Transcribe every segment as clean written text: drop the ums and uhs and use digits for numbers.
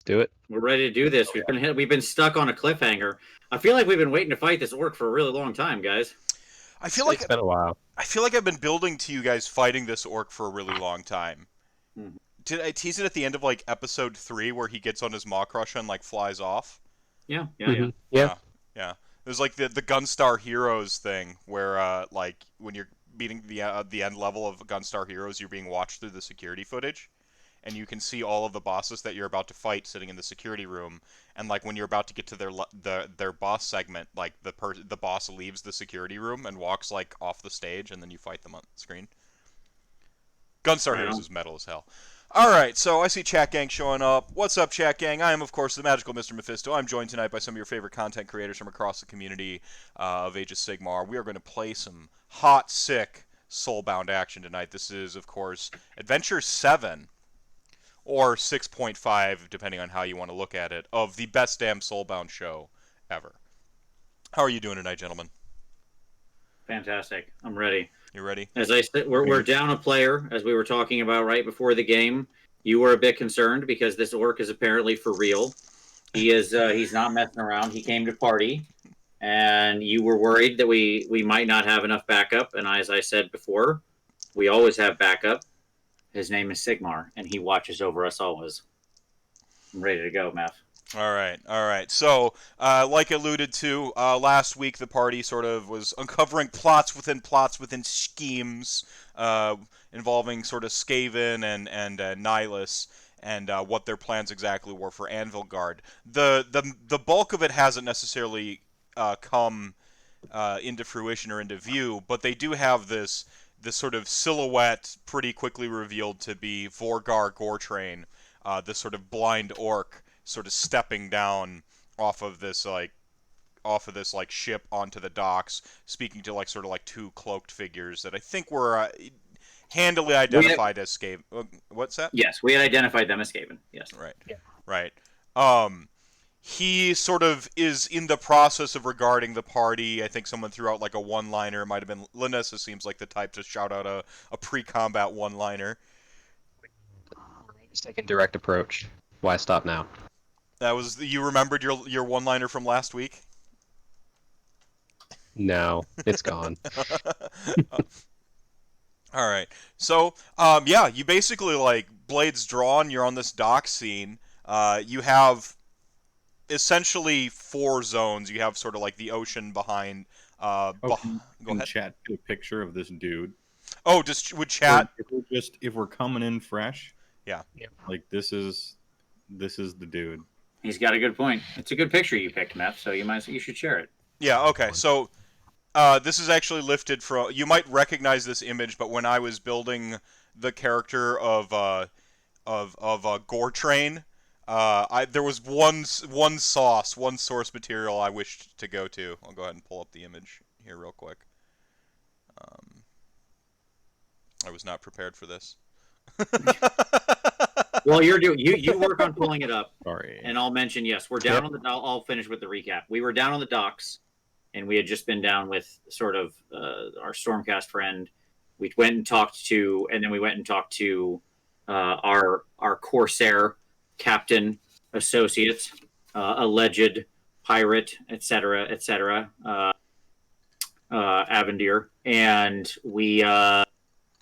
do it. We're ready to do this. We've been stuck on a cliffhanger. I feel like we've been waiting to fight this orc for a really long time, guys. I feel like It's been a while. I feel like I've been building to you guys fighting this orc for a really long time. Mhm. Did I tease it at the end of like episode 3 where he gets on his Maw Crusher and like flies off? Yeah. Yeah. There's like the Gunstar Heroes thing where like when you're beating the end level of Gunstar Heroes, you're being watched through the security footage, and you can see all of the bosses that you're about to fight sitting in the security room. And like when you're about to get to their boss segment, like the boss leaves the security room and walks like off the stage, and then you fight them on screen. Gunstar Heroes is metal as hell. Alright, so I see Chat Gang showing up. What's up, Chat Gang? I am, of course, the magical Mr. Mephisto. I'm joined tonight by some of your favorite content creators from across the community of Age of Sigmar. We are going to play some hot, sick, soulbound action tonight. This is, of course, Adventure 7, or 6.5, depending on how you want to look at it, of the best damn Soulbound show ever. How are you doing tonight, gentlemen? Fantastic. I'm ready. You ready? As I said, we're down a player, as we were talking about right before the game. You were a bit concerned because this orc is apparently for real. He is. He's not messing around. He came to party, and you were worried that we might not have enough backup. And as I said before, we always have backup. His name is Sigmar, and he watches over us always. I'm ready to go, Meph. All right. So, like alluded to, last week the party sort of was uncovering plots within schemes involving sort of Skaven and Nihilus and what their plans exactly were for Anvilgard. The bulk of it hasn't necessarily come into fruition or into view, but they do have this sort of silhouette pretty quickly revealed to be Vorgar Gortrain, this sort of blind orc, sort of stepping down off of this ship onto the docks, speaking to sort of two cloaked figures that I think were handily identified as Skaven. What's that? Yes, we had identified them as Skaven. Yes. Right. Yeah. Right. He sort of is in the process of regarding the party. I think someone threw out a one-liner. It might have been Laanissa. Seems like the type to shout out a pre-combat one-liner. Just taking direct approach. Why stop now? That was you remembered your one-liner from last week? No, it's gone. All right. So, you basically blades drawn. You're on this dock scene. You have essentially 4 zones. You have sort of the ocean behind. Go ahead. Chat a picture of this dude. Oh, just would chat. If we're coming in fresh. Yeah. This is the dude. He's got a good point. It's a good picture you picked, Meph. So you should share it. Yeah. Okay. So. This is actually lifted from. You might recognize this image, but when I was building the character of Gortrain, there was one source material I wished to go to. I'll go ahead and pull up the image here real quick. I was not prepared for this. Well, you work on pulling it up. Sorry. And I'll mention, yes, we're down on the. I'll finish with the recap. We were down on the docks. And we had just been down with sort of our Stormcast friend. We went and talked to, our Corsair captain, associate, alleged pirate, etc., Avendir. And we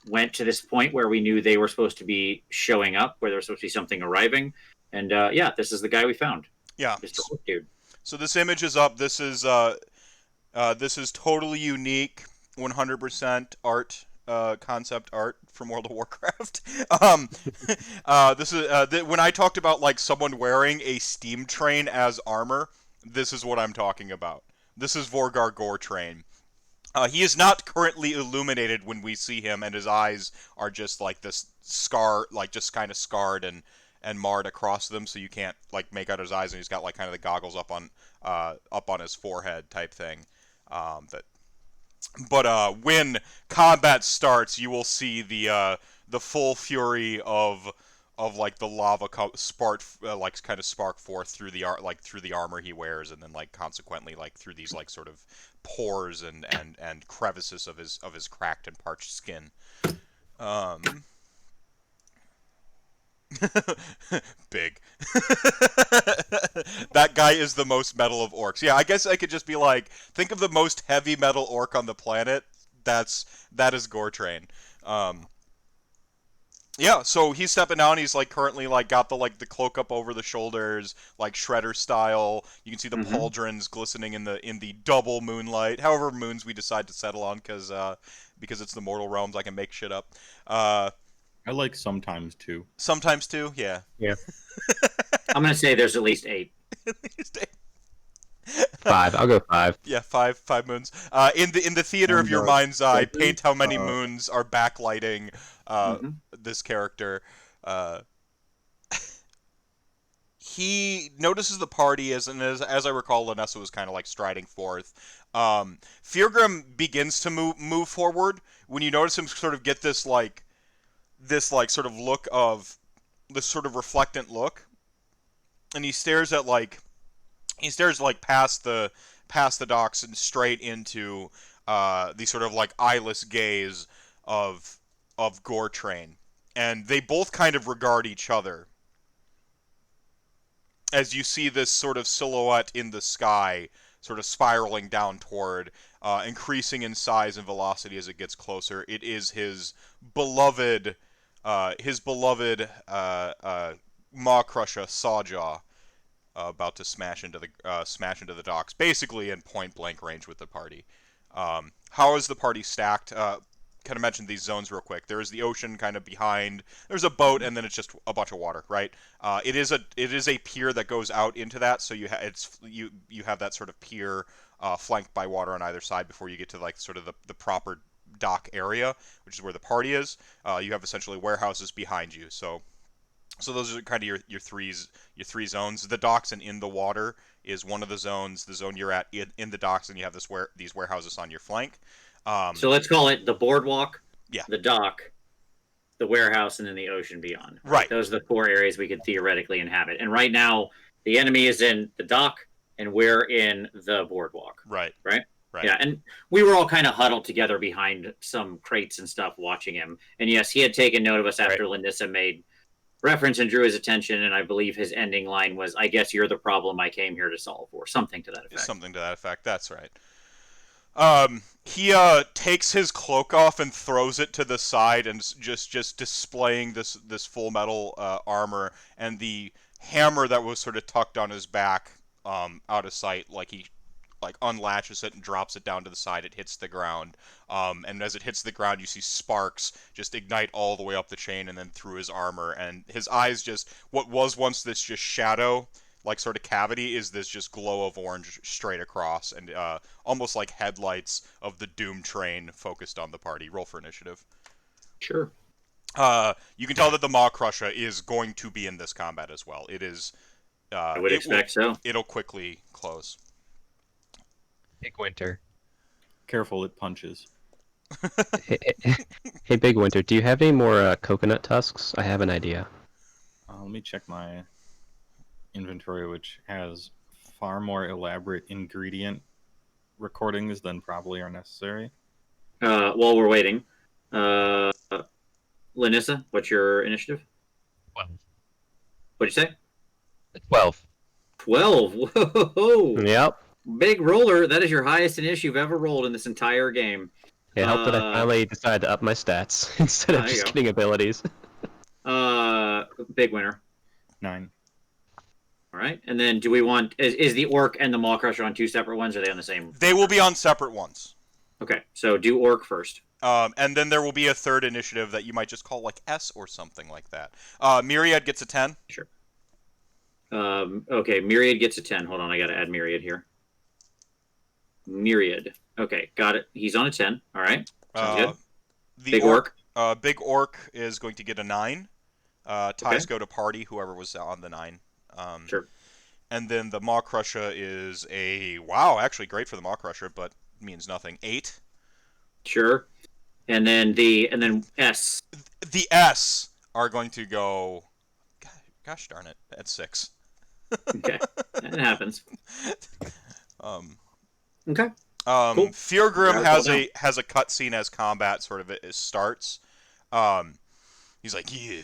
went to this point where we knew they were supposed to be showing up, where there was supposed to be something arriving. And this is the guy we found. Yeah. Mr. Orc Dude. So this image is up. This is totally unique, 100% art, concept art from World of Warcraft. This is when I talked about someone wearing a steam train as armor. This is what I'm talking about. This is Vorgar Gortrain. He is not currently illuminated when we see him, and his eyes are just this scar, just kind of scarred and marred across them, so you can't make out his eyes, and he's got kind of the goggles up on his forehead type thing. But when combat starts, you will see the full fury of the lava spark kind of spark forth through the armor he wears, and then consequently through these sort of pores and crevices of his cracked and parched skin. Big. That guy is the most metal of orcs. Yeah, I guess I could just be like, think of the most heavy metal orc on the planet. That is Gortrain. Yeah, so he's stepping down. He's like currently like got the cloak up over the shoulders, like Shredder style. You can see the pauldrons glistening in the double moonlight. However moons we decide to settle on, because it's the mortal realms. I can make shit up. I like sometimes too. Sometimes too. Yeah. Yeah. I'm gonna say there's at least 8. 5. I'll go 5. Yeah, five moons. In the theater of your mind's eye, paint how many moons are backlighting this character. He notices the party as I recall, Laanissa was kind of like striding forth. Fyrgrim begins to move forward when you notice him sort of get this sort of look of this sort of reflectant look, and he stares past the docks and straight into the sort of like eyeless gaze of Gortrain, and they both kind of regard each other as you see this sort of silhouette in the sky sort of spiraling down toward, increasing in size and velocity as it gets closer. It is his beloved Maw Crusher Sawjaw, about to smash into the docks, basically in point blank range with the party. How is the party stacked? Kind of mention these zones real quick. There is the ocean kind of behind. There's a boat, and then it's just a bunch of water, right? It is a pier that goes out into that, so you have that sort of pier flanked by water on either side before you get to like sort of the proper dock area, which is where the party is. You have essentially warehouses behind you, so those are kind of your three zones. The docks and in the water is one of the zones. The zone you're at in the docks, and you have these warehouses on your flank. So let's call it the boardwalk, yeah, the dock, the warehouse, and then the ocean beyond. Right. Those are the 4 areas we could theoretically inhabit. And right now, the enemy is in the dock, and we're in the boardwalk. Right. Yeah, and we were all kind of huddled together behind some crates and stuff watching him. And yes, he had taken note of us after Laanissa made reference and drew his attention, and I believe his ending line was, "I guess you're the problem I came here to solve," or something to that effect. Something to that effect, that's right. He takes his cloak off and throws it to the side, and just displaying this full metal armor, and the hammer that was sort of tucked on his back out of sight, like he unlatches it and drops it down to the side. It hits the ground, and as it hits the ground, you see sparks just ignite all the way up the chain and then through his armor, and his eyes just, what was once this just shadow like sort of cavity, is this just glow of orange straight across, and almost like headlights of the Doom train focused on the party. Roll for initiative. Sure. You can tell that the Maw Crusher is going to be in this combat as well. It is. I would expect so. It'll quickly close. Bigwinter. Careful, it punches. Hey, Bigwinter, do you have any more coconut tusks? I have an idea. Let me check my inventory, which has far more elaborate ingredient recordings than probably are necessary. While we're waiting, Laanissa, what's your initiative? 12. What'd you say? 12. 12. Whoa! Yep. Big roller. That is your highest initiative you've ever rolled in this entire game. It helped that I finally decided to up my stats instead of just getting abilities. Big winner. 9. All right, and then do we want is the orc and the Maw Crusher on 2 separate ones, or are they on the same? They will be on separate ones. Okay, so do orc first. And then there will be a third initiative that you might just call like S or something like that. Myriad gets a 10. Sure. Okay, Myriad gets a 10. Hold on, I got to add Myriad here. Myriad. Okay, got it. He's on a 10. All right. Sounds good. The Big orc. Big orc is going to get a 9. Ties go to party, whoever was on the 9. Sure. And then the Maw Crusher is a actually great for the Maw Crusher, but means nothing. 8. Sure. And then S. The S are going to go. Gosh darn it! At 6. Okay, that happens. Okay. Cool. Fyrgrim has a cutscene as combat sort of it starts. He's like, "Yeah,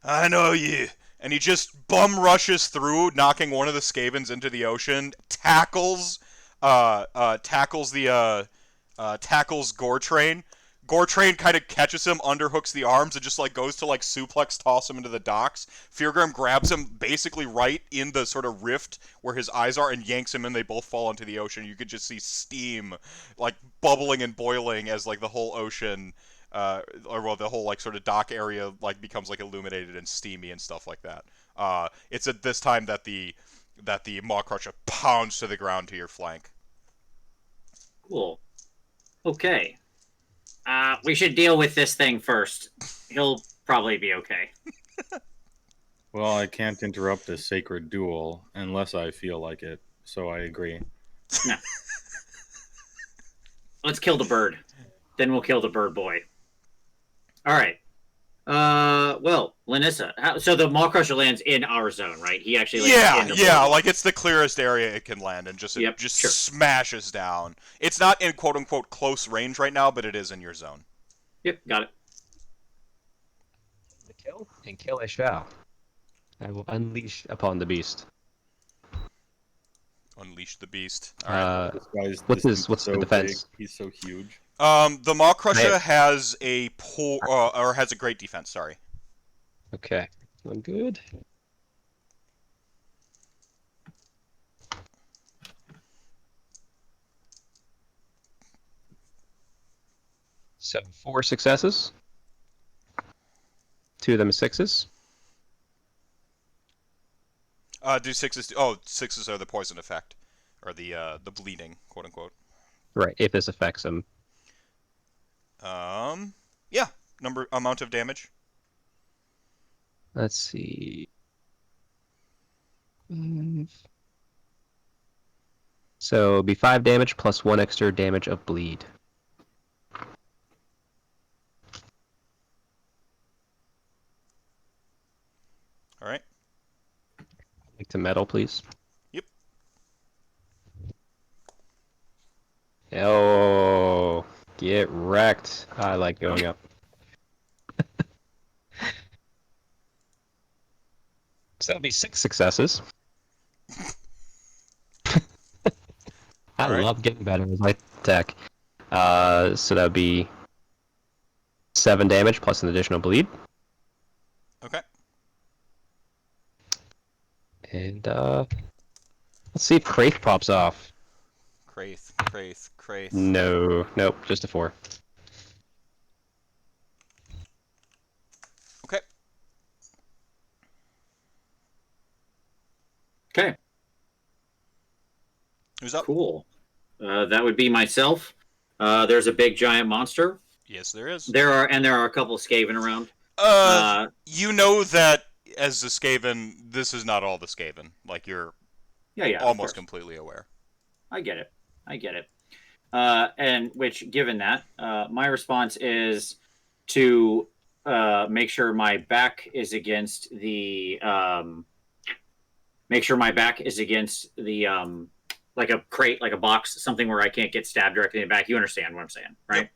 I know you," and he just bum rushes through, knocking one of the Skavens into the ocean, tackles Gortrain. Gortrain kind of catches him, underhooks the arms, and just like goes to like suplex toss him into the docks. Fyrgrim grabs him basically right in the sort of rift where his eyes are and yanks him, and they both fall into the ocean. You could just see steam like bubbling and boiling as like the whole ocean, or well, the whole like sort of dock area like becomes like illuminated and steamy and stuff like that. It's at this time that the Maw Crusher pounds to the ground to your flank. Cool. Okay. We should deal with this thing first. He'll probably be okay. Well, I can't interrupt a sacred duel unless I feel like it, so I agree. No. Let's kill the bird. Then we'll kill the bird boy. All right. Well, Laanissa. So the Maw Crusher lands in our zone, right? He actually lands like it's the clearest area it can land, and just smashes down. It's not in quote unquote close range right now, but it is in your zone. Yep, got it. The kill, and kill I shall. I will unleash upon the beast. Unleash the beast. All right. What's the defense? Big. He's so huge. The Maw Crusher has a has a great defense. Sorry. Okay, I'm good. So 4 successes. 2 of them are 6s. Do 6s? Oh, 6s are the poison effect, or the bleeding, quote unquote. Right, if this affects them. Yeah, amount of damage. Let's see. So it'll be 5 damage plus 1 extra damage of bleed. All right. Like to metal, please. Yep. Oh, get wrecked. I like going up. So that'll be 6 successes. I love getting better with my attack. So that would be 7 damage plus an additional bleed. Okay. And let's see if Kraith pops off. Kraith. No, nope, just a 4. Okay. Okay. Who's up? Cool. That would be myself. There's a big giant monster. Yes, there is. There are a couple of Skaven around. You know that as the Skaven, this is not all the Skaven. Like you're almost completely aware. I get it. And which, given that, my response is to make sure my back is against the like a crate, like a box, something where I can't get stabbed directly in the back. You understand what I'm saying, right?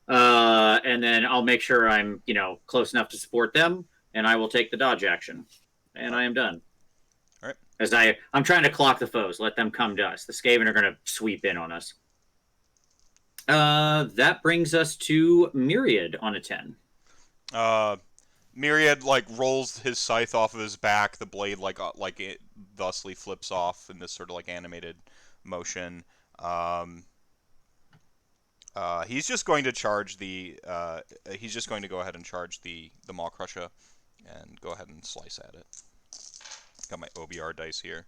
Yep. And then I'll make sure I'm, close enough to support them, and I will take the dodge action. And I am done. All right. As I'm trying to clock the foes, let them come to us. The Skaven are going to sweep in on us. That brings us to Myriad on a 10. Myriad rolls his scythe off of his back. The blade it thusly flips off in this sort of animated motion. He's just going to charge the. He's just going to go ahead and charge the Maw Crusher, and go ahead and slice at it. Got my OBR dice here.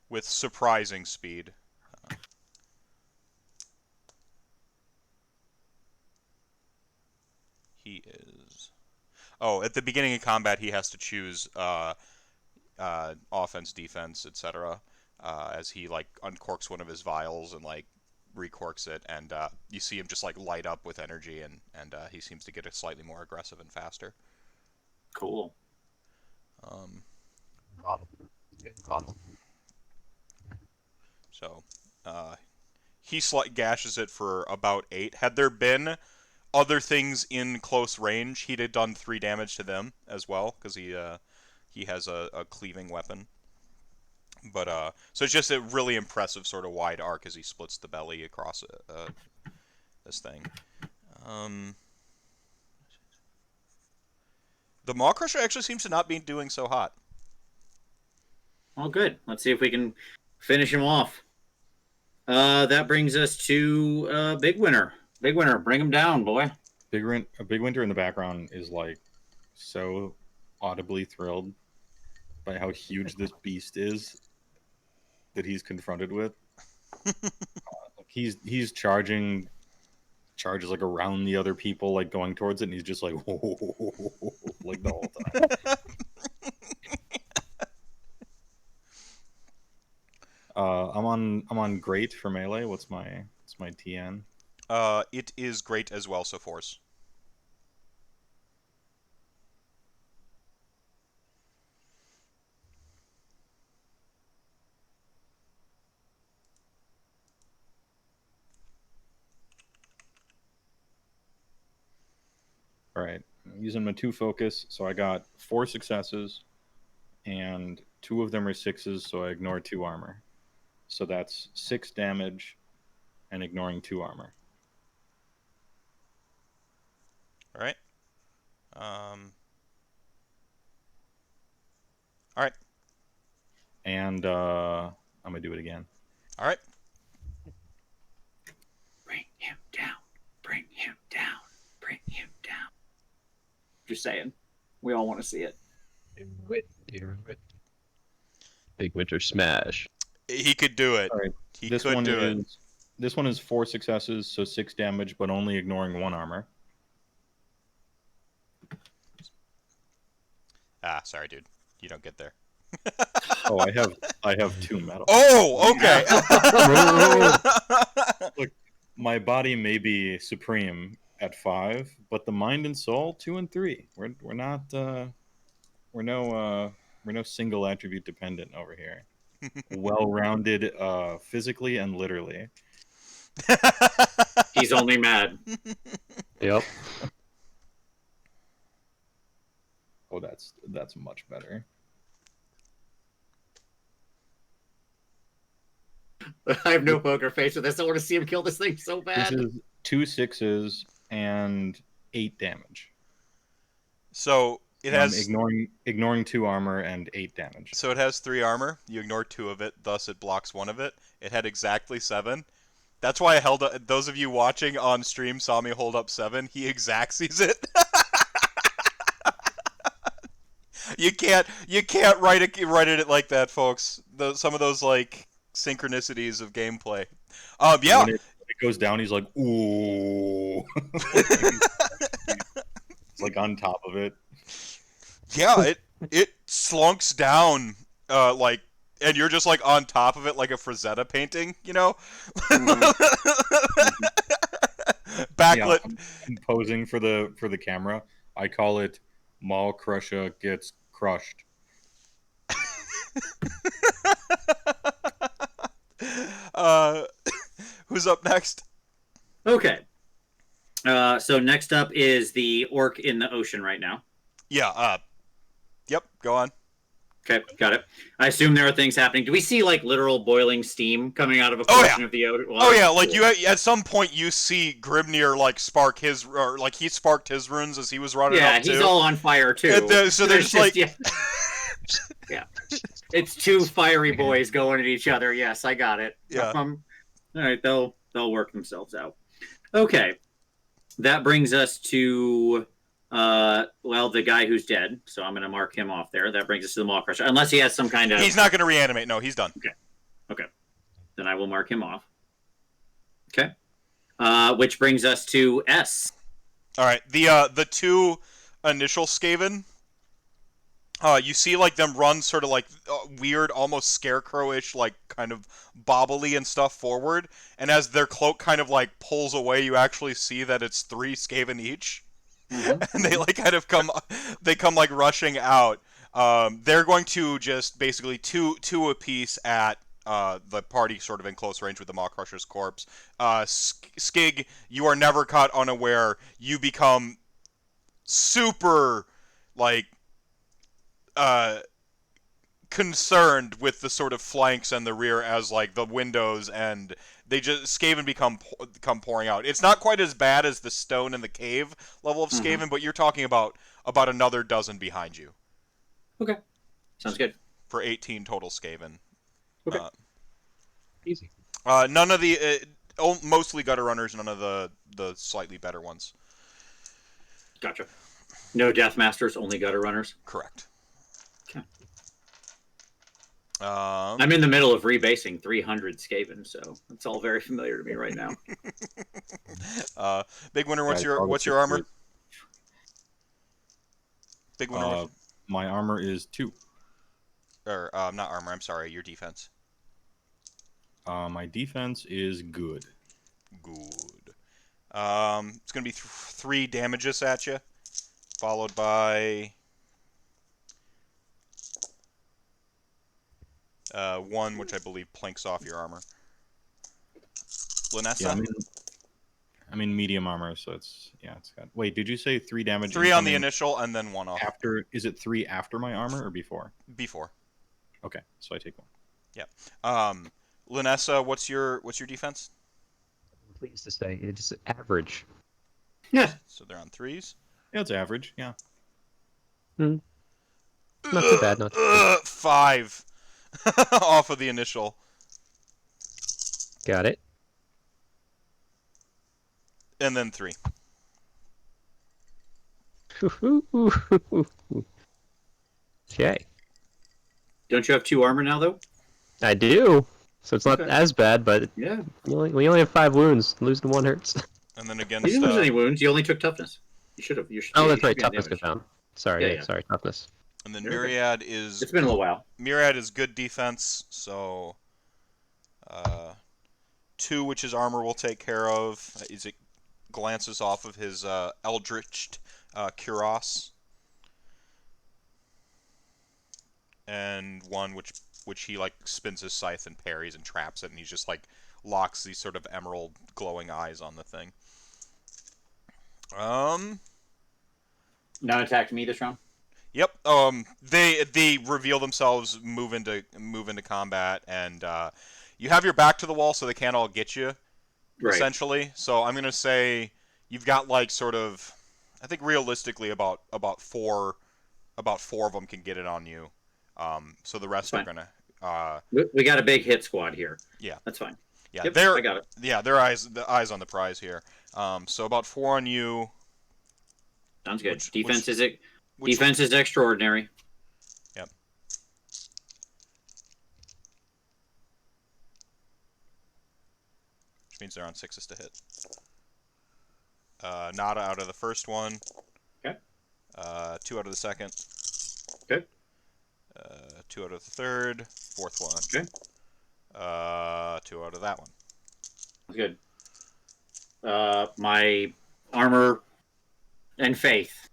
With surprising speed. He is... Oh, at the beginning of combat, he has to choose offense, defense, etc. As he uncorks one of his vials and recorks it, and you see him just light up with energy, and he seems to get it slightly more aggressive and faster. Cool. So He gashes it for about 8. Had there been other things in close range, he'd have done 3 damage to them as well, because he has a cleaving weapon. But so it's just a really impressive sort of wide arc as he splits the belly across this thing. The Maw Crusher actually seems to not be doing so hot. Well, good. Let's see if we can finish him off. That brings us to Bigwinter. Bigwinter, bring him down, boy. Bigwinter in the background is like so audibly thrilled by how huge this beast is that he's confronted with. He's charges like around the other people, like going towards it, and he's just like like the whole time. I'm on great for melee. What's my TN? It is great as well, so force. All right, I'm using my 2 focus, so I got 4 successes, and 2 of them are 6s, so I ignore 2 armor. So that's 6 damage, and ignoring 2 armor. All right. All right. And I'm gonna do it again. All right. Bring him down. Bring him down. Bring him down. Just saying. We all want to see it. Do it. Bigwinter smash. He could do it. All right. He could do it. This one is 4 successes, so 6 damage, but only ignoring 1 armor. Ah, sorry, dude. You don't get there. Oh, I have 2 metal. Oh, okay. Look, my body may be supreme at 5, but the mind and soul 2 and 3. We're no single attribute dependent over here. Well-rounded physically and literally. He's only mad. Yep. Oh, that's much better. I have no poker face with this. I want to see him kill this thing so bad. This is 2 6s and 8 damage. So it has ignoring 2 armor and 8 damage. So it has 3 armor. You ignore 2 of it, thus it blocks 1 of it. It had exactly 7. That's why I held up. Those of you watching on stream saw me hold up 7. He exactsies it. You can't write it like that, folks. Some of those like synchronicities of gameplay. Yeah. When it goes down, he's like, ooh. It's like on top of it. Yeah, it slunks down, like, and you're just like on top of it like a Frazetta painting, you know? Backlit. Yeah, I'm posing for the camera. I call it Maw Crusher Gets Crushed. Who's up next? Okay. So next up is the orc in the ocean right now. Yeah, yep, go on. Okay, got it. I assume there are things happening. Do we see like literal boiling steam coming out of a portion of the ocean? Oh yeah, like you at some point you see Grimnir like spark his, or like he sparked his runes as he was running up too. Yeah, he's all on fire too. So there's like yeah. Yeah, it's 2 fiery boys going at each other. Yes, I got it. Yeah. All right, they'll work themselves out. Okay, that brings us to the guy who's dead. So I'm going to mark him off there. That brings us to the Maw Crusher, unless he has some kind of. He's not going to reanimate. No, he's done. Okay. Then I will mark him off. Okay. Which brings us to S. All right. The 2 initial Skaven. You see like them run sort of like weird, almost scarecrowish, like kind of bobbly and stuff forward. And as their cloak kind of like pulls away, you actually see that it's 3 Skaven each. Mm-hmm. And they like kind of come like rushing out. They're going to just basically two apiece at the party sort of in close range with the Maw Crusher's corpse. Skig, you are never caught unaware. You become super, like, concerned with the sort of flanks and the rear as, like, the windows and they just Skaven come pouring out. It's not quite as bad as the stone in the cave level of Skaven, but you're talking about another dozen behind you. Okay. Sounds good. For 18 total Skaven. Okay. Easy. None of the mostly gutter runners, none of the slightly better ones. Gotcha. No Death Masters, only gutter runners. Correct. Okay. I'm I'm in the middle of rebasing 300 Skaven, so it's all very familiar to me right now. Bigwinter, what's Guys, your armor? Bigwinter, my armor is 2. or not armor. I'm sorry, your defense. My defense is good. Good. It's gonna be 3 damages at you, followed by 1, which I believe planks off your armor. Laanissa? Yeah, I'm in medium armor, so it's got. Wait, did you say 3 damage? 3 on the initial, and then 1 off. After, is it 3 after my armor or before? Before. Okay, so I take 1. Yeah. Laanissa, what's your defense? I'm pleased to say it's average. Yeah. So they're on 3s. Yeah, it's average. Yeah. Not too bad. Not too bad. 5 off of the initial. Got it. And then 3. Okay. Don't you have 2 armor now, though? I do. So it's not Okay. as bad, but Yeah. we only have 5 wounds. Losing 1 hurts. And then You against didn't lose any wounds. You only took toughness. You should have. Oh, that's right. Toughness goes down. Sorry. Yeah. Sorry. Toughness. and then You're okay. Myriad is It's been a little while. Myriad is good defense, so 2, which his armor will take care of. As it glances off of his Eldritch Cuirass, and 1 which he like spins his scythe and parries and traps it, and he just like locks these sort of emerald glowing eyes on the thing. None attacked me this round. Yep. They reveal themselves, move into combat, and you have your back to the wall, so they can't all get you. Right. Essentially. So I'm gonna say you've got like sort of, I think realistically about 4 of them can get it on you. So the rest are gonna. We got a big hit squad here. Yeah. That's fine. Yeah. Yep, they're I got it. Yeah. The eyes on the prize here. So about 4 on you. Sounds good. Which- Defense which- Defense is extraordinary. Yep. Which means they're on 6s to hit. Nada out of the first one. Okay. 2 out of the second. Okay. 2 out of the third. 4th one. Okay. 2 out of that one. That's good. My armor and faith.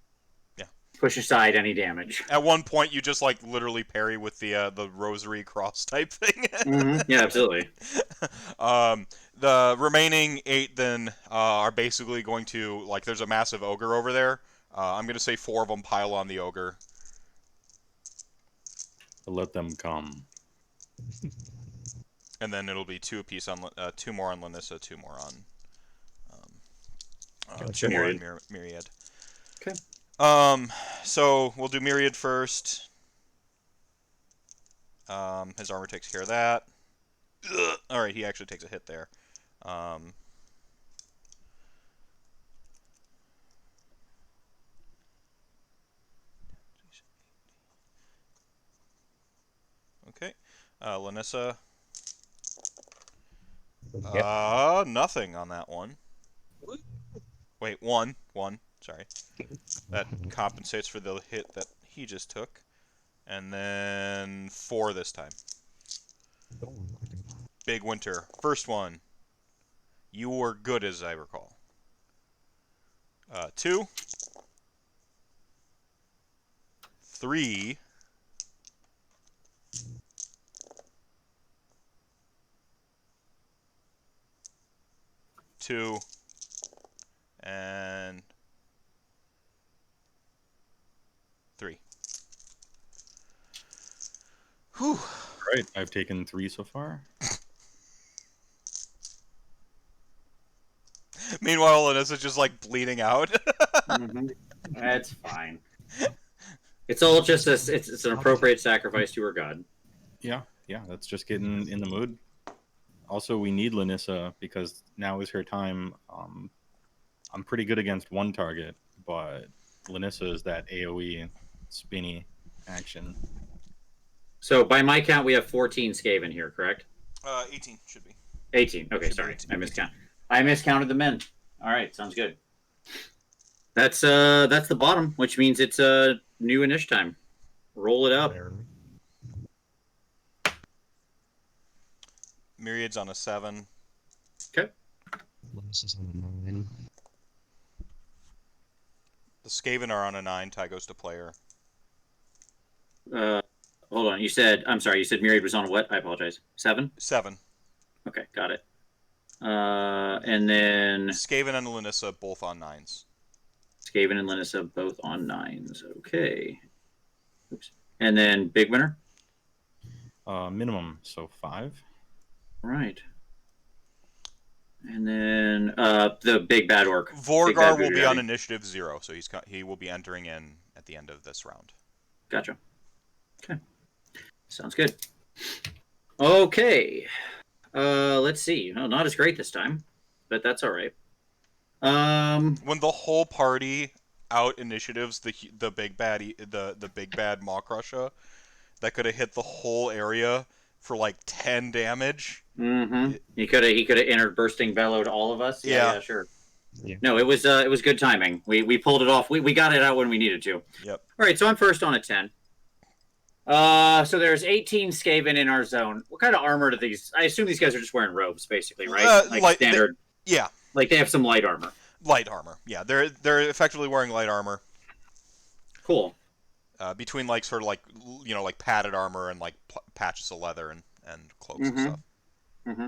Yeah. Push aside any damage. At one point, you just like literally parry with the rosary cross type thing. Yeah, absolutely. The remaining 8 then are basically going to, like, there's a massive ogre over there. I'm gonna say 4 of them pile on the ogre. Let them come. And then it'll be 2 apiece on 2 more on Laanissa, 2 more on Gotcha. 2 more on Myriad. Okay. So we'll do Myriad first. His armor takes care of that. All right, he actually takes a hit there. Okay. Laanissa. Nothing on that one. Wait, one. Sorry. That compensates for the hit that he just took. And then 4 this time. Bigwinter. First one. You were good, as I recall. 2. 3. 2, and 3. Whew. Right, I've taken 3 so far. Meanwhile, Laanissa just like bleeding out. That's fine. It's all just it's an appropriate sacrifice to her god. Yeah, that's just getting in the mood. Also, we need Laanissa because now is her time. I'm pretty good against one target, but Laanissa is that AoE spinny action. So by my count, we have 14 Skaven here, correct? 18 should be. 18. Okay, Should be sorry, 18. I miscounted the men. All right, sounds good. That's the bottom, which means it's new initiative time. Roll it up. Myriad's on a 7. Okay. This is on a 9. The Skaven are on a 9. Tie goes to player. Hold on. I'm sorry. You said Myriad was on what? I apologize. 7? 7. Okay, got it. And then Skaven and Laanissa both on 9s. Skaven and Laanissa both on 9s. Okay. Oops. And then Bigwinter? Minimum, so 5. Right. And then the big bad orc. Vorgar will be on initiative 0, so he will be entering in at the end of this round. Gotcha. Okay. Sounds good. Okay. Let's see. Oh, not as great this time, but that's all right. When the whole party out initiatives the big bad the big bad Maw-Crusher that could have hit the whole area for like 10 damage. Mm-hmm. He could have entered bursting bellow to all of us. Yeah, sure. Yeah. No, it was good timing. We pulled it off. We got it out when we needed to. Yep. All right, so I'm first on a 10. So there's 18 Skaven in our zone. What kind of armor do these? I assume these guys are just wearing robes, basically, right? Like standard. Yeah. Like they have some light armor. Light armor. Yeah, they're effectively wearing light armor. Cool. Between like sort of like like padded armor and like patches of leather and cloaks and stuff. Mm-hmm.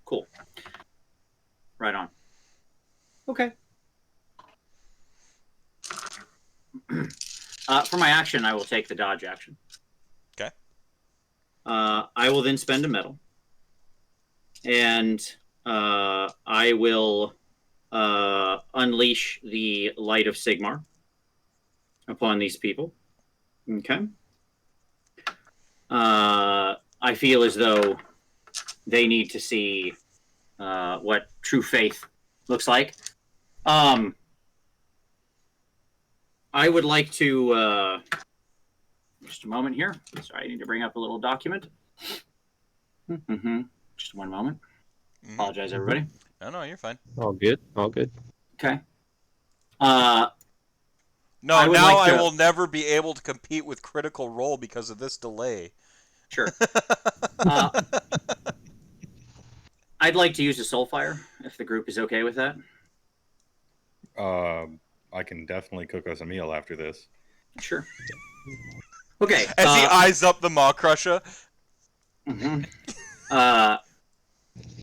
Cool. Right on. Okay. For my action, I will take the dodge action. Okay. I will then spend a medal. And I will unleash the light of Sigmar upon these people. Okay. I feel as though they need to see what true faith looks like. I would like to just a moment here. Sorry, I need to bring up a little document. Just one moment. Apologize, everybody. No, you're fine. All good. All good. Okay. No, now I will never be able to compete with Critical Role because of this delay. Sure. I'd like to use a Soulfire, if the group is okay with that. I can definitely cook us a meal after this. Sure. Okay. As he eyes up the Maw-Crusher.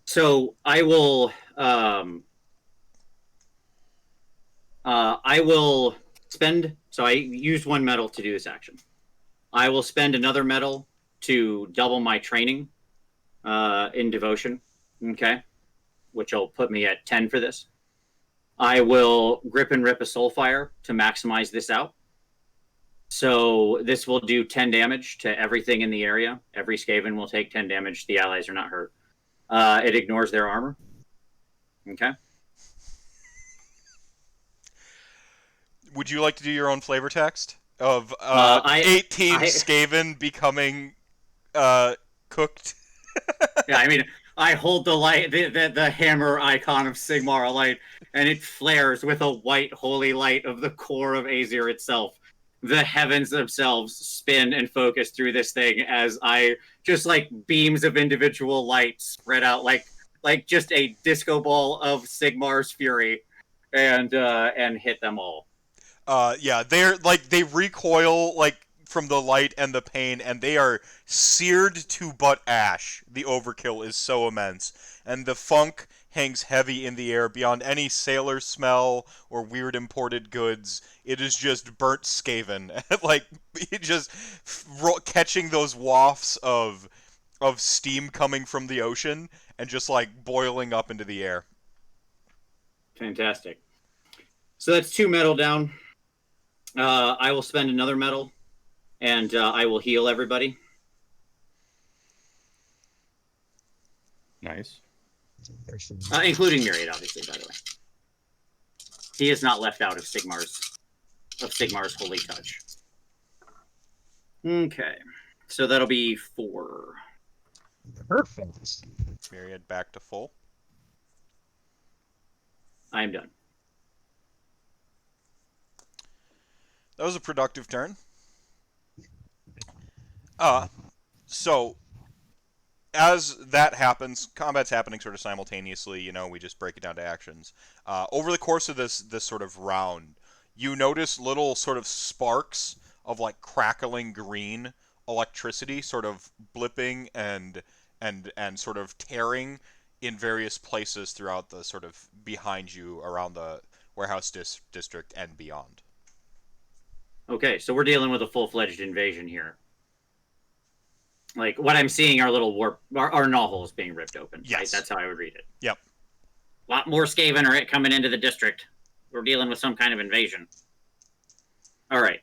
So I will spend. So I used one medal to do this action. I will spend another medal to double my training in devotion. Okay, which will put me at 10 for this. I will grip and rip a Soulfire to maximize this out. So this will do 10 damage to everything in the area. Every Skaven will take 10 damage. The allies are not hurt. It ignores their armor. Okay. Would you like to do your own flavor text of 18 Skaven becoming cooked? Yeah, I mean, I hold the light, the hammer icon of Sigmar alight, and it flares with a white holy light of the core of Aesir itself. The heavens themselves spin and focus through this thing as I just like beams of individual light spread out like just a disco ball of Sigmar's fury, and hit them all. Yeah, they're like they recoil like from the light and the pain, and they are seared to but ash. The overkill is so immense, and the funk hangs heavy in the air beyond any sailor smell or weird imported goods. It is just burnt Skaven, like it just catching those wafts of steam coming from the ocean and just like boiling up into the air. Fantastic. So that's 2 metal down. I will spend another metal, and I will heal everybody. Nice. Including Myriad, obviously, by the way. He is not left out of Sigmar's holy touch. Okay. So that'll be 4. Perfect. Myriad back to full. I am done. That was a productive turn. So as that happens, combat's happening sort of simultaneously. You know, we just break it down to actions. Over the course of this sort of round, you notice little sort of sparks of like crackling green electricity, sort of blipping and sort of tearing in various places throughout the sort of behind you around the warehouse district and beyond. Okay, so we're dealing with a full-fledged invasion here. Like, what I'm seeing are little our gnaw holes being ripped open. Yes. Right? That's how I would read it. Yep. A lot more Skaven are coming into the district. We're dealing with some kind of invasion. All right.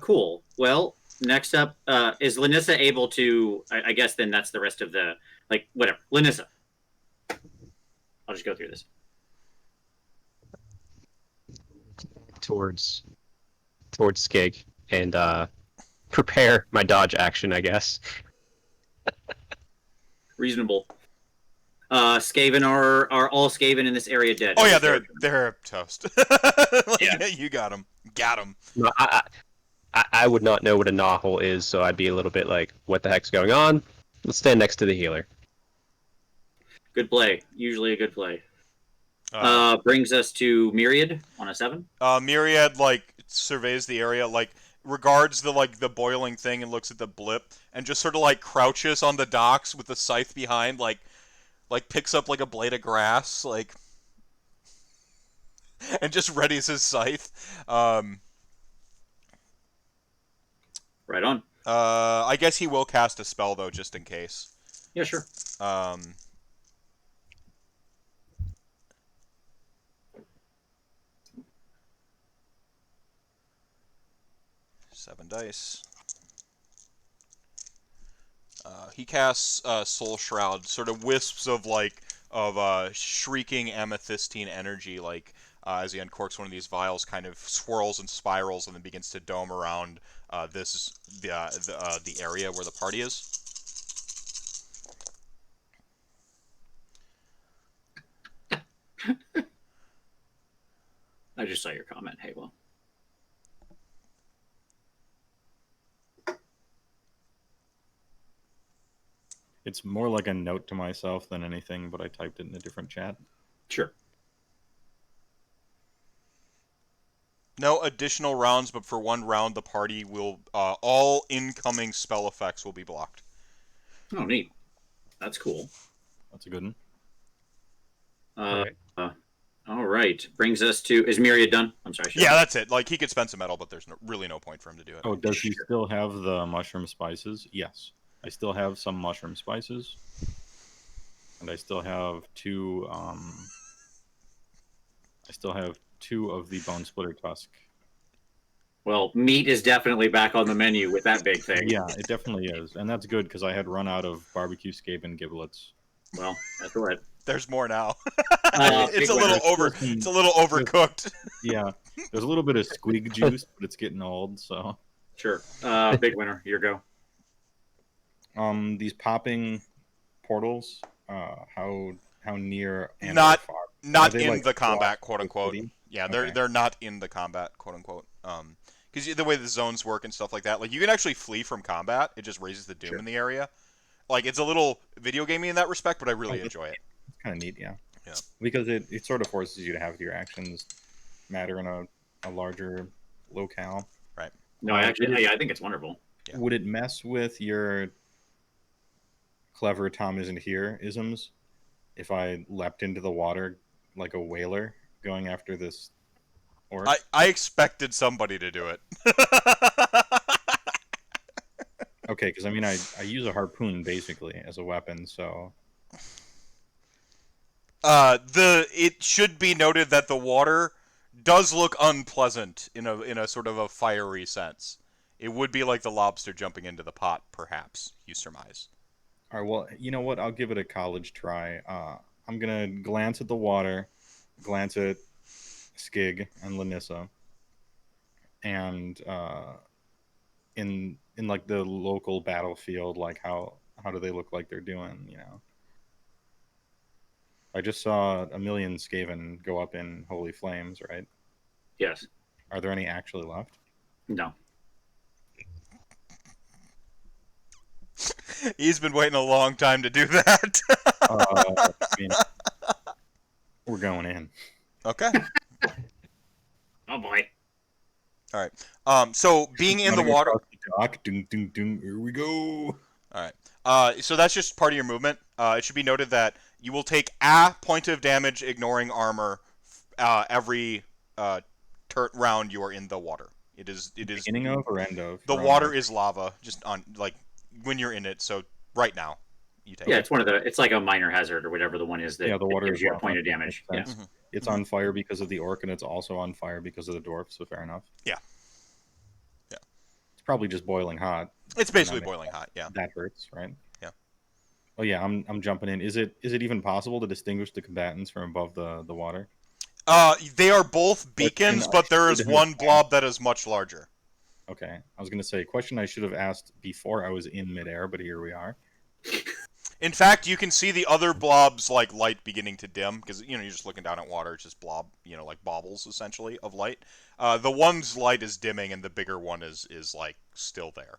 Cool. Well, next up, is Laanissa able to... I guess then that's the rest of the... Like, whatever. Laanissa. I'll just go through this. Towards Skig and prepare my dodge action, I guess. Reasonable. Skaven are all Skaven in this area dead? Oh yeah, they're toast. Like, Yeah. You got them. Got them. No, I would not know what a gnaw hole is, so I'd be a little bit like, what the heck's going on? Let's stand next to the healer. Good play. Usually a good play. Brings us to Myriad on a 7. Myriad like surveys the area, like regards the boiling thing and looks at the blip and just sort of like crouches on the docks with the scythe behind, like picks up like a blade of grass, like, and just readies his scythe. Right on. I guess he will cast a spell though, just in case. Yeah, sure. 7 dice. He casts Soul Shroud, sort of wisps of shrieking amethystine energy, like as he uncorks one of these vials, kind of swirls and spirals, and then begins to dome around the area where the party is. I just saw your comment, Heywoah. It's more like a note to myself than anything, but I typed it in a different chat. Sure. No additional rounds, but for 1 round, the party will all incoming spell effects will be blocked. Oh, neat. That's cool. That's a good one. All right. Brings us to... Is Myriad done? I'm sorry. Yeah, that's it. Like, he could spend some metal, but there's really no point for him to do it. Oh, does he still have the mushroom spices? Yes. I still have some mushroom spices. And I still have 2... I still have 2 of the bone splitter tusk. Well, meat is definitely back on the menu with that big thing. Yeah, it definitely is. And that's good, because I had run out of barbecue Skaven giblets. Well, that's all right. There's more now. It's a little overcooked. Yeah, there's a little bit of squig juice, but it's getting old, so... Sure. Big winner. Your go. These popping portals, how near and Not how far? Not they, in like, the combat, blocked quote unquote. city? Yeah, Okay. they're not in the combat, quote unquote. Because the way the zones work and stuff like that, like you can actually flee from combat. It just raises the doom Sure. in the area. Like it's a little video gamey in that respect, but I really Oh, enjoy it. It's kind of neat, yeah. Yeah. Because it sort of forces you to have your actions matter in a larger locale. No, I think it's wonderful. Yeah. Would it mess with your clever Tom isn't here isms? if I leapt into the water like a whaler going after this orc? I expected somebody to do it. Okay, because I mean, I use a harpoon basically as a weapon, so It should be noted that the water does look unpleasant in a sort of a fiery sense. It would be like the lobster jumping into the pot, perhaps, you surmise. all right. Well, you know what? I'll give it a college try. I'm gonna glance at the water, glance at Skig and Laanissa, and in like the local battlefield, like how do they look like they're doing? You know, I just saw a million Skaven go up in holy flames, right? Yes. Are there any actually left? No. He's been waiting a long time to do that. I mean, we're going in. Okay. Oh boy. All right. So being in the Running water. across the dock, ding, ding, ding, here we go. All right. So that's just part of your movement. It should be noted that you will take a point of damage ignoring armor every round you are in the water. It is Beginning of or end of? the water is lava just on like when you're in it. So right now you take Yeah, it. it's one of the. It's like a minor hazard or whatever the one is that, Yeah, the water that gives is you a lava. point of damage. Yeah. Makes sense. It's on fire because of the orc, and it's also on fire because of the dwarf. So fair enough. Yeah. Yeah. It's probably just boiling hot. It's basically That makes boiling hot. Yeah. That hurts, right? Yeah. Oh yeah, I'm jumping in. Is it even possible to distinguish the combatants from above the water? They are both beacons, but there is one blob that is much larger. Okay, I was gonna say question I should have asked before I was in midair, but here we are. In fact, you can see the other blobs like light beginning to dim because you're just looking down at water. It's just blob, like baubles essentially of light. The one's light is dimming, and the bigger one is like still there.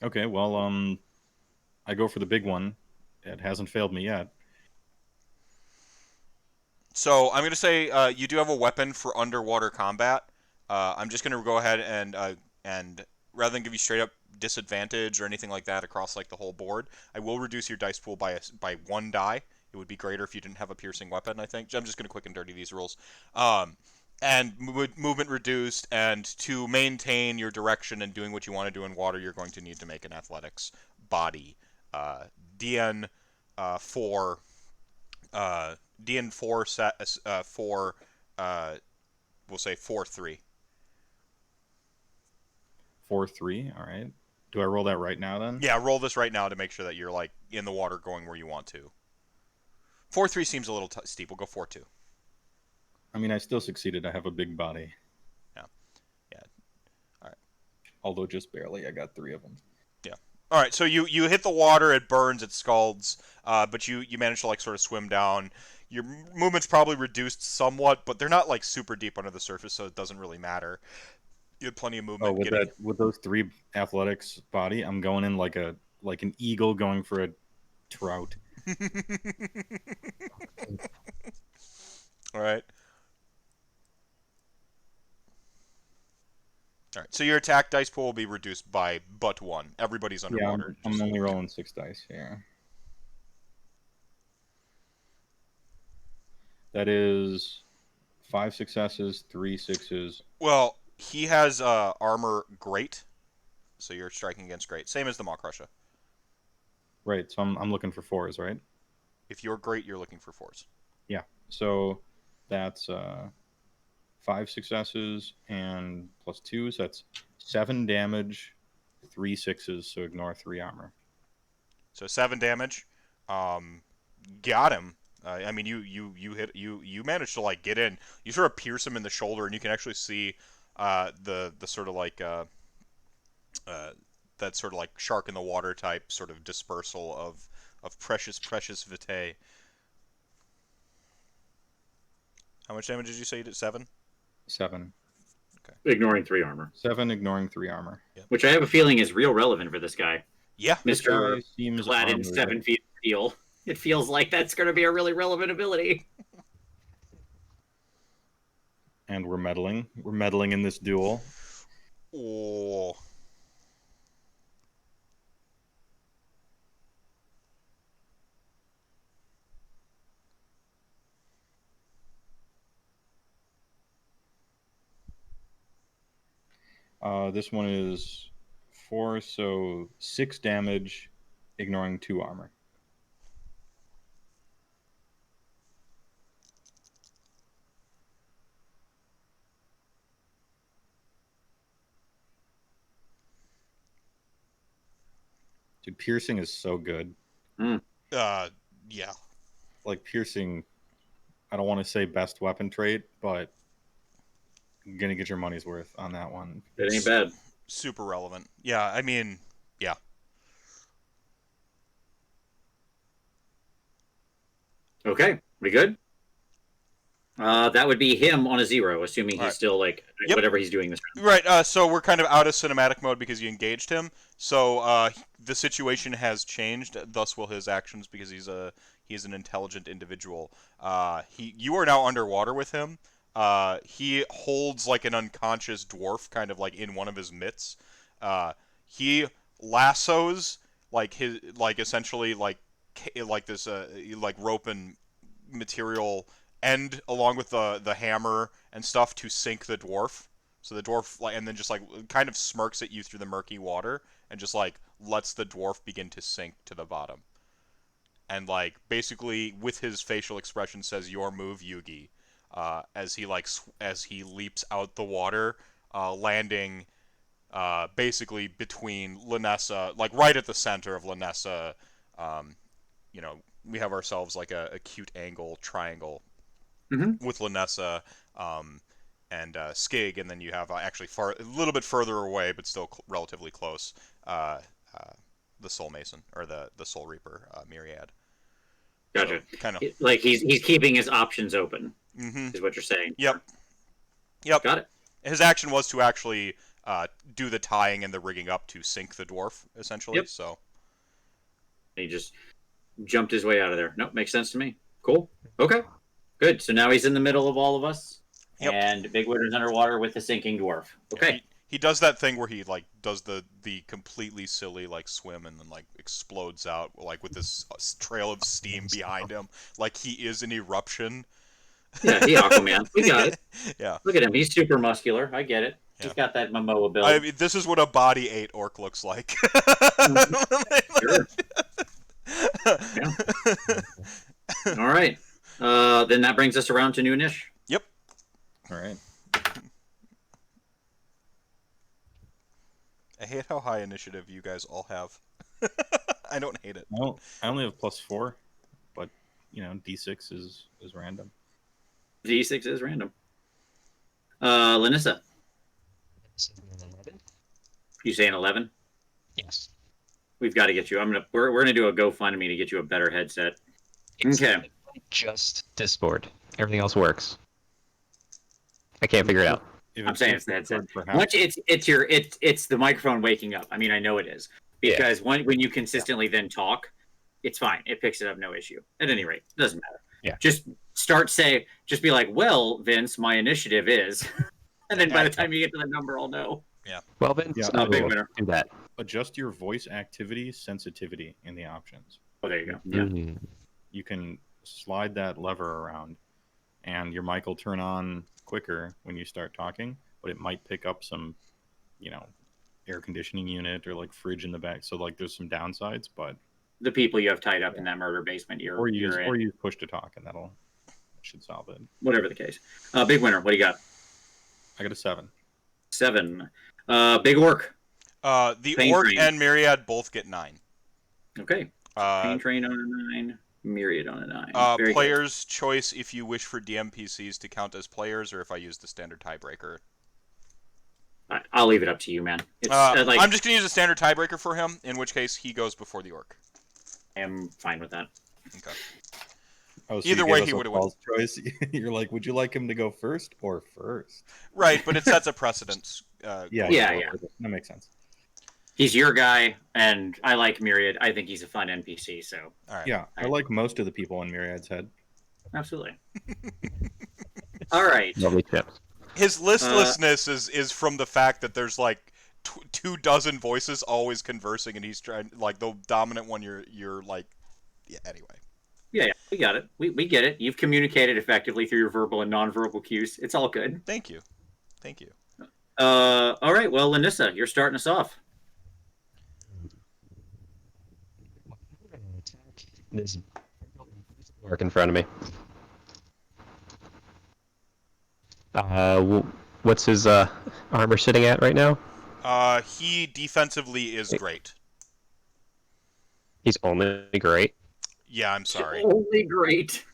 Okay, well I go for the big one. It hasn't failed me yet. So I'm gonna say you do have a weapon for underwater combat. I'm just gonna go ahead and rather than give you straight up disadvantage or anything like that across like the whole board, I will reduce your dice pool by one die. It would be greater if you didn't have a piercing weapon. I think I'm just gonna quick and dirty these rules. And movement reduced, and to maintain your direction and doing what you want to do in water, you're going to need to make an athletics body. DN 4. DN4 set 4. We'll say 4-3. 4-3. All right. Do I roll that right now then? Yeah, roll this right now to make sure that you're like in the water going where you want to. 4-3 seems a little steep. We'll go 4-2. I mean, I still succeeded. I have a big body. Yeah. All right. Although just barely. I got 3 of them. Yeah. All right. So you hit the water. It burns. It scalds. But you manage to like sort of swim down. Your movement's probably reduced somewhat, but they're not like super deep under the surface, so it doesn't really matter. You had plenty of movement. Oh, with those 3 athletics body, I'm going in like an eagle going for a trout. All right. All right. So your attack dice pool will be reduced by but 1. Everybody's underwater. Yeah, I'm only rolling 6 dice here. That is 5 successes, 3 sixes. Well, he has armor great, so you're striking against great. Same as the Maw Crusher. Right, so I'm looking for 4s, right? If you're great, you're looking for 4s. Yeah, so that's 5 successes and plus 2, so that's 7 damage, 3 sixes, so ignore 3 armor. So 7 damage. Got him. I mean, you managed to like get in. You sort of pierce him in the shoulder, and you can actually see the sort of like that sort of like shark in the water type sort of dispersal of precious vitae. How much damage did you say you did? 7? 7. Okay. Ignoring 3 armor. 7, ignoring 3 armor. Yeah. Which I have a feeling is real relevant for this guy. Yeah. Mr. Seems Clad in armored. 7 feet of steel. It feels like that's going to be a really relevant ability. And we're meddling. We're meddling in this duel. Oh. This one is 4, so 6 damage, ignoring 2 armor. Dude, piercing is so good. Yeah. Like, piercing, I don't want to say best weapon trait, but you're going to get your money's worth on that one. It ain't bad. Super relevant. Yeah, I mean, yeah. Okay, we good? That would be him on a 0, assuming he's Alright. still like Yep. whatever he's doing this round. Right, so we're kind of out of cinematic mode because you engaged him. So the situation has changed, thus will his actions, because he's an intelligent individual. You are now underwater with him. He holds like an unconscious dwarf kind of like in one of his mitts. He lassos like his essentially like this like rope and material end along with the hammer and stuff to sink the dwarf. So the dwarf and then just like kind of smirks at you through the murky water and just like lets the dwarf begin to sink to the bottom. And like basically with his facial expression says your move, Yugi, as he leaps out the water, landing basically between Laanissa, like right at the center of Laanissa. We have ourselves like a cute angle triangle with Laanissa and Skig, and then you have actually a little bit further away, but still relatively close, the Soul Mason or the Soul Reaper, Myriad. Gotcha. So, kind of like he's keeping his options open. Mm-hmm. Is what you're saying. Yep. Got it. His action was to actually do the tying and the rigging up to sink the dwarf, essentially. Yep. So He just jumped his way out of there. Nope, makes sense to me. Cool. Okay. Good. So now he's in the middle of all of us. Yep. And Bigwinter's underwater with the sinking dwarf. Okay. He does that thing where he like does the completely silly like swim and then like explodes out like with this trail of steam behind him, like he is an eruption. Yeah, he Aquaman. We got it. Yeah. Look at him. He's super muscular. I get it. Yeah. He's got that Momoa build. I mean, this is what a body 8 orc looks like. Sure. Yeah. All right. Then that brings us around to Noonish. Yep. All right. I hate how high initiative you guys all have. I don't hate it. Well, I only have +4, but D6 is random. D6 is random. Laanissa. You saying 11? Yes. We've got to get you. We're gonna do a GoFundMe to get you a better headset. Okay. Just Discord. Everything else works. I can't figure it out. If I'm saying it's the headset. perhaps. Once it's the microphone waking up. I mean, I know it is because when you consistently then talk, it's fine. It picks it up, no issue. At any rate, it doesn't matter. Yeah. Just just be like, well, Vince, my initiative is, and then by the time you get to the number, I'll know. Yeah. Well, then, Yeah, big winner. do that. Adjust your voice activity sensitivity in the options. Oh, there you go. Yeah. Mm. You can slide that lever around, and your mic will turn on quicker when you start talking, but it might pick up some, air conditioning unit or like fridge in the back. So like there's some downsides, but The people you have tied up in that murder basement, or use in. push to talk, and that should solve it. Whatever the case. Big winner. What do you got? I got a 7. 7. Big orc. The Pain orc Train. and Myriad both get 9. Okay. Pain Train on a 9. Myriad on a 9. Very good. Player's choice if you wish for DMPCs to count as players or if I use the standard tiebreaker. I'll leave it up to you, man. It's I'm just going to use a standard tiebreaker for him, in which case he goes before the orc. I am fine with that. Okay. Oh, so Either you way, gave he us a would've won. false choice. You're like, would you like him to go first or first? Right, but it sets a precedence. Yeah. That makes sense. He's your guy, and I like Myriad. I think he's a fun NPC, so All right. Yeah, I like most of the people in Myriad's head. absolutely. All right. Lovely tips. His listlessness is from the fact that there's like 24 voices always conversing, and he's trying like the dominant one. You're like, yeah. Anyway. Yeah, we got it. We get it. You've communicated effectively through your verbal and nonverbal cues. It's all good. Thank you. All right. Well, Laanissa, you're starting us off. This work in front of me. What's his armor sitting at right now? He defensively is great. He's only great. Yeah, I'm sorry. Only great.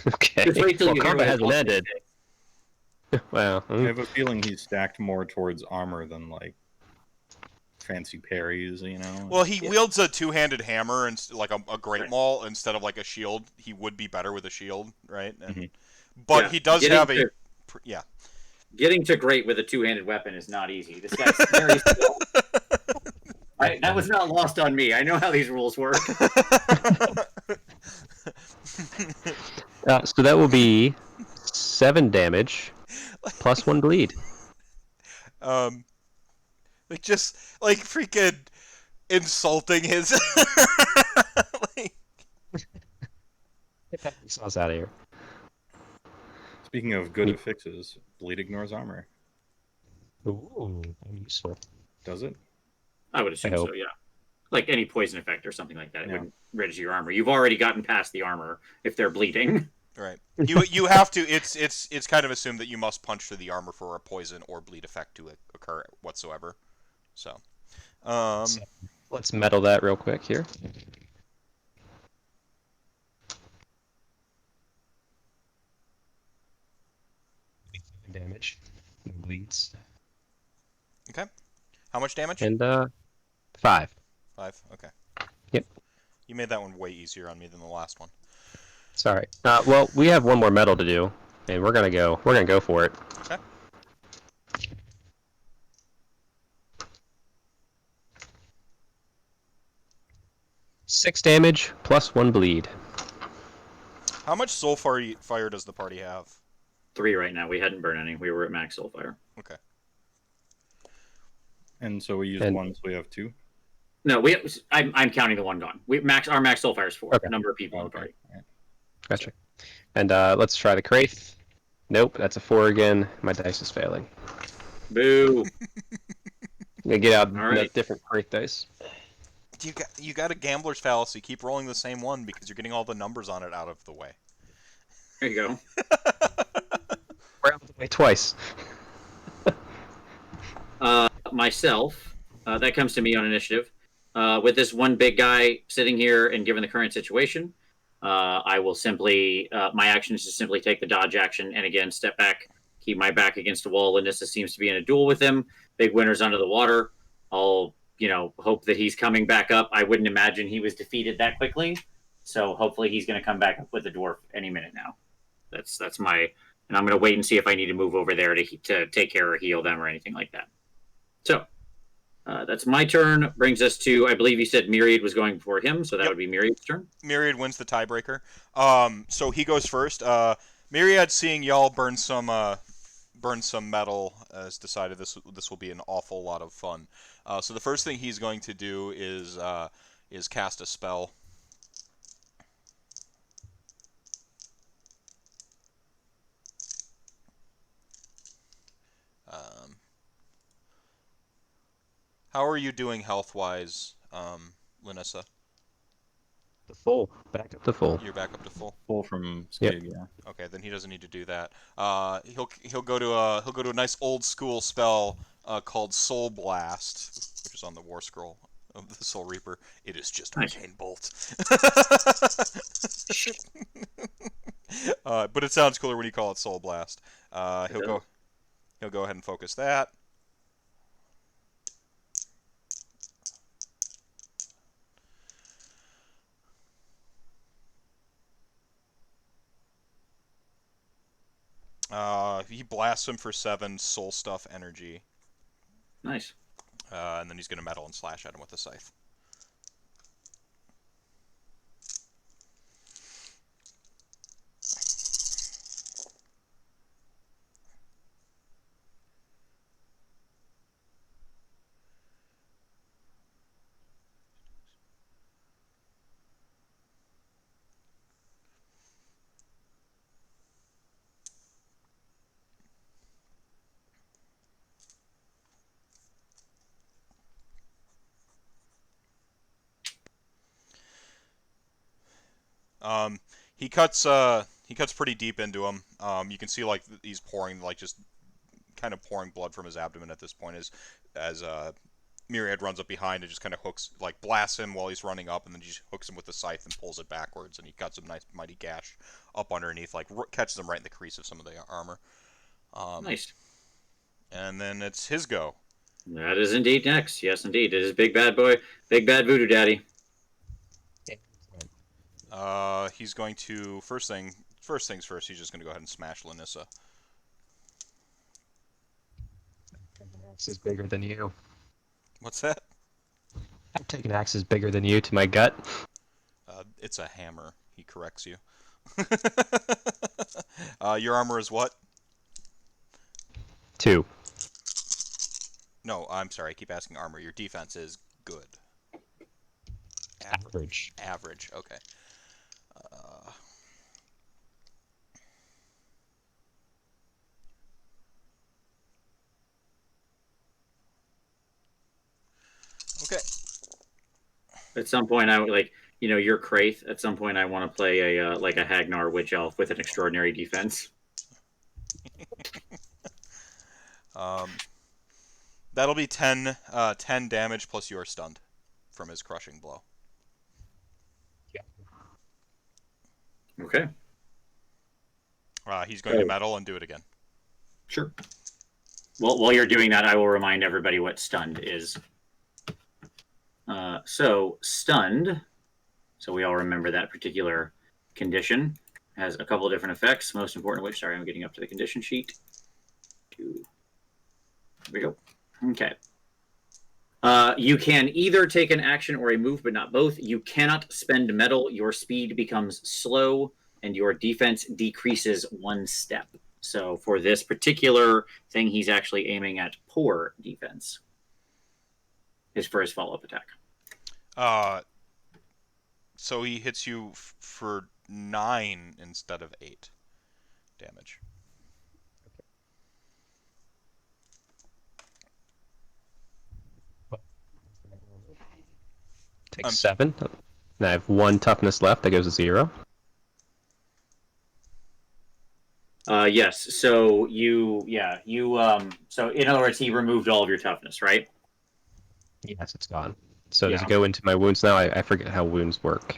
Okay. Just wait till Well, you hear combat what hasn't ended. Well, I have a feeling he's stacked more towards armor than like fancy parries, you know. Well, he wields a two-handed hammer and like a great maul instead of like a shield. He would be better with a shield, right? And, But Yeah, he does getting have a to- yeah. Getting to great with a two-handed weapon is not easy. This guy's very skilled. That was not lost on me. I know how these rules work. so that will be 7 damage plus 1 bleed. Like just like freaking insulting his. Like... Get that sauce out of here. Speaking of good affixes, bleed ignores armor. Ooh, useful. Does it? I would assume I so, hope. yeah. Like any poison effect or something like that, it Yeah. wouldn't register your armor. You've already gotten past the armor if they're bleeding. Right. You have to. It's kind of assumed that you must punch through the armor for a poison or bleed effect to occur whatsoever. So, Let's metal that real quick here. Damage. No bleeds. okay. How much damage? And 5. 5. Okay. Yep. You made that one way easier on me than the last one. Sorry. Well, we have one more metal to do, and we're gonna go for it. Okay. Six damage plus 1 bleed. How much soul fire does the party have? 3 right now. We hadn't burned any. We were at max soulfire. Okay. And so we used And- 1, so we have 2. No, I'm counting the one gone. Our max soulfire is 4. Okay. Number of people in the Okay. party. Alright. Gotcha. And let's try the Kraith. Nope, that's a 4 again. My dice is failing. Boo. I'm gonna get out All right. different Kraith dice. You got a gambler's fallacy. Keep rolling the same one because you're getting all the numbers on it out of the way. There you go. We're out of the way twice. Myself, that comes to me on initiative. With this one big guy sitting here and given the current situation, I will simply, my action is to simply take the dodge action and again step back, keep my back against the wall. Laanissa seems to be in a duel with him. Bigwinter's under the water. I'll, hope that he's coming back up. I wouldn't imagine he was defeated that quickly. So hopefully he's going to come back up with the dwarf any minute now. That's my, and I'm going to wait and see if I need to move over there to take care or heal them or anything like that. So that's my turn. Brings us to, I believe you said Myriad was going before him, so that would be Myriad's turn. Myriad wins the tiebreaker. So he goes first. Myriad, seeing y'all burn some metal, has decided this will be an awful lot of fun. So the first thing he's going to do is cast a spell. How are you doing health-wise, Laanissa? The full. Back up to full. You're back up to full. Full from Yep. Skig, yeah. Okay, then he doesn't need to do that. He'll go to a nice old school spell called Soul Blast, which is on the War Scroll of the Soul Reaper. It is just Nice. Arcane Bolt. But it sounds cooler when you call it Soul Blast. He'll go ahead and focus that. He blasts him for 7 soul stuff energy, Nice. and then he's gonna metal and slash at him with a scythe. He cuts pretty deep into him. You can see like he's pouring like just kind of pouring blood from his abdomen at this point as Myriad runs up behind and just kind of hooks, like blasts him while he's running up, and then just hooks him with the scythe and pulls it backwards, and he cuts a nice mighty gash up underneath, like catches him right in the crease of some of the armor. Nice. And then it's his go. That is indeed next. Yes, indeed. It is Big Bad Boy, Big Bad Voodoo Daddy. He's going to first things first. He's just going to go ahead and smash Laanissa. Axe is bigger than you. What's that? I'm taking axes bigger than you to my gut. It's a hammer. He corrects you. Your armor is what? 2. No, I'm sorry. I keep asking armor. Your defense is good. Average. Average. Okay. Okay. At some point, I would like, you're Kraith. At some point, I want to play a like a Hagnar Witch Elf with an extraordinary defense. That'll be 10 damage plus you are stunned from his crushing blow. Yeah. Okay. He's going to metal and do it again. Sure. Well, while you're doing that, I will remind everybody what stunned is. So stunned, so we all remember that particular condition, has a couple of different effects, most important of which, sorry, I'm getting up to the condition sheet. Here we go. Okay. You can either take an action or a move, but not both. You cannot spend metal. Your speed becomes slow, and your defense decreases 1 step. So for this particular thing, he's actually aiming at poor defense. His first follow-up attack. So he hits you for 9 instead of 8 damage. Take 7. And I have 1 toughness left. That goes to 0. Yes. So so in other words, he removed all of your toughness, right? Yes, it's gone. So does it go into my wounds now? I forget how wounds work.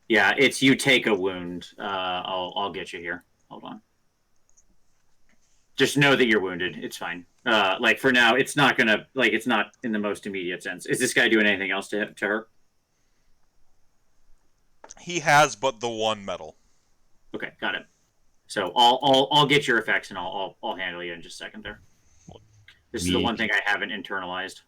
Yeah, it's you take a wound. I'll get you here. Hold on. Just know that you're wounded. It's fine. Like for now, it's not gonna it's not in the most immediate sense. Is this guy doing anything else to her? He has but the 1 metal. Okay, got it. So I'll get your effects and I'll handle you in just a second there. This is the one thing I haven't internalized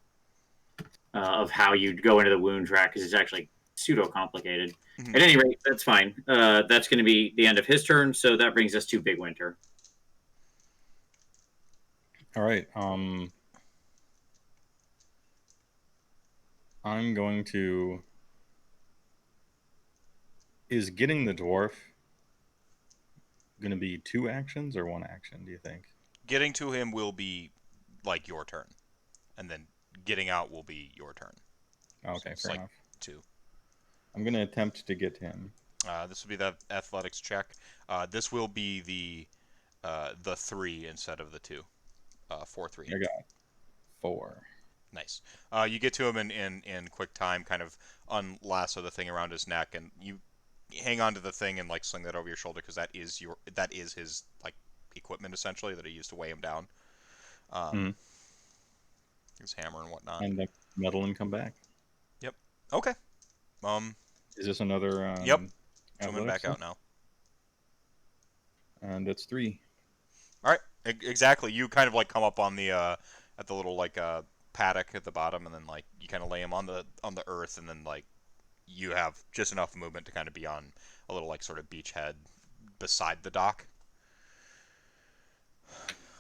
of how you go into the wound track because it's actually pseudo complicated. Mm-hmm. At any rate, that's fine. That's going to be the end of his turn. So that brings us to Bigwinter. All right. I'm going to. Is getting the dwarf going to be 2 actions or 1 action, do you think? Getting to him will be like your turn, and then getting out will be your turn. Okay, so fair enough. 2. I'm going to attempt to get him. This will be the athletics check. This will be the 3 instead of the 2. 4-3. I got 4. Nice. You get to him in quick time, kind of unlasso the thing around his neck, and you hang on to the thing and like sling that over your shoulder because that is his like equipment essentially that he used to weigh him down. His hammer and whatnot. And metal and come back. Yep. Okay. Is this another? Yep. Coming back out now. And that's 3. All right. Exactly. You kind of like come up on the at the little like paddock at the bottom, and then like you kind of lay him on the earth, and then like you have just enough movement to kind of be on a little like sort of beachhead beside the dock.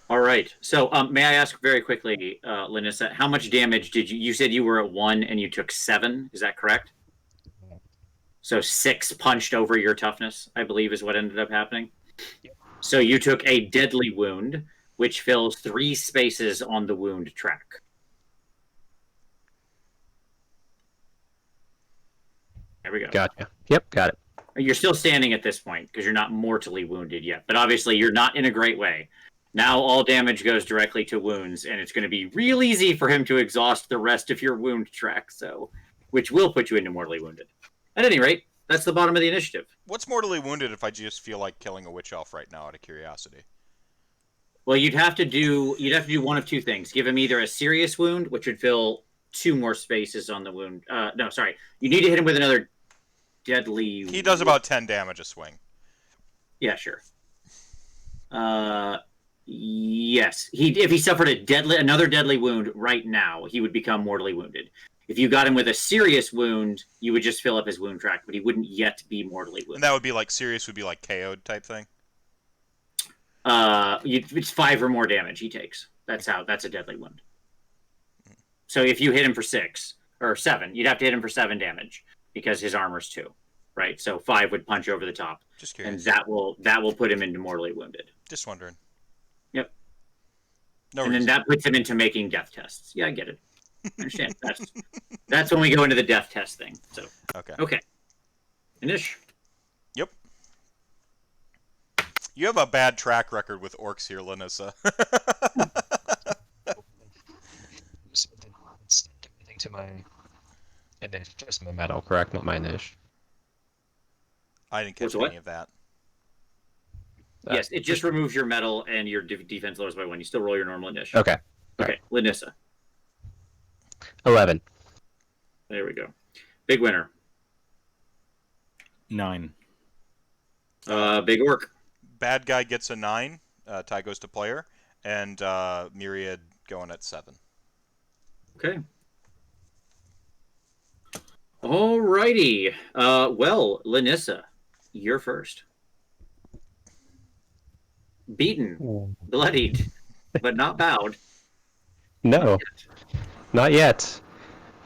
All right. So may I ask very quickly, Laanissa, how much damage did you said you were at 1 and you took 7? Is that correct? So 6 punched over your toughness, I believe, is what ended up happening. Yep. So you took a deadly wound, which fills 3 spaces on the wound track. There we go. Gotcha. Yep, got it. You're still standing at this point because you're not mortally wounded yet, but obviously you're not in a great way. Now all damage goes directly to wounds, and it's going to be real easy for him to exhaust the rest of your wound track, which will put you into mortally wounded. At any rate, that's the bottom of the initiative. What's mortally wounded if I just feel like killing a witch elf right now out of curiosity? Well, you'd have to do one of two things. Give him either a serious wound, which would fill 2 more spaces on the wound. No, sorry. You need to hit him with another deadly. He does about 10 damage a swing. Yeah, sure. Yes. If he suffered another deadly wound right now, he would become mortally wounded. If you got him with a serious wound, you would just fill up his wound track, but he wouldn't yet be mortally wounded. And that would be like serious, would be like KO'd type thing. It's 5 or more damage he takes. That's a deadly wound. So if you hit him for 6 or 7, you'd have to hit him for 7 damage because his armor's 2, right? So 5 would punch over the top. Just curious. And that will put him into mortally wounded. Just wondering. Yep. No and reason. then that puts him into making death tests. Yeah, I get it. I understand. That's when we go into the death test thing. So okay. Inish. Yep. You have a bad track record with orcs here, Laanissa. Everything to my initiative, just my metal, correct? Not my initiative. I didn't catch What's what? any of that. Yes, it just removes your metal and your defense lowers by 1. You still roll your normal initiative. Okay. Okay, Laanissa. 11. There we go. Big winner. 9. Big orc. Bad guy gets a 9. Tie goes to player. And Myriad going at 7. Okay. Alrighty. Well, Laanissa, you're first. Beaten, bloodied, but not bowed. No, not yet.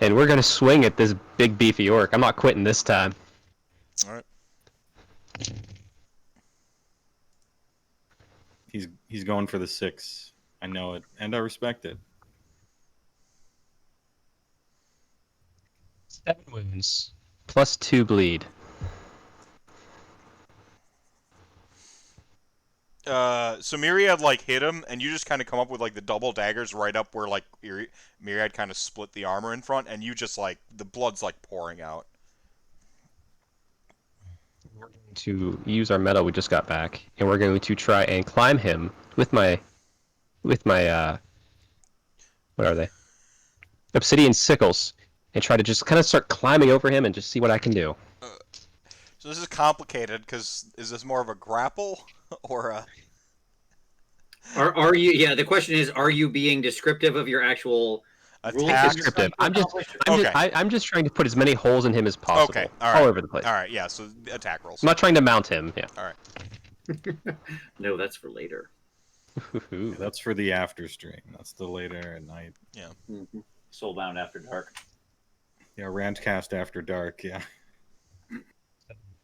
And we're gonna swing at this big beefy orc. I'm not quitting this time. All right. He's going for the 6. I know it, and I respect it. 7 wounds, plus 2 bleed. So Myriad like hit him, and you just kind of come up with like the double daggers right up where like Myriad kind of split the armor in front, and you just like the blood's like pouring out. We're going to use our metal we just got back, and we're going to try and climb him with my what are they? Obsidian sickles, and try to just kind of start climbing over him and just see what I can do. So this is complicated because is this more of a grapple or a? Are you? Yeah. The question is, are you being descriptive of your actual Attack? Descriptive. I'm Okay. just trying to put as many holes in him as possible. Okay, all right. All over the place. All right, yeah. So attack rolls. I'm not trying to mount him. Yeah. All right. No, that's for later. Yeah, that's for the after stream. That's the later at night. Yeah. Mm-hmm. Soulbound After Dark. Yeah, Rantcast after dark. Yeah.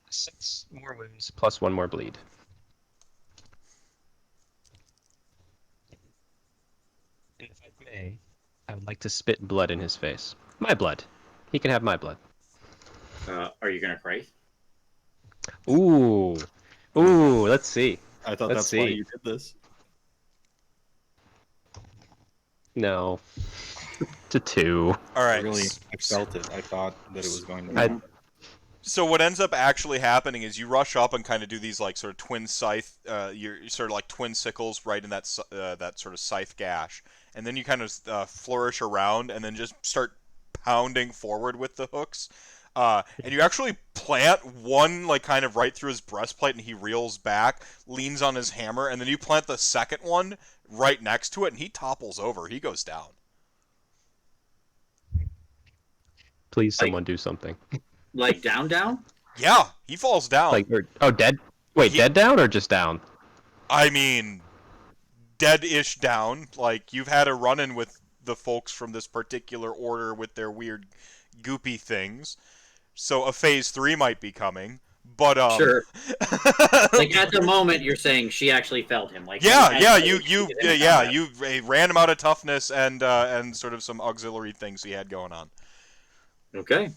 6 more wounds plus 1 more bleed. And if I may, I would like to spit blood in his face. My blood. He can have my blood. Are you gonna cry? Ooh. Ooh, let's see. I thought Let's that's why see. you did this. No. To 2. All right. Really, I felt it. I thought that it was going to. I- So what ends up actually happening is you rush up and kind of do these like sort of twin scythe, you're sort of like twin sickles right in that that sort of scythe gash, and then you kind of flourish around and then just start pounding forward with the hooks, and you actually plant one like kind of right through his breastplate, and he reels back, leans on his hammer, and then you plant the second one right next to it, and he topples over. He goes down. Please, someone do something. Like down? Yeah, he falls down. Like, dead? Wait, dead down or just down? I mean, dead-ish down. Like, you've had a run-in with the folks from this particular order with their weird goopy things. So a phase 3 might be coming. But, Sure. Like, at the moment, you're saying she actually felt him. Like, you ran him out of toughness and sort of some auxiliary things he had going on. Okay.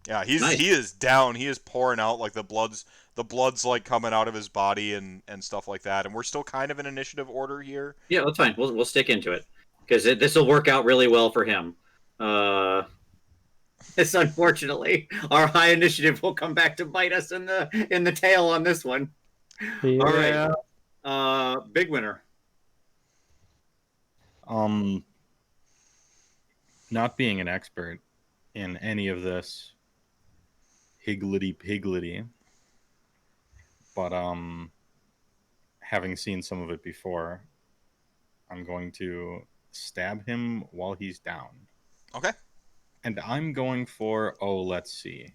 Yeah, Nice. he is down. He is pouring out like the blood's like coming out of his body and stuff like that. And we're still kind of in initiative order here. Yeah, that's fine. We'll stick into it because this will work out really well for him. It's unfortunately our high initiative will come back to bite us in the tail on this one. Yeah. All right, Bigwinter. Not being an expert in any of this higgledy-piggledy, but having seen some of it before, I'm going to stab him while he's down. Okay. And I'm going for, let's see.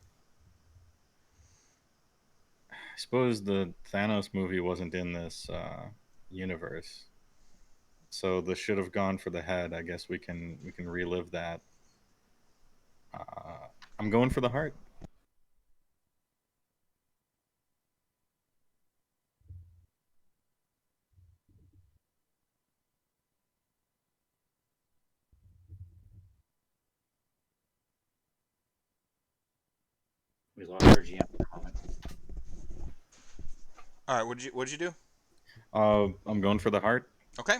I suppose the Thanos movie wasn't in this universe. So the should have gone for the head. I guess we can relive that. I'm going for the heart. We lost our GM for a moment. All right. What'd you do? I'm going for the heart. Okay.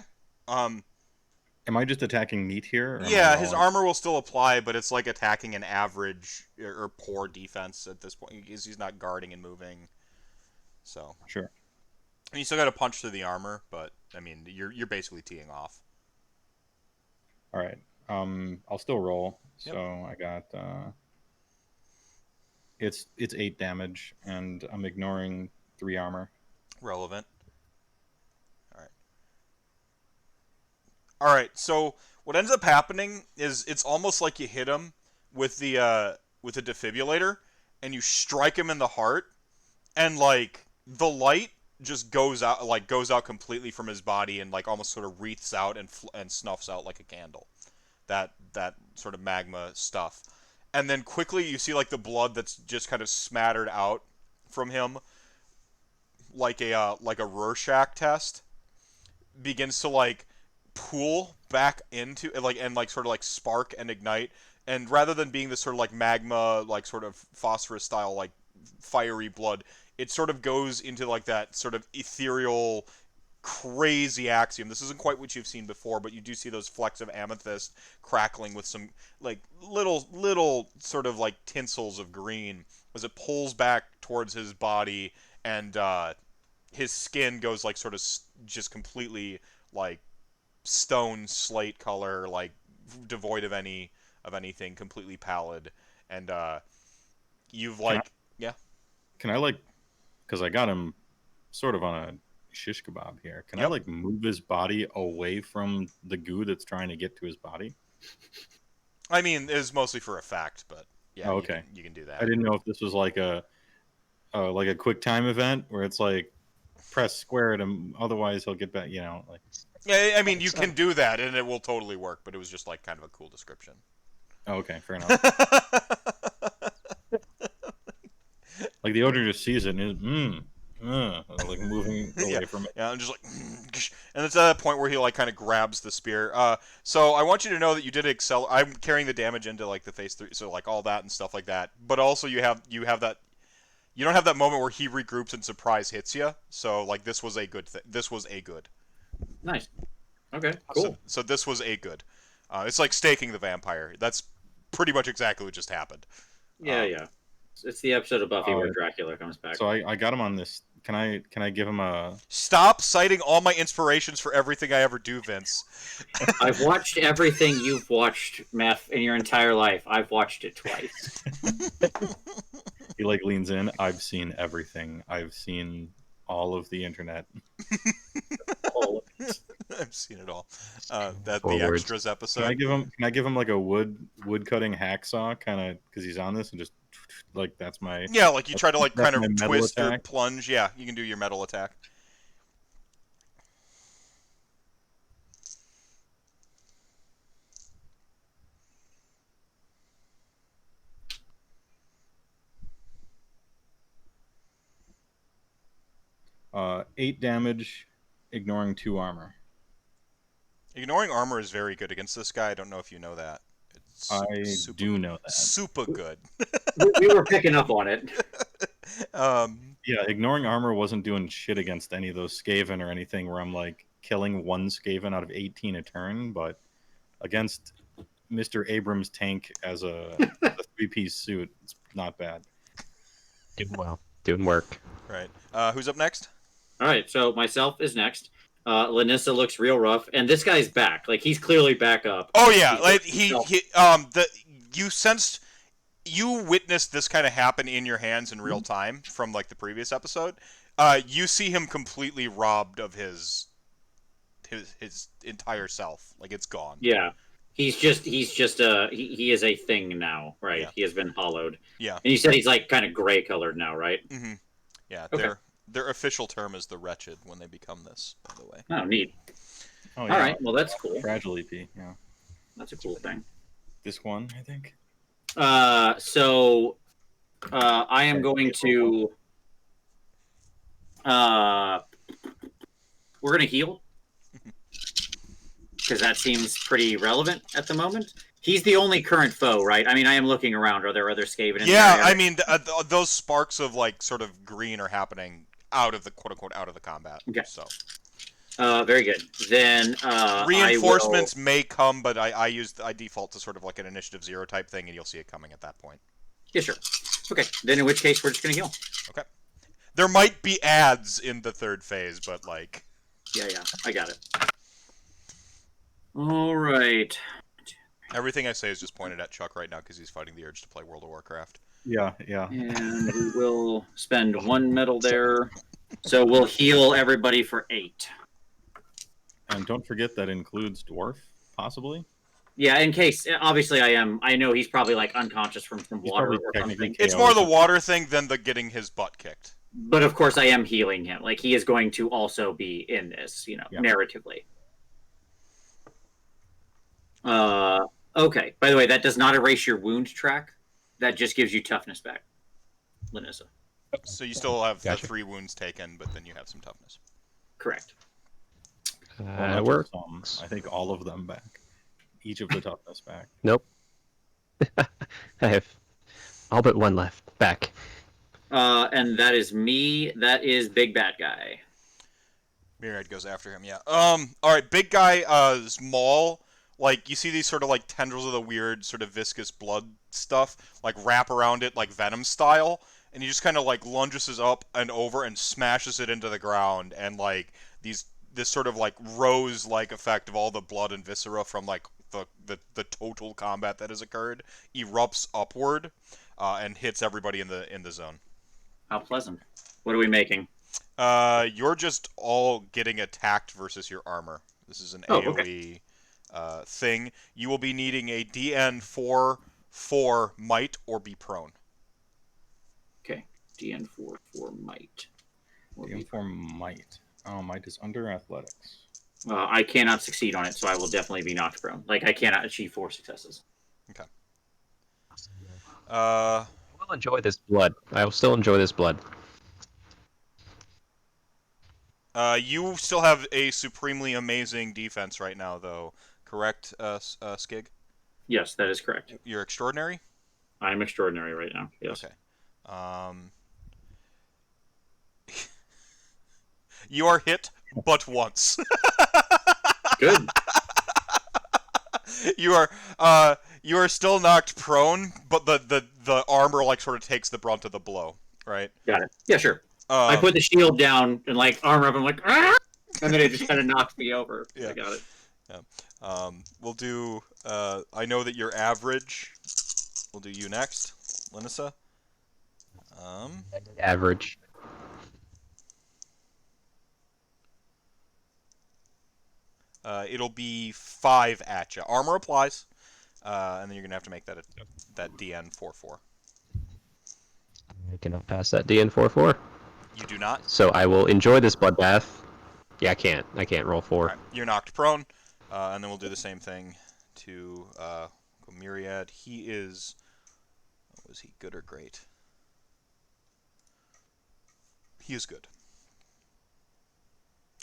Am I just attacking meat here? Yeah, his armor will still apply, but it's like attacking an average or poor defense at this point because he's not guarding and moving. So sure. And you still got to punch through the armor, but I mean, you're basically teeing off. All right. I'll still roll. Yep. So I got it's 8 damage, and I'm ignoring 3 armor. Relevant. All right. So what ends up happening is it's almost like you hit him with the defibrillator, and you strike him in the heart, and like the light just goes out completely from his body and like almost sort of wreaths out and snuffs out like a candle. That sort of magma stuff. And then quickly you see like the blood that's just kind of smattered out from him like a Rorschach test begins to like pool back into and sort of like spark and ignite, and rather than being this sort of like magma like sort of phosphorus style like fiery blood, it sort of goes into like that sort of ethereal crazy axiom. This isn't quite what you've seen before, but you do see those flecks of amethyst crackling with some like little sort of like tinsels of green as it pulls back towards his body, and his skin goes like sort of just completely like stone slate color, like devoid of anything, completely pallid, and you've like Can I like, because I got him sort of on a shish kebab here. Can I like move his body away from the goo that's trying to get to his body? I mean, it's mostly for effect, but yeah, okay, you can do that. I didn't know if this was like a quick time event where it's like press square to him, otherwise he'll get back. Like. Yeah, I mean, you can do that, and it will totally work. But it was just like kind of a cool description. Oh, okay, fair enough. Like the ogre just sees it and is like moving away from it. Yeah, I'm just like, and it's at that point where he like kind of grabs the spear. So I want you to know that you did excel. I'm carrying the damage into like the phase 3, so like all that and stuff like that. But also you have that. You don't have that moment where he regroups and surprise hits you. So like this was a good thing. This was a good. Nice. Okay. Cool. So this was a good. It's like staking the vampire. That's pretty much exactly what just happened. Yeah. It's the episode of Buffy where Dracula comes back. So I got him on this. Can I give him a? Stop citing all my inspirations for everything I ever do, Vince. I've watched everything you've watched, Meph, in your entire life. I've watched it twice. He like leans in. I've seen everything. I've seen all of the internet. All of it. I've seen it all. The extras episode. Can I give him like a wood cutting hacksaw, kind of, because he's on this, and just like that's my like you try to like kind of twist attack. or plunge. Yeah, you can do your metal attack. Uh, 8 damage, ignoring 2 armor. Ignoring armor is very good against this guy. I don't know if you know that. I do know that. Super good. We were picking up on it. Yeah, ignoring armor wasn't doing shit against any of those Skaven or anything where I'm like killing one Skaven out of 18 a turn, but against Mr. Abrams' tank as a 3-piece suit, it's not bad. Doing well. Doing work. Right. Who's up next? All right, so myself is next. Laanissa looks real rough, and this guy's back. Like, he's clearly back up. Oh yeah, He's you witnessed this kind of happen in your hands in real time from like the previous episode. You see him completely robbed of his entire self. Like, it's gone. Yeah. He is a thing now, right? Yeah. He has been hollowed. Yeah. And you said he's like kind of gray colored now, right? Mm-hmm. Yeah. Okay. Their official term is the wretched when they become this, by the way. Oh, neat. Oh, yeah. All right, well, that's cool. Fragile EP, yeah. That's a cool thing. This one, I think. So I am going to we're going to heal because that seems pretty relevant at the moment. He's the only current foe, right? I mean, I am looking around. Are there other Skaven in Yeah, there? I mean, those sparks of like sort of green are happening out of the quote unquote out of the combat. Okay. So very good. Then reinforcements may come, but I default to sort of like an initiative 0 type thing, and you'll see it coming at that point. Yeah, sure. Okay, then in which case we're just gonna heal. Okay. There might be ads in the third phase, but like. Yeah, I got it. All right. Everything I say is just pointed at Chuck right now because he's fighting the urge to play World of Warcraft. Yeah. And we will spend 1 medal there. So we'll heal everybody for 8. And don't forget that includes Dwarf, possibly. Yeah, in case, obviously I know he's probably like unconscious from water or something. It's more the water thing than the getting his butt kicked. But of course I am healing him. Like, he is going to also be in this, narratively. Okay. By the way, that does not erase your wound track. That just gives you toughness back, Laanissa. So you still have Gotcha. the 3 wounds taken, but then you have some toughness. Correct. Well, Work. I think all of them back. Each of the toughness back. Nope. I have all but 1 left. Back. And that is me. That is Big Bad Guy. Myriad goes after him, yeah. Alright, big guy, is Maul. Like, you see these sort of, like, tendrils of the weird sort of viscous blood stuff, like, wrap around it, like, Venom style, and he just kind of, like, lunges up and over and smashes it into the ground, and, like, this sort of, like, rose-like effect of all the blood and viscera from, like, the total combat that has occurred erupts upward, and hits everybody in the zone. How pleasant. What are we making? You're just all getting attacked versus your armor. This is an AoE thing. You will be needing a DN for might or be prone. Okay, DN for might. DN for might. Oh, might is under athletics. I cannot succeed on it, so I will definitely be knocked prone. Like, I cannot achieve 4 successes. Okay. I will enjoy this blood. I will still enjoy this blood. You still have a supremely amazing defense right now, though. Correct, Skig? Yes, that is correct. You're extraordinary? I'm extraordinary right now. Yes. Okay. You are hit but once. Good. You are still knocked prone, but the armor like sort of takes the brunt of the blow, right? Got it. Yeah, sure. I put the shield down and like armor up. I'm like, ah! And then it just kind of knocks me over. Yeah. I got it. Yeah. We'll do. I know that you're average. We'll do you next, Laanissa. Average. It'll be 5 at you. Armor applies, and then you're gonna have to make that DN 4/4. I cannot pass that DN4/4. You do not. So I will enjoy this bloodbath. Yeah, I can't. I can't roll 4. Right. You're knocked prone, and then we'll do the same thing to Myriad. He is. Was he good or great? He is good,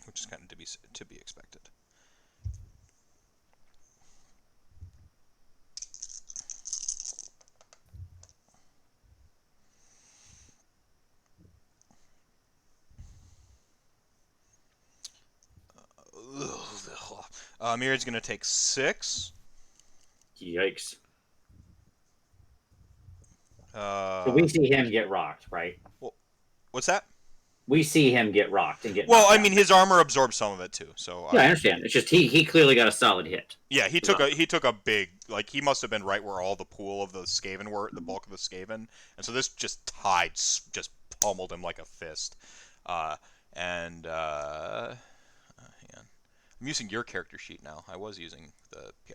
which is kind of to be expected. Myriad's gonna take 6. Yikes. So Uh, we see him get rocked, right? what's that? We see him get rocked and get Well, knocked I out. mean, his armor absorbs some of it too. So Yeah, I understand. It's just he clearly got a solid hit. yeah, he took a big, like, he must have been right where all the pool of the Skaven were, the bulk of the Skaven, and so this just just pummeled him like a fist. Hang on, I'm using your character sheet now. I was using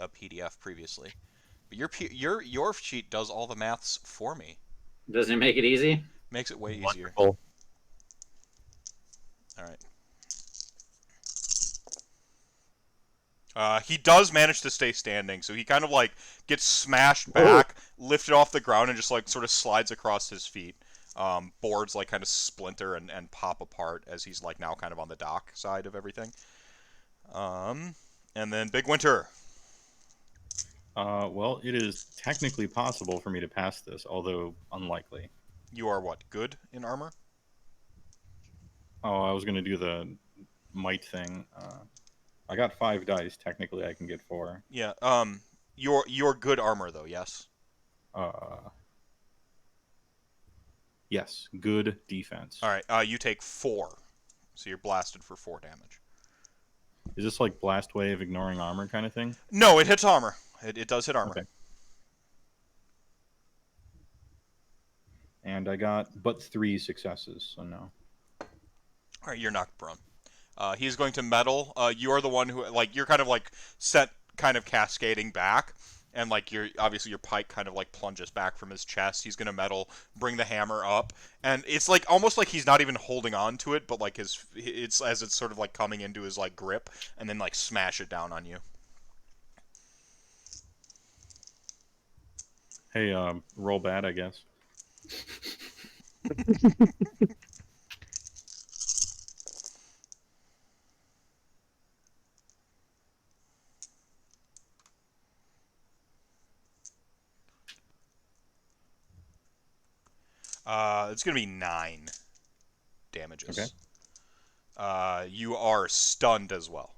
a PDF previously, but your sheet does all the maths for me. Doesn't it make it easy? Makes it way easier. Wonderful. All right. He does manage to stay standing, so he kind of like gets smashed back, lifted off the ground, and just like sort of slides across his feet. Boards like kind of splinter and pop apart as he's like now kind of on the dock side of everything. And then Bigwinter. Well, it is technically possible for me to pass this, although unlikely. You are what, good in armor? Oh, I was going to do the might thing. I got 5 dice. Technically, I can get 4. Yeah. Your good armor though, yes. Yes, good defense. All right. You take 4, so you're blasted for 4 damage. Is this like blast wave ignoring armor kind of thing? No, it hits armor. It does hit armor. Okay. And I got but 3 successes, so no. All right, you're knocked prone. He's going to metal. You are the one who, like, you're kind of like set, kind of cascading back, and like obviously your pike kind of like plunges back from his chest. He's gonna metal, bring the hammer up, and it's like almost like he's not even holding on to it, but like it's as it's sort of like coming into his like grip, and then like smash it down on you. Hey, roll bad, I guess. It's gonna be 9 damages. Okay. You are stunned as well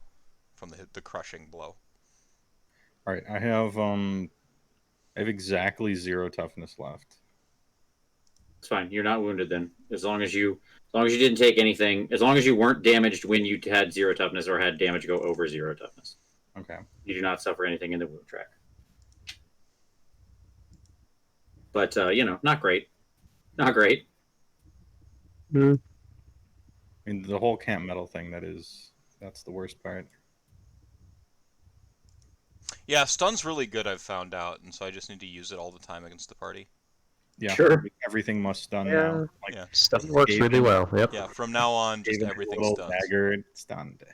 from the crushing blow. All right, I have exactly 0 toughness left. It's fine. You're not wounded then. As long as you didn't take anything, as long as you weren't damaged when you had 0 toughness or had damage go over 0 toughness. Okay. You do not suffer anything in the wound track. But not great. Not great. I mean, the whole camp metal thing, that's the worst part. Yeah, stun's really good, I've found out, and so I just need to use it all the time against the party. Yeah, Sure. everything must stun now. Like, Yeah. Stuff works really well. Yep. Yeah, from now on, just even everything little stuns. dagger stunned.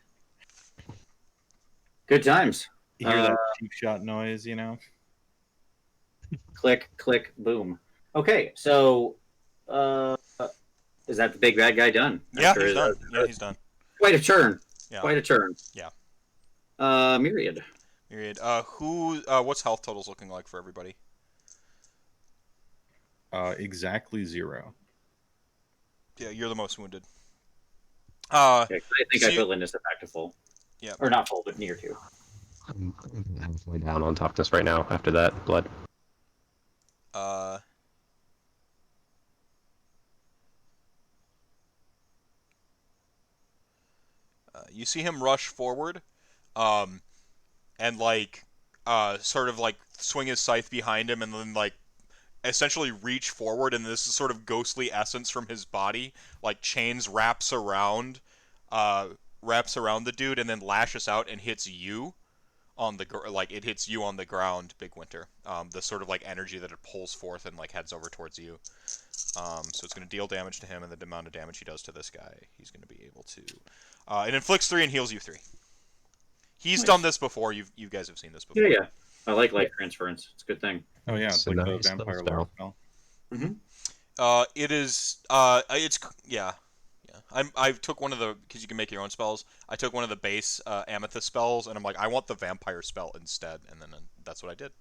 Good times. You hear that cheap shot noise, you know? Click, click, boom. Okay, so is that the big bad guy done? Yeah, After he's his, done. Yeah, he's done. Quite a turn. Yeah. Quite a turn. Yeah. Myriad. Myriad. What's health totals looking like for everybody? Exactly 0. Yeah, you're the most wounded. Okay, I think so I put Laanissa back to full. Yeah. Or not full, but near to. I'm halfway down on toughness right now after that blood. You see him rush forward, and like, sort of like swing his scythe behind him, and then like, essentially reach forward, and this sort of ghostly essence from his body, like chains wraps around the dude, and then lashes out and hits you on the it hits you on the ground, Bigwinter. The sort of like energy that it pulls forth and like heads over towards you. So it's going to deal damage to him, and the amount of damage he does to this guy, he's going to be able to. It inflicts 3 and heals you 3. He's Nice. done this before. You guys have seen this before. Yeah. I like life transference. It's a good thing. Oh, yeah, it's So like the nice vampire spell. lore spell. It is. It's yeah. I took one of the, because you can make your own spells. I took one of the base amethyst spells, and I'm like, I want the vampire spell instead, and then that's what I did.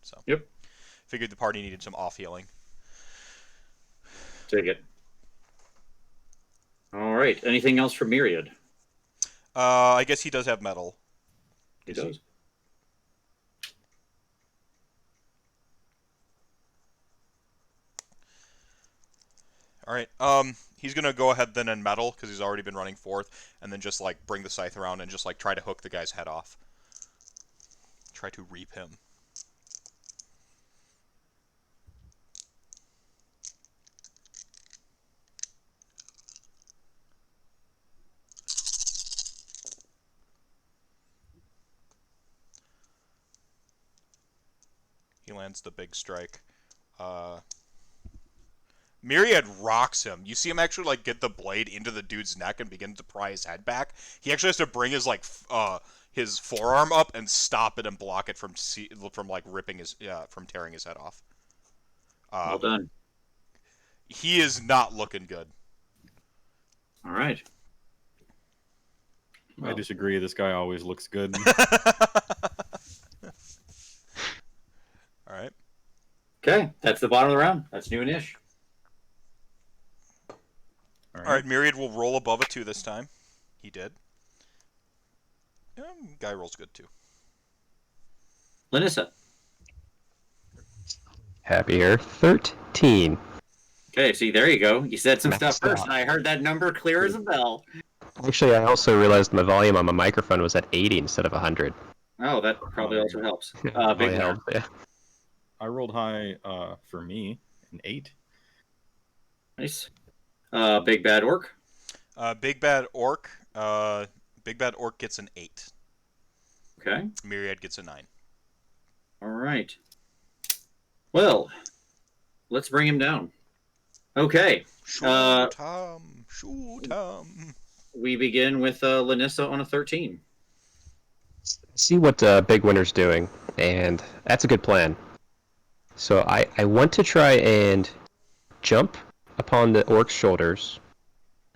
So. Yep. Figured the party needed some off healing. Take it. All right. Anything else for Myriad? I guess he does have metal. He does. All right. He's gonna go ahead then and metal because he's already been running fourth, and then just like bring the scythe around and just like try to hook the guy's head off. Try to reap him. He lands the big strike. Myriad rocks him. You see him actually like get the blade into the dude's neck and begin to pry his head back. He actually has to bring his like his forearm up and stop it and block it from like ripping his from tearing his head off. Well done. He is not looking good. All right. I disagree. This guy always looks good. All right. Okay, that's the bottom of the round. That's new-ish. All right. Myriad will roll above a 2 this time. He did. Guy rolls good too. Laanissa. Happy here. 13. Okay, see, there you go. You said some Messed stuff first, up. and I heard that number clear as a bell. Actually, I also realized my volume on my microphone was at 80 instead of 100. Oh, that probably also helps. Big Really winner. helped, yeah. I rolled high for me, an 8. Nice. Big bad orc. Big bad orc. Big bad orc gets an 8. Okay. Myriad gets a 9. All right. Well, let's bring him down. Okay. Shoot him. We begin with Laanissa on a 13. See what Big Winter's doing, and that's a good plan. So I want to try and jump upon the orc's shoulders,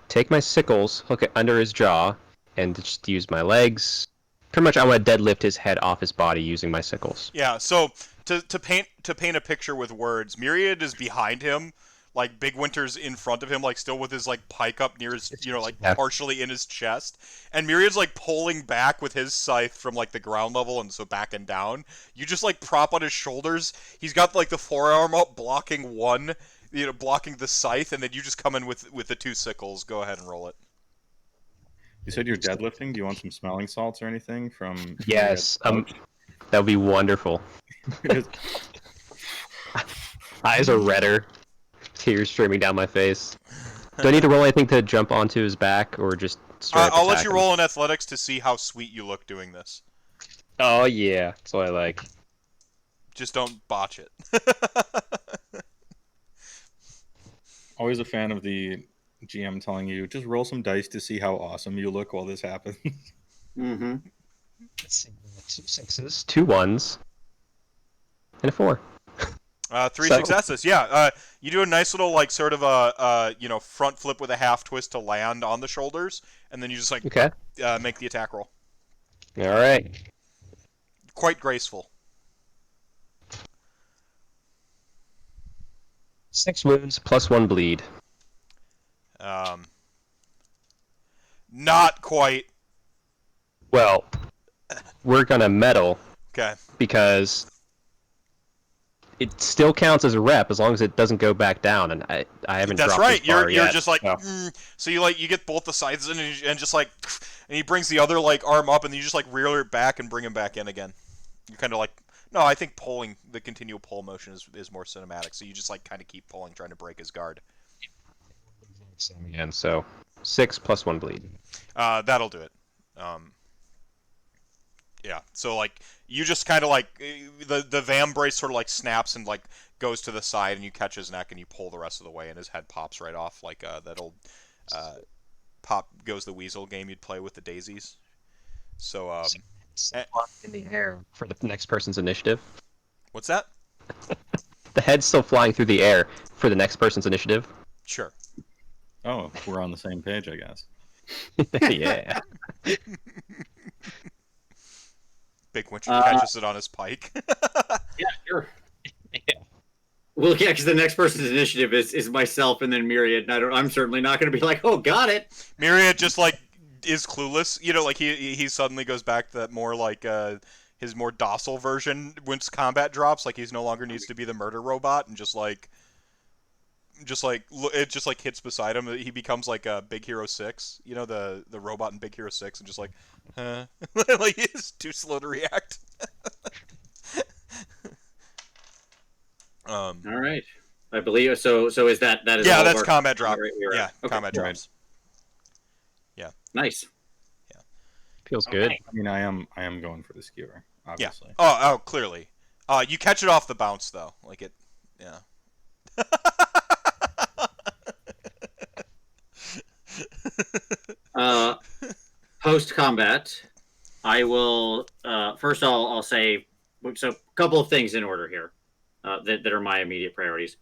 take my sickles, hook it under his jaw, and just use my legs. Pretty much I want to deadlift his head off his body using my sickles. Yeah, so to paint a picture with words, Myriad is behind him, like Big Winter's in front of him, like still with his like pike up near his, like Yeah. partially in his chest, and Myriad's like pulling back with his scythe from like the ground level, and so back and down. You just like prop on his shoulders. He's got like the forearm up, blocking one, blocking the scythe, and then you just come in with the 2 sickles. Go ahead and roll it. You said you're deadlifting. Do you want some smelling salts or anything from? Yes, that would be wonderful. Eyes are redder, tears streaming down my face. Do I need to roll anything to jump onto his back, or just straight up I'll let attack you him? roll in athletics to see how sweet you look doing this. Oh yeah, that's what I like. Just don't botch it. Always a fan of the GM telling you, just roll some dice to see how awesome you look while this happens. Mm-hmm. Let's see, 2 6s, 2 1s, and a 4. 3 So- successes. Yeah. You do a nice little like sort of a front flip with a half twist to land on the shoulders, and then you just like Okay. make the attack roll. All right. Quite graceful. 6 wounds plus 1 bleed. Not quite. Well, we're gonna metal Okay. because it still counts as a rep as long as it doesn't go back down, and I haven't. That's dropped right. this far You're yet. just like Yeah. so you get both the sides in and just like, and he brings the other like arm up and you just like reel it back and bring him back in again. You're kind of like, no, I think pulling, the continual pull motion is more cinematic. So you just like kind of keep pulling, trying to break his guard. And so 6 plus 1 bleed. That'll do it. Yeah. So like you just kind of like the Vam brace sort of like snaps and like goes to the side, and you catch his neck and you pull the rest of the way, and his head pops right off like that old pop goes the weasel game you'd play with the daisies. So In the air for the next person's initiative. what's that? The head's still flying through the air for the next person's initiative. Sure. Oh, we're on the same page, I guess. Yeah. Big Winter catches it on his pike. Yeah, sure. Well, yeah, because the next person's initiative is myself and then Myriad, and I'm certainly not going to be like, oh, got it. Myriad just like is clueless. You know, like he suddenly goes back to that more like his more docile version once combat drops. Like he's no longer needs to be the murder robot and it just like hits beside him. He becomes like a Big Hero 6. You know, the robot in Big Hero 6, and just like, like he's too slow to react. All right. I believe so. So is that is yeah, all of that's our combat drop. right here? Yeah, Okay. combat drops. Yeah. Nice. Feels good. I mean, I am going for the skewer, obviously. Yeah. Oh, clearly. You catch it off the bounce though. Like it. Yeah. Post combat, I will first I'll say so. A couple of things in order here that are my immediate priorities.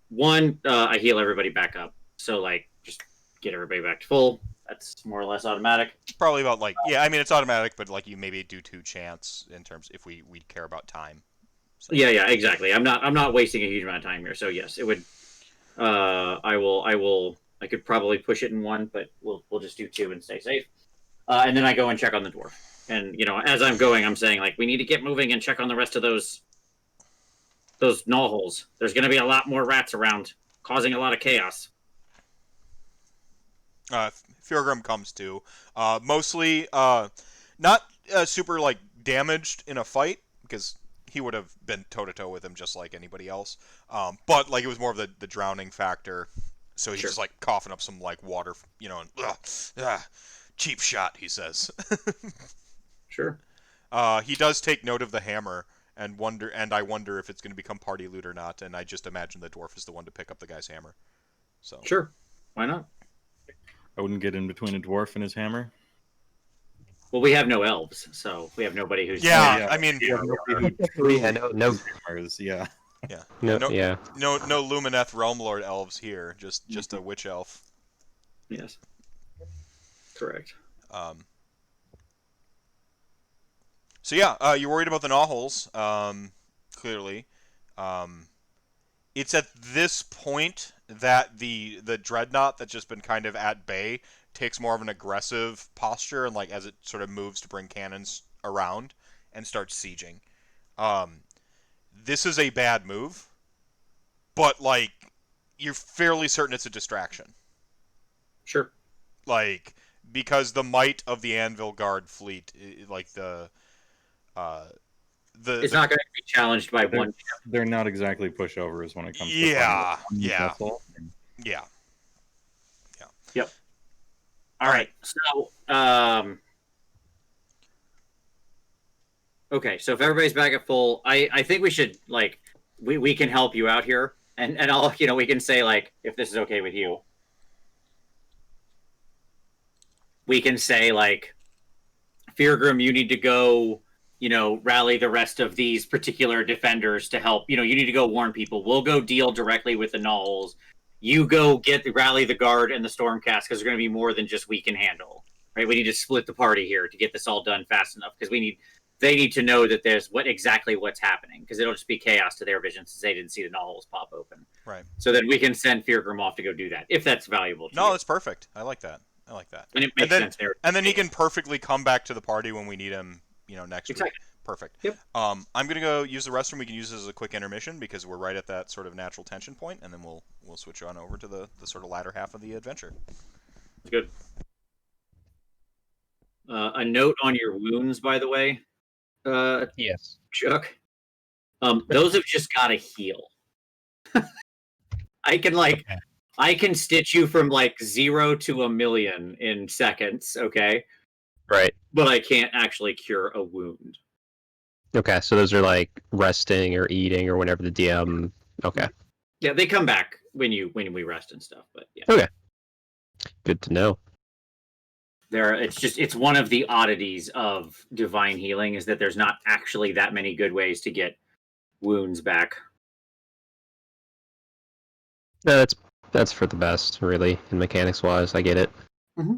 One, I heal everybody back up. So like just get everybody back to full. That's more or less automatic. Probably about like I mean it's automatic, but like you maybe do 2 chance in terms if we care about time. So. Yeah, exactly. I'm not wasting a huge amount of time here. So yes, it would. I could probably push it in 1, but we'll just do 2 and stay safe. And then I go and check on the dwarf. And as I'm going, I'm saying like we need to get moving and check on the rest of those gnaw holes. There's going to be a lot more rats around, causing a lot of chaos. Fyrgrim comes too. Mostly not super like damaged in a fight because he would have been toe to toe with him just like anybody else. But like it was more of the drowning factor. So he's just like coughing up some like water, and cheap shot, he says. Sure. He does take note of the hammer and I wonder if it's going to become party loot or not. And I just imagine the dwarf is the one to pick up the guy's hammer. So sure, why not? I wouldn't get in between a dwarf and his hammer. Well, we have no elves, so we have nobody who's I mean, no. Yeah. Yeah. No, No Lumineth Realm Lord elves here. Just a witch elf. Yes. Correct. So yeah, you're worried about the gnaw holes. Clearly, it's at this point that the dreadnought that's just been kind of at bay takes more of an aggressive posture, and like as it sort of moves to bring cannons around and starts sieging. This is a bad move, but like you're fairly certain it's a distraction. Sure. Like because the might of the Anvilgard fleet, like it's not going to be challenged by one. They're not exactly pushovers when it comes to yeah. Yep. All right. So okay, so if everybody's back at full, I think we should like we can help you out here, and I'll we can say like if this is okay with you, we can say like Fyrgrim, you need to go rally the rest of these particular defenders to help. You need to go warn people. We'll go deal directly with the gnolls. You go rally the guard and the Stormcast because there's going to be more than just we can handle. Right? We need to split the party here to get this all done fast enough because they need to know that there's what's happening because it'll just be chaos to their vision since they didn't see the gnolls pop open. Right. So then we can send Fyrgrim off to go do that if that's valuable to you. No, that's perfect. I like that. And it makes sense there. And then he can perfectly come back to the party when we need him, next week. Perfect. Yep. I'm going to go use the restroom. We can use this as a quick intermission because we're right at that sort of natural tension point, and then we'll switch on over to the sort of latter half of the adventure. Good. A note on your wounds, by the way. Yes. Chuck. Those have just got to heal. I can stitch you from like 0 to 1,000,000 in seconds, okay? Right. But I can't actually cure a wound. Okay, so those are like resting or eating or whenever the DM. Okay. Yeah, they come back when we rest and stuff, but yeah. Okay. Good to know. It's one of the oddities of divine healing is that there's not actually that many good ways to get wounds back. No, that's for the best, really, in mechanics wise. I get it. Mm-hmm.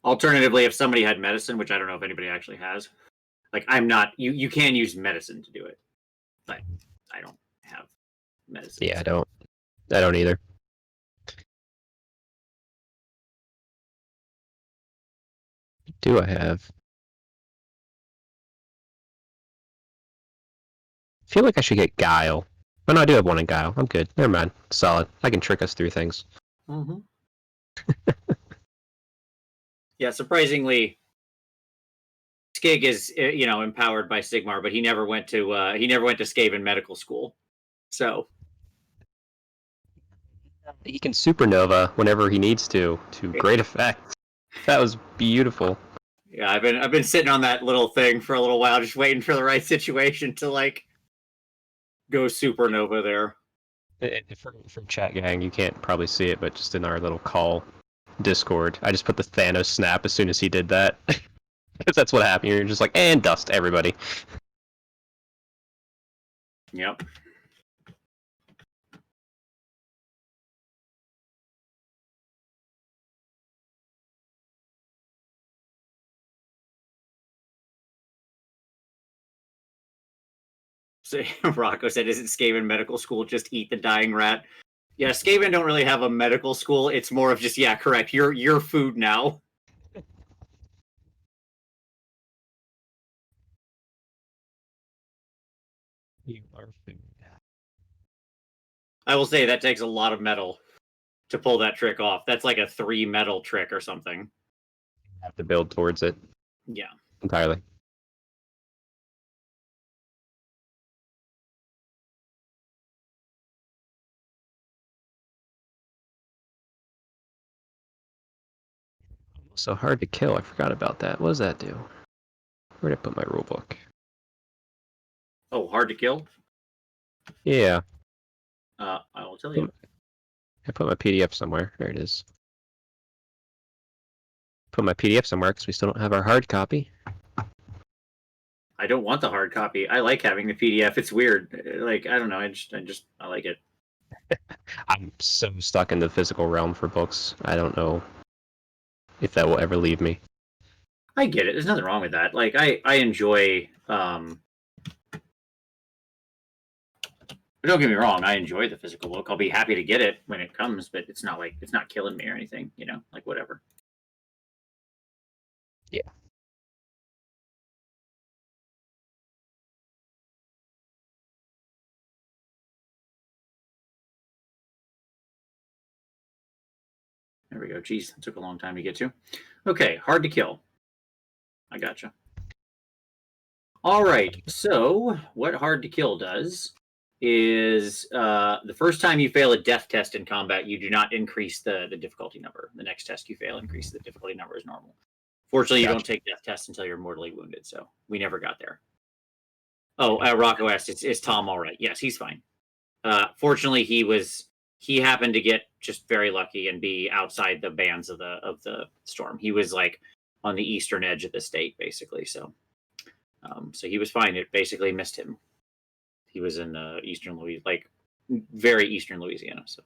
Alternatively, if somebody had medicine, which I don't know if anybody actually has, like I'm not, you can use medicine to do it, but I don't have medicine. Yeah, I don't either. do I have? I feel like I should get Guile. Oh no, I do have one in Guile. I'm good. Never mind. Solid. I can trick us through things. Mm-hmm. Yeah, surprisingly, Skig is empowered by Sigmar, but he never went to Skaven medical school. So He can supernova whenever he needs to great effect. That was beautiful. yeah, I've been sitting on that little thing for a little while, just waiting for the right situation to like go supernova there. From chat gang, you can't probably see it, but just in our little call Discord, I just put the Thanos snap as soon as he did that. Because that's what happened. You're just like, and dust everybody. Yep. So Rocco said, "Isn't Skaven medical school just eat the dying rat?" Yeah, Skaven don't really have a medical school. It's more of just correct. You're food now. You are food. I will say that takes a lot of metal to pull that trick off. That's like a 3 metal trick or something. You have to build towards it. Yeah. Entirely. So hard to kill. I forgot about that. What does that do? Where did I put my rulebook? Oh, hard to kill? Yeah. I will tell you. I put my PDF somewhere. There it is. Put my PDF somewhere because we still don't have our hard copy. I don't want the hard copy. I like having the PDF. It's weird. Like, I don't know. I like it. I'm so stuck in the physical realm for books. I don't know if that will ever leave me. I get it. There's nothing wrong with that. Like, I enjoy. Don't get me wrong. I enjoy the physical book. I'll be happy to get it when it comes, but it's not killing me or anything. Like whatever. Yeah. There we go. Jeez, that took a long time to get to. Okay, hard to kill. I gotcha. All right. So what hard to kill does is the first time you fail a death test in combat, you do not increase the difficulty number. The next test you fail increases the difficulty number as normal. Fortunately, you don't take death tests until you're mortally wounded, so we never got there. Oh, Rocco asked, is Tom all right? Yes, he's fine. Fortunately, he happened to get just very lucky and be outside the bands of the storm. He was like on the eastern edge of the state, basically. So he was fine. It basically missed him. He was in eastern Louisiana, like very eastern Louisiana. So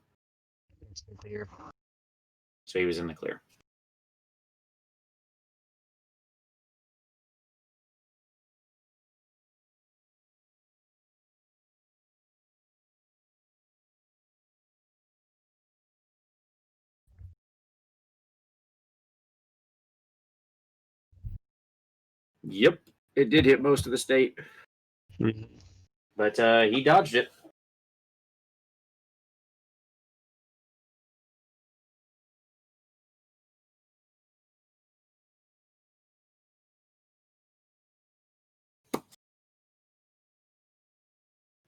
he was in the clear. Yep, it did hit most of the state, but he dodged it.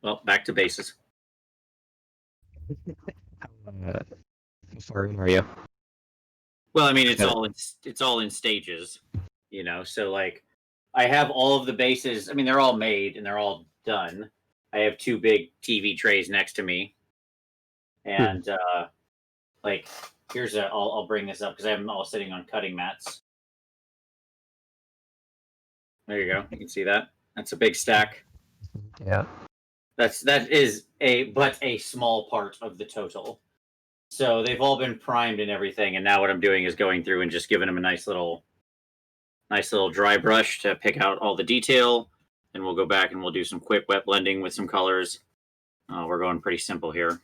Well, back to bases. How far in are you? Well, I mean, it's all in stages, So like, I have all of the bases. I mean, they're all made and they're all done. I have 2 big TV trays next to me, and like, here's I'll bring this up because I have them all sitting on cutting mats. There you go. You can see that. That's a big stack. Yeah. That is a small part of the total. So they've all been primed and everything, and now what I'm doing is going through and just giving them a nice little dry brush to pick out all the detail, and we'll go back and we'll do some quick wet blending with some colors. We're going pretty simple here.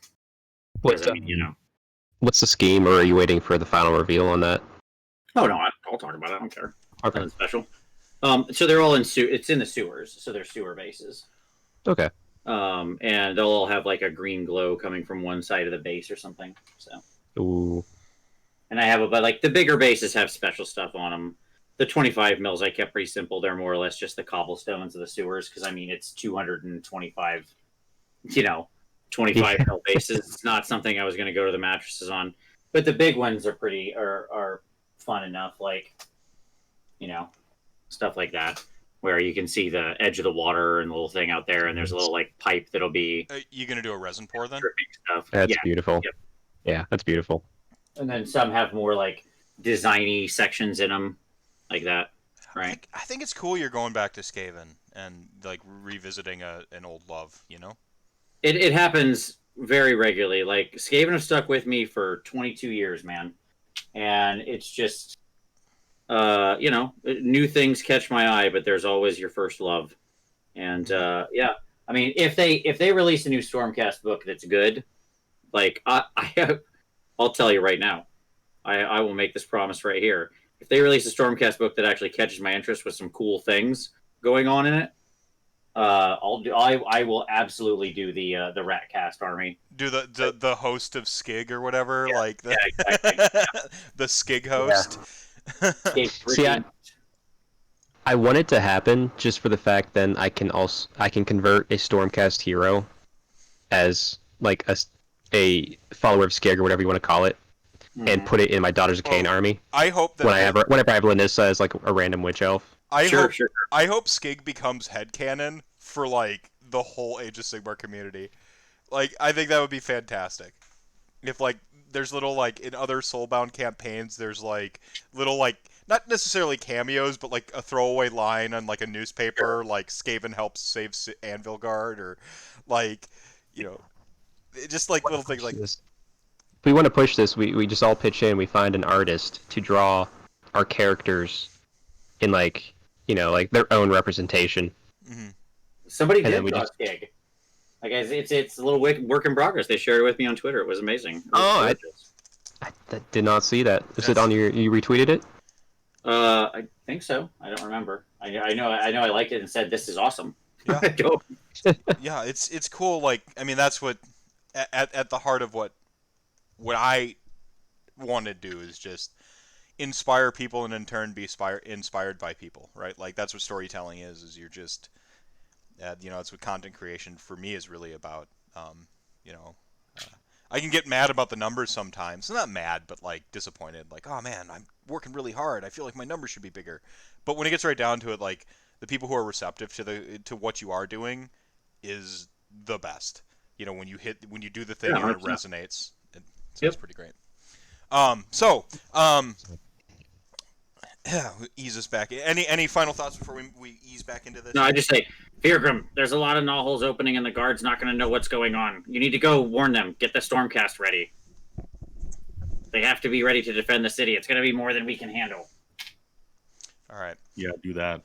What's the scheme, or are you waiting for the final reveal on that? Oh no, I'll talk about it. I don't care. Okay. Nothing special. So they're all it's in the sewers, so they're sewer bases. Okay. And they'll all have like a green glow coming from one side of the base or something. So. Ooh. And I have but like the bigger bases have special stuff on them. The 25 mils I kept pretty simple. They're more or less just the cobblestones of the sewers because I mean it's 225, 25 mil bases. It's not something I was going to go to the mattresses on. But the big ones are are fun enough, like stuff like that, where you can see the edge of the water and the little thing out there, and there's a little like pipe that'll be You gonna do a resin pour then? dripping stuff. That's Yeah. beautiful. Yep. Yeah, that's beautiful. And then some have more like designy sections in them, like that, right? I think it's cool you're going back to Skaven and like revisiting an old love. It happens very regularly. Like Skaven have stuck with me for 22 years, man, and it's just new things catch my eye, but there's always your first love. And yeah, I mean, if they release a new Stormcast book that's good, like I'll tell you right now, I will make this promise right here. If they release a Stormcast book that actually catches my interest with some cool things going on in it, I will absolutely do the Ratcast army. Do the host of Skig or whatever, Yeah, like the exactly. the Skig host. See, I want it to happen just for the fact then I can convert a Stormcast hero as like a follower of Skig or whatever you want to call it, and put it in my Daughters of Cain army. I hope that whenever I have Laanissa as like a random witch elf. I Sure. hope Skig becomes headcanon for like the whole Age of Sigmar community. Like I think that would be fantastic. If like there's little like in other Soulbound campaigns, there's like little like not necessarily cameos, but like a throwaway line on like a newspaper, like Skaven helps save Anvilgard, or like just like little things like. If we want to push this, we just all pitch in. We find an artist to draw our characters in like their own representation. Mm-hmm. Somebody did draw Skig. Like it's a little work in progress. They shared it with me on Twitter. It was amazing. I did not see that. Is it on you retweeted it? I think so. I don't remember. I know I liked it and said this is awesome. Yeah. Yeah, it's cool. Like I mean, that's what at the heart of what I want to do is just inspire people and in turn be inspired by people, right? Like that's what storytelling is you're just it's what content creation for me is really about. I can get mad about the numbers sometimes. Not mad, but like disappointed. Like, oh man, I'm working really hard. I feel like my numbers should be bigger. But when it gets right down to it, like the people who are receptive to what you are doing is the best. When you do the thing and it resonates. It's pretty great. Yeah, ease us back. Any final thoughts before we ease back into this? No, I just say, Fyrgrim, there's a lot of gnawholes opening and the guard's not going to know what's going on. You need to go warn them. Get the Stormcast ready. They have to be ready to defend the city. It's going to be more than we can handle. All right. Yeah, do that.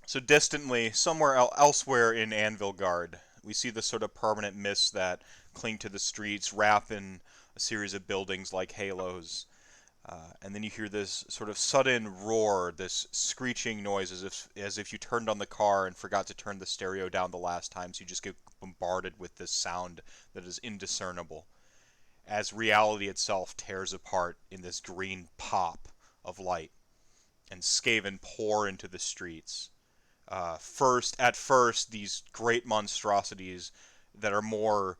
So distantly, somewhere elsewhere in Anvilgard, we see the sort of permanent mists that cling to the streets, wrap in a series of buildings like halos. And then you hear this sort of sudden roar, this screeching noise as if you turned on the car and forgot to turn the stereo down the last time, so you just get bombarded with this sound that is indiscernible. As reality itself tears apart in this green pop of light, and Skaven pour into the streets. At first, these great monstrosities that are more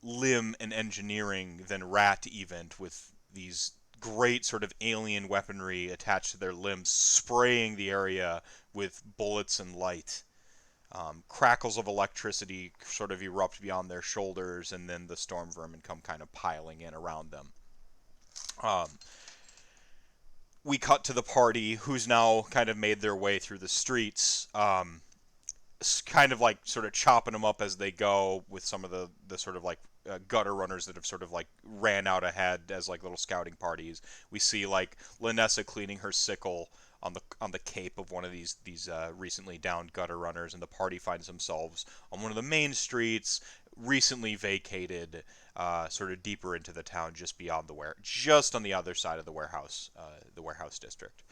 limb and engineering than rat even, with these great sort of alien weaponry attached to their limbs, spraying the area with bullets and light. Crackles of electricity sort of erupt beyond their shoulders, and then the storm vermin come kind of piling in around them. We cut to the party, who's now kind of made their way through the streets, kind of like sort of chopping them up as they go, with some of the sort of like gutter runners that have sort of like ran out ahead as like little scouting parties. We see like Laanissa cleaning her sickle on the cape of one of these recently downed gutter runners, and the party finds themselves on one of the main streets, recently vacated, sort of deeper into the town, just beyond just on the other side of the warehouse district.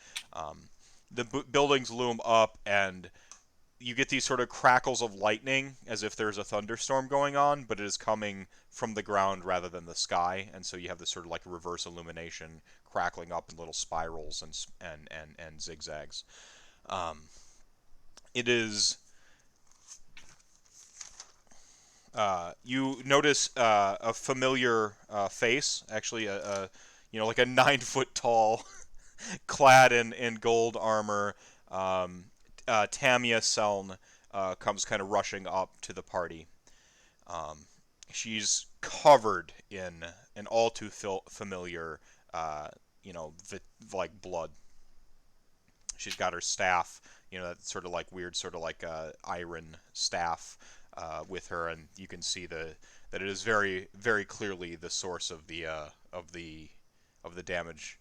The buildings loom up, and you get these sort of crackles of lightning as if there's a thunderstorm going on, but it is coming from the ground rather than the sky, and so you have this sort of like reverse illumination crackling up in little spirals and zigzags. It is. You notice a familiar face, actually, like a 9-foot tall, clad in gold armor. Tamia Seln comes kind of rushing up to the party. She's covered in an all too familiar, like blood. She's got her staff, that sort of like weird, sort of like iron staff with her, and you can see that it is very, very clearly the source of the damage.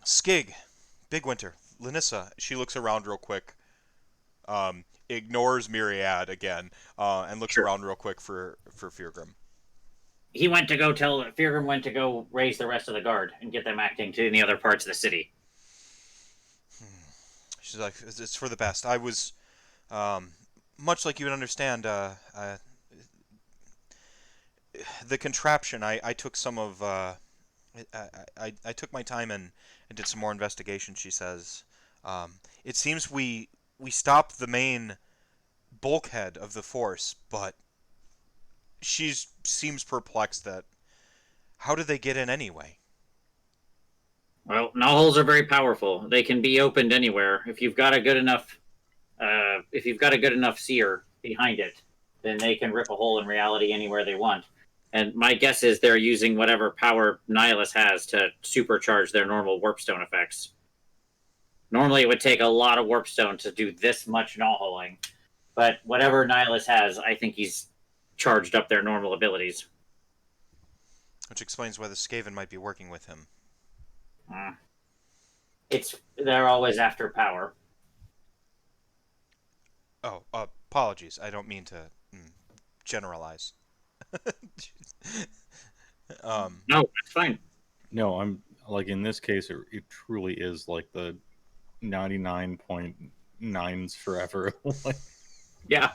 Skig, Bigwinter, Laanissa. She looks around real quick, ignores Myriad again, and looks around real quick for Fyrgrim. Fyrgrim went to go raise the rest of the guard and get them acting in the other parts of the city. She's like, it's for the best. I was, much like you would understand, the contraption. I took some of, I took my time and did some more investigation. She says, it seems we stopped the main bulkhead of the force, but she seems perplexed that how did they get in anyway? Well, knowholes are very powerful. They can be opened anywhere. If you've got a good enough seer behind it, then they can rip a hole in reality anywhere they want. And my guess is they're using whatever power Nihilus has to supercharge their normal warpstone effects. Normally, it would take a lot of warpstone to do this much knowholing, but whatever Nihilus has, I think he's charged up their normal abilities. Which explains why the Skaven might be working with him. They're always after power. Oh, apologies. I don't mean to generalize. No, that's fine. No, I'm like in this case, it truly is like the 99.9s forever. Yeah.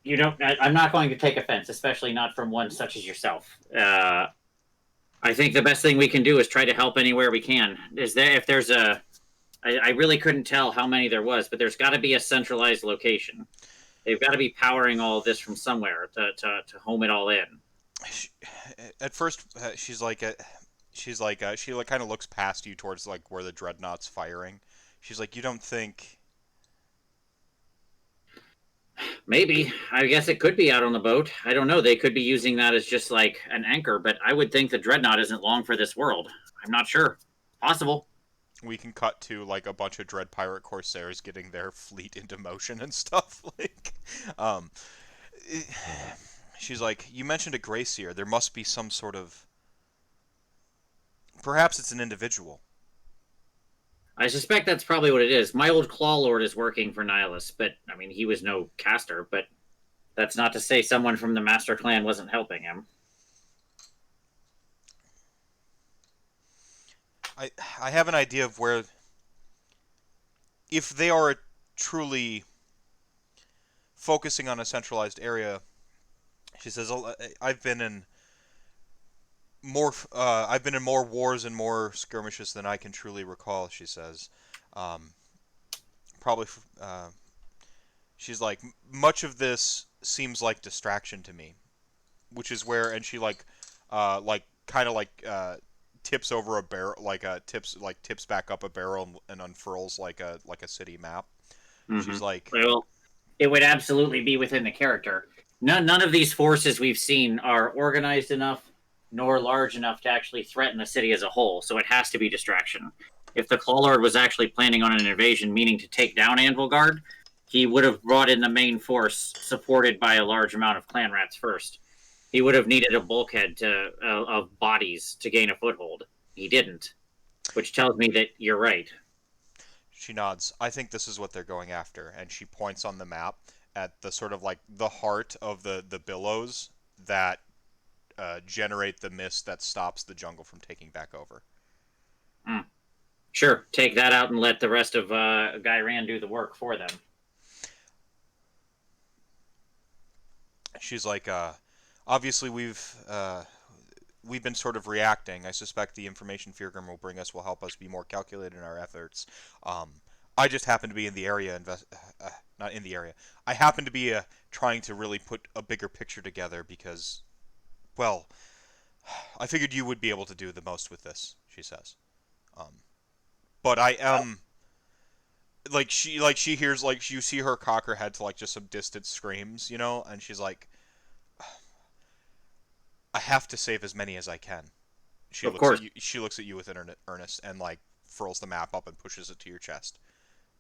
I'm not going to take offense, especially not from one such as yourself. I think the best thing we can do is try to help anywhere we can. I really couldn't tell how many there was, but there's got to be a centralized location. They've got to be powering all of this from somewhere to home it all in. At first, she kind of looks past you towards like where the dreadnought's firing. She's like, you don't think? Maybe. I guess it could be out on the boat. I don't know. They could be using that as just like an anchor, but I would think the dreadnought isn't long for this world. I'm not sure. Possible. We can cut to like a bunch of Dread Pirate Corsairs getting their fleet into motion and stuff. She's like, you mentioned a Grey Seer. There must be some sort of. Perhaps it's an individual. I suspect that's probably what it is. My old Claw Lord is working for Nihilus, but I mean, he was no caster. But that's not to say someone from the Master Clan wasn't helping him. I have an idea of where, if they are truly focusing on a centralized area. She says, I've been in more wars and more skirmishes than I can truly recall. She says, she's like, much of this seems like distraction to me, which is where, and she tips over a barrel, tips back up a barrel and unfurls like a city map. Mm-hmm. She's like, well, it would absolutely be within the character. None of these forces we've seen are organized enough nor large enough to actually threaten the city as a whole, so it has to be distraction. If the Clawlord was actually planning on an invasion, meaning to take down Anvilgard, he would have brought in the main force, supported by a large amount of clan rats first. He would have needed a bulkhead of bodies to gain a foothold. He didn't, which tells me that you're right. She nods. I think this is what they're going after, and she points on the map at the sort of like the heart of the billows that generate the mist that stops the jungle from taking back over. Sure, take that out and let the rest of Guyran do the work for them. She's like, obviously we've been sort of reacting. I suspect the information Fyrgrim will bring us will help us be more calculated in our efforts. I just happen to be in the area, not in the area. I happen to be trying to really put a bigger picture together because, well, I figured you would be able to do the most with this, she says. But I am... she hears, like, you see her cock her head to, like, just some distant screams, you know? And she's like, I have to save as many as I can. She looks at you with earnest and, like, furls the map up and pushes it to your chest.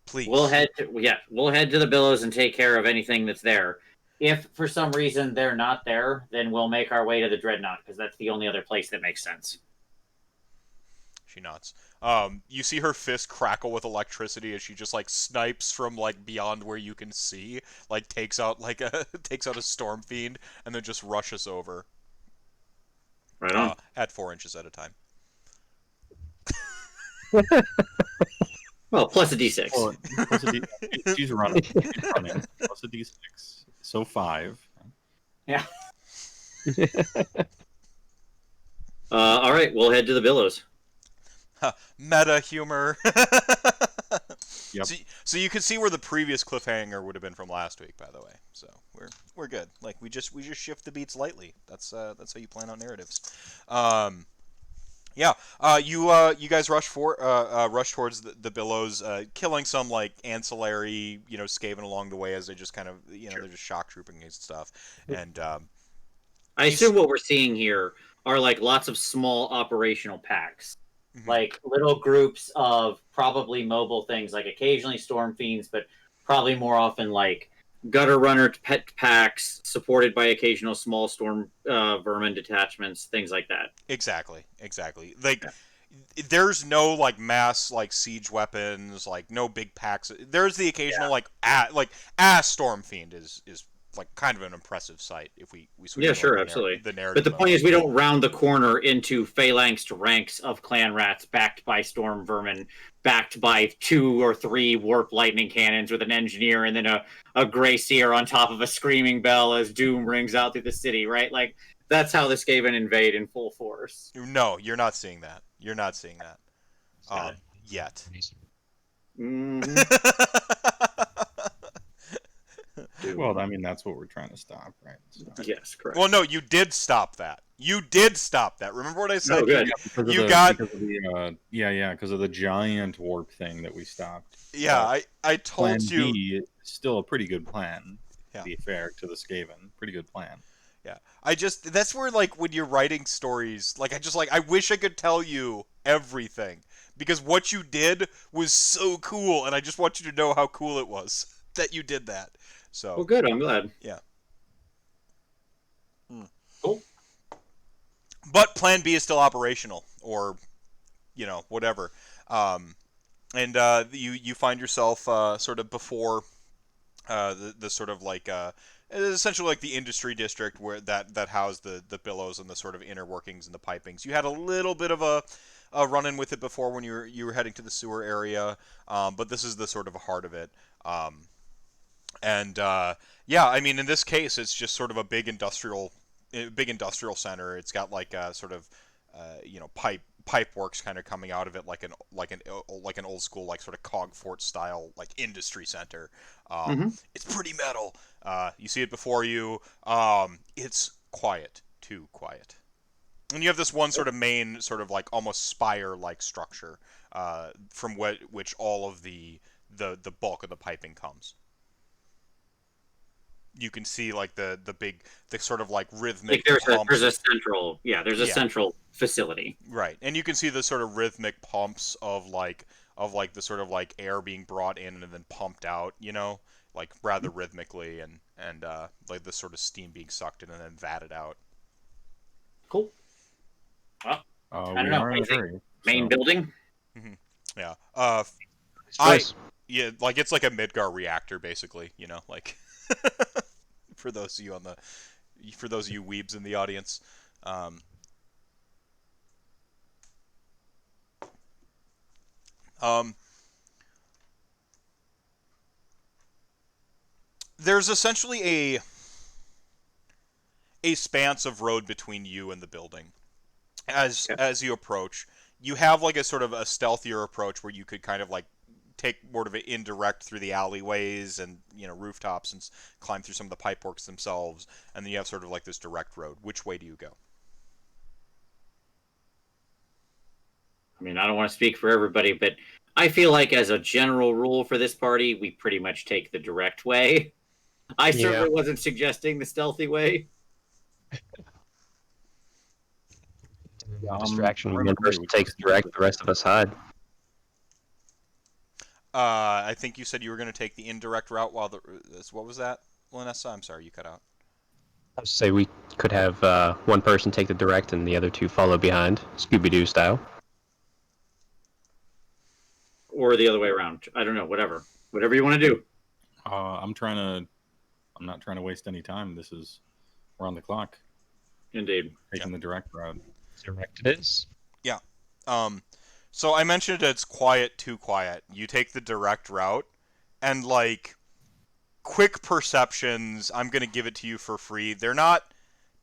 Please. We'll head to the billows and take care of anything that's there. If for some reason they're not there, then we'll make our way to the Dreadnought, because that's the only other place that makes sense. She nods. You see her fist crackle with electricity as she just like snipes from like beyond where you can see, like takes out a storm fiend and then just rushes over. Right on. At 4 inches at a time. Well, plus a d6. Plus a D. She's running. Plus a D6. So 5. Yeah. All right, we'll head to the billows. Meta humor. Yep. So you can see where the previous cliffhanger would have been from last week, by the way. So we're good. Like we just shift the beats lightly. That's how you plan out narratives. Yeah. You guys rush towards the billows, killing some like ancillary Skaven along the way as they just kind of they're just shock trooping and stuff. And I assume what we're seeing here are like lots of small operational packs. Mm-hmm. Like little groups of probably mobile things, like occasionally storm fiends, but probably more often like gutter runner pet packs supported by occasional small storm vermin detachments, things like that. Exactly. Like there's no like mass like siege weapons, like no big packs. There's the occasional ass storm fiend is like kind of an impressive sight if we switch absolutely the narrative. But the point is we don't round the corner into phalanxed ranks of clan rats backed by storm vermin, backed by 2 or 3 warp lightning cannons with an engineer and then a gray seer on top of a screaming bell as doom rings out through the city, right? Like that's how the Skaven invade in full force. No, you're not seeing that. Yet. Well, I mean, that's what we're trying to stop, right? So. Yes, correct. Well, no, you did stop that. Remember what I said? Oh, good. Because of the giant warp thing that we stopped. Yeah, I told plan you. B is still a pretty good plan. Yeah. To be fair to the Skaven, pretty good plan. Yeah, that's where like when you're writing stories, like I wish I could tell you everything because what you did was so cool, and I just want you to know how cool it was that you did that. So. Well, good. I'm glad. Yeah. Cool. But Plan B is still operational, or, whatever. And you find yourself sort of before the sort of like essentially like the industry district where that housed the billows and the sort of inner workings and the pipings. You had a little bit of a run-in with it before when you were heading to the sewer area, but this is the sort of heart of it. I mean, in this case, it's just sort of a big industrial center. It's got like a sort of, pipe works kind of coming out of it, like an old school, like sort of Cogfort style, like industry center. It's pretty metal. You see it before you. It's quiet, too quiet. And you have this one sort of main, sort of like almost spire-like structure, from which all of the bulk of the piping comes. You can see like the sort of like rhythmic. Like there's a central facility. Right, and you can see the sort of rhythmic pumps of like the sort of like air being brought in and then pumped out, like rather rhythmically, and like the sort of steam being sucked in and then vatted out. Cool. Well, I don't know. Main building. Mm-hmm. Yeah. Yeah, like it's like a Midgar reactor, basically. You know, like for those of you weebs in the audience. Um, um, there's essentially a expanse of road between you and the building. As you approach, you have like a sort of a stealthier approach where you could kind of like take more of an indirect through the alleyways and rooftops and climb through some of the pipeworks themselves, and then you have sort of like this direct road. Which way do you go? I mean, I don't want to speak for everybody, but I feel like as a general rule for this party, we pretty much take the direct way. I certainly wasn't suggesting the stealthy way. Distraction. One person takes direct, the rest of us hide. I think you said you were going to take the indirect route while what was that, Laanissa? I'm sorry, you cut out. I would say we could have one person take the direct and the other two follow behind, Scooby-Doo style. Or the other way around. I don't know. Whatever you want to do. I'm not trying to waste any time. We're on the clock. Indeed. Taking the direct route. Direct it is. Yeah. So I mentioned it's too quiet. You take the direct route, and like quick perceptions, I'm gonna give it to you for free. They're not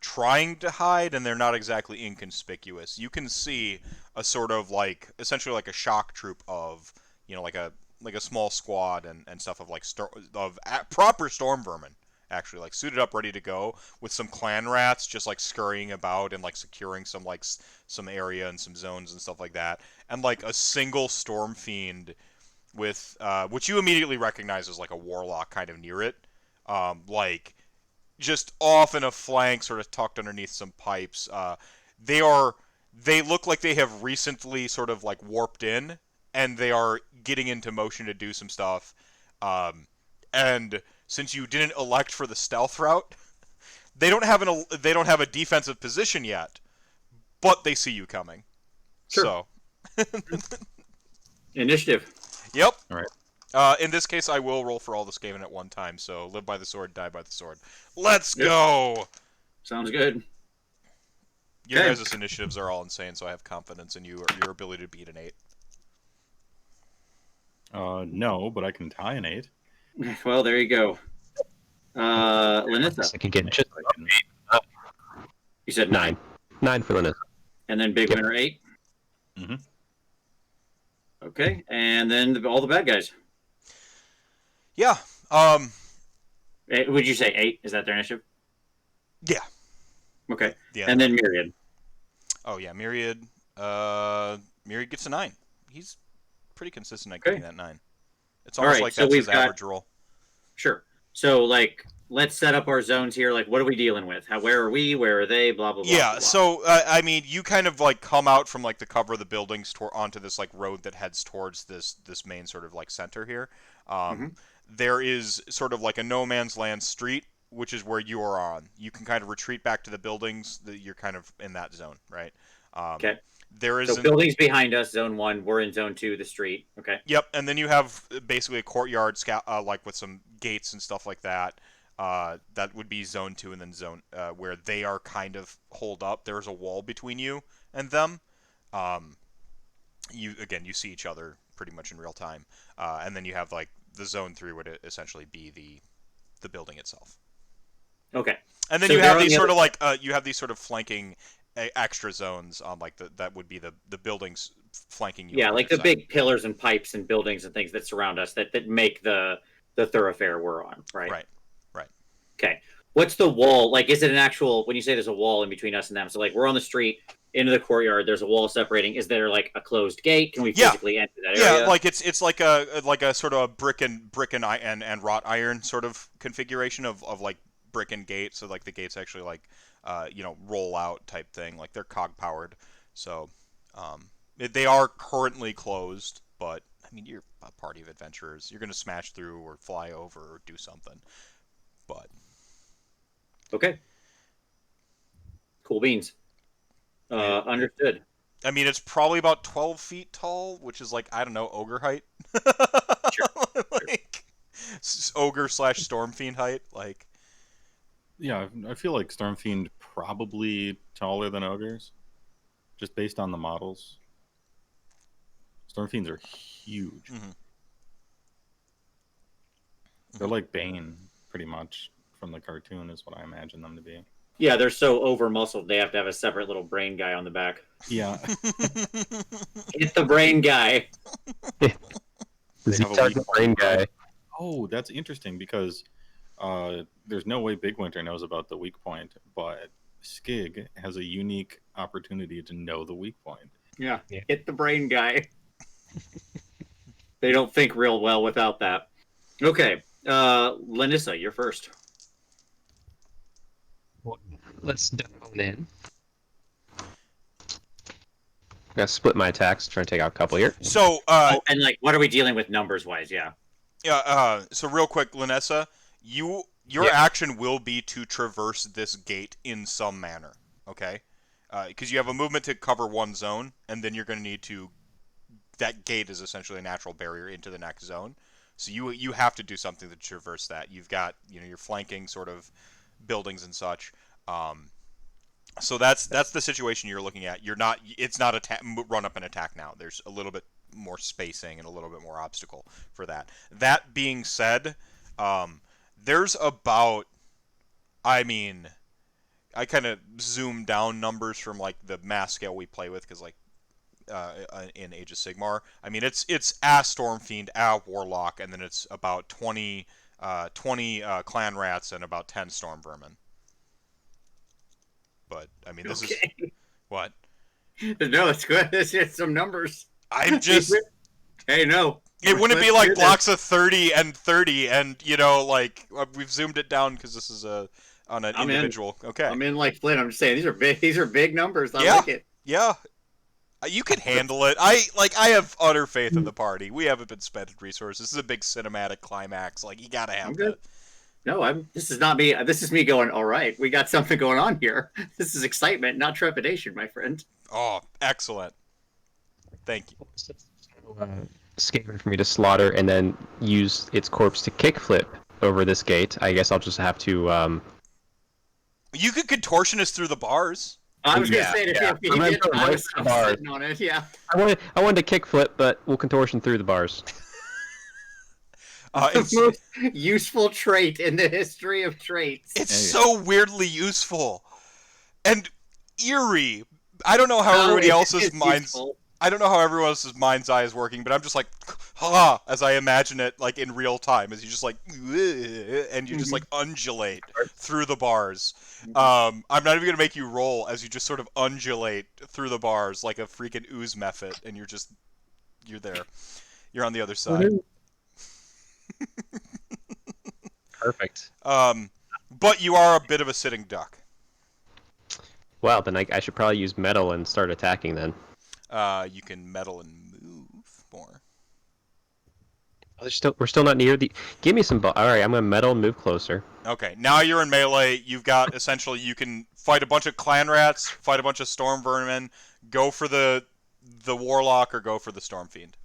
trying to hide, and they're not exactly inconspicuous. You can see a sort of like essentially like a shock troop of like a small squad and stuff of like proper storm vermin. Actually, like suited up, ready to go, with some clan rats just like scurrying about and like securing some area and some zones and stuff like that, and like a single storm fiend with which you immediately recognize as like a warlock kind of near it, like just off in a flank, sort of tucked underneath some pipes. They look like they have recently sort of like warped in, and they are getting into motion to do some stuff, and since you didn't elect for the stealth route, they don't have a defensive position yet, but they see you coming. Sure. So Initiative. Yep. All right. In this case, I will roll for all the Skaven at one time. So live by the sword, die by the sword. Let's go. Sounds good. Your guys' initiatives are all insane, so I have confidence in your ability to beat an 8. No, but I can tie an 8. Well, there you go. Laanissa. I could get just You said 9. 9 for Laanissa. And then Bigwinter 8. Mm-hmm. Okay, and then all the bad guys. Yeah. Would you say 8? Is that their initiative? Yeah. Okay. Yeah. And then Myriad. Oh yeah, Myriad. Myriad gets a 9. He's pretty consistent at getting that 9. It's almost like that's his average roll. Sure. So like, let's set up our zones here. Like, what are we dealing with? Where are we? Where are they? Blah blah blah. Yeah. Blah. So I mean, you kind of like come out from like the cover of the buildings onto this like road that heads towards this main sort of like center here. There is sort of like a no man's land street, which is where you are on. You can kind of retreat back to the buildings. You're kind of in that zone, right? Okay. There is buildings behind us, zone 1. We're in zone 2, the street. Okay. Yep, and then you have basically a courtyard, like with some gates and stuff like that. That would be zone 2, and then zone where they are kind of holed up. There's a wall between you and them. You see each other pretty much in real time, and then you have like the zone 3 would essentially be the building itself. Okay. And then you have these sort of like you have these sort of flanking extra zones on like that would be the buildings flanking you. Yeah, like the big pillars and pipes and buildings and things that surround us that make the thoroughfare we're on, right? Right. Okay. What's the wall? Like, is it an actual, when you say there's a wall in between us and them, so like we're on the street, into the courtyard, there's a wall separating. Is there like a closed gate? Can we physically enter that area? Yeah, like it's like a sort of brick and wrought iron sort of configuration of like brick and gate, so like the gates actually like roll out type thing, like they're cog powered. So they are currently closed, but I mean you're a party of adventurers. You're gonna smash through or fly over or do something. But okay, cool beans. Understood. I mean, it's probably about 12 feet tall, which is like, I don't know, ogre height. Sure. Like, ogre slash storm fiend height. Like, Yeah, I feel like Stormfiend probably taller than ogres, just based on the models. Stormfiends are huge. Mhm. They're like Bane, pretty much, from the cartoon, is what I imagine them to be. Yeah, they're so over muscled they have to have a separate little brain guy on the back. Yeah, Hit the brain guy. They Z have a target weak brain point. guy. oh, that's interesting because there's no way Bigwinter knows about the weak point, but Skig has a unique opportunity to know the weak point. Yeah, Yeah. hit the brain guy. They don't think real well without that. Okay, Laanissa, you're first. Well, let's dive on in. I'm gonna split my attacks, try and take out a couple here. so, Oh, and like, what are we dealing with numbers wise? Yeah. yeah, so real quick, Laanissa, your Yeah. action will be to traverse this gate in some manner, okay? Because you have a movement to cover one zone, and then you're going to need to. That gate is essentially a natural barrier into the next zone, so you have to do something to traverse that. You've got your flanking sort of buildings and such. So that's the situation you're looking at. You're not. It's not run up and attack now. There's a little bit more spacing and a little bit more obstacle for that. That being said, there's about. I mean, I kind of zoom down numbers from like the mass scale we play with because like in Age of Sigmar, I mean it's a Stormfiend, a Warlock, and then it's about 20 clan rats and about 10 storm vermin. But I mean this is what No, it's good. It's just some numbers. I'm just. Hey, no. It wouldn't be Let's like do this. blocks of 30 and 30, and like we've zoomed it down because this is on an I'm in. individual. Okay. I'm in like Flynn. I'm just saying these are big. These are big numbers. I Yeah. like it. Yeah. You can handle it. I have utter faith in the party. We haven't been spending resources. This is a big cinematic climax. Like you gotta have I'm good. that. No, this is not me. This is me going. All right, we got something going on here. This is excitement, not trepidation, my friend. Oh, excellent. Thank you. Skaven for me to slaughter and then use its corpse to kickflip over this gate. I guess I'll just have to. You could contortionist through the bars. I was Yeah, gonna say if yeah. he I'm did, gonna I go was right to the bars. sitting on it. Yeah. I wanted to kickflip, but we'll contortion through the bars. It's The most useful trait in the history of traits. it's Hey. so weirdly useful and eerie. I don't know how No, everybody it else's is minds. useful. I don't know how everyone else's mind's eye is working, but I'm just like, ha, as I imagine it, like in real time, as you just like, and you just like undulate through the bars. I'm not even gonna make you roll, as you just sort of undulate through the bars like a freaking ooze method, and you're there, you're on the other side. Perfect. But you are a bit of a sitting duck. Well, then I should probably use metal and start attacking then. You can meddle and move more. We're still not near the. Give me some. All right, I'm gonna metal and move closer. Okay, now you're in melee. You've got essentially you can fight a bunch of clan rats, fight a bunch of storm vermin, go for the warlock, or go for the storm fiend.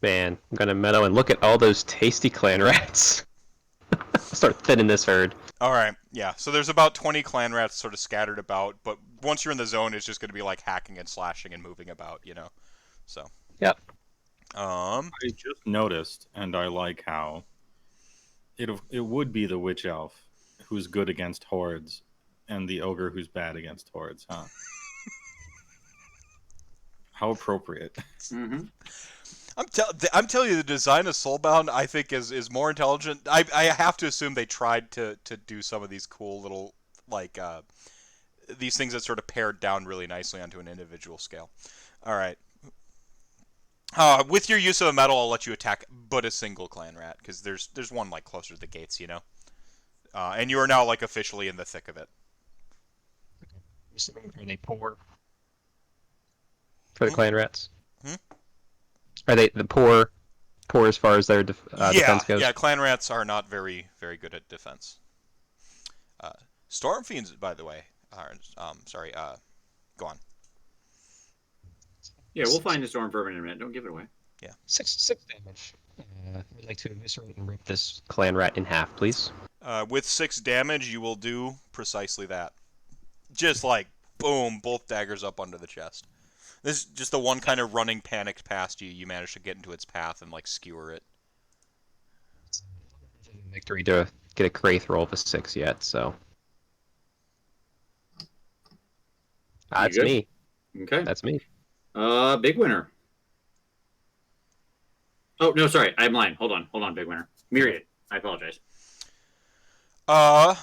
Man, I'm gonna metal and look at all those tasty clan rats. Start thinning this herd. All right, yeah. So there's about 20 clan rats sort of scattered about, but once you're in the zone, it's just going to be like hacking and slashing and moving about, So. Yep. I just noticed, and I like how it would be the witch elf who's good against hordes, and the ogre who's bad against hordes, huh? How appropriate. Mm-hmm. I'm telling you, the design of Soulbound, I think, is more intelligent. I have to assume they tried to do some of these cool little, like, these things that sort of pared down really nicely onto an individual scale. All right. With your use of a metal, I'll let you attack but a single clan rat, because there's one, like, closer to the gates, and you are now, like, officially in the thick of it. Are they poor? For the clan rats? Hmm? Are they the poor as far as their defense goes? Yeah, clan rats are not very, very good at defense. Storm fiends, by the way, are, go on. Yeah, we'll find the storm vermin in a minute. Don't give it away. Six damage. I'd like to eviscerate and rip this clan rat in half, please. With 6 damage, you will do precisely that. Just like, boom, both daggers up under the chest. This is just the one kind of running panicked past you. You manage to get into its path and like skewer it. Victory to get a Kraith roll of a 6 yet, so. That's good? me. Okay. That's me. Big winner. Oh no, sorry, I'm lying. Hold on, Big winner. Myriad. I apologize.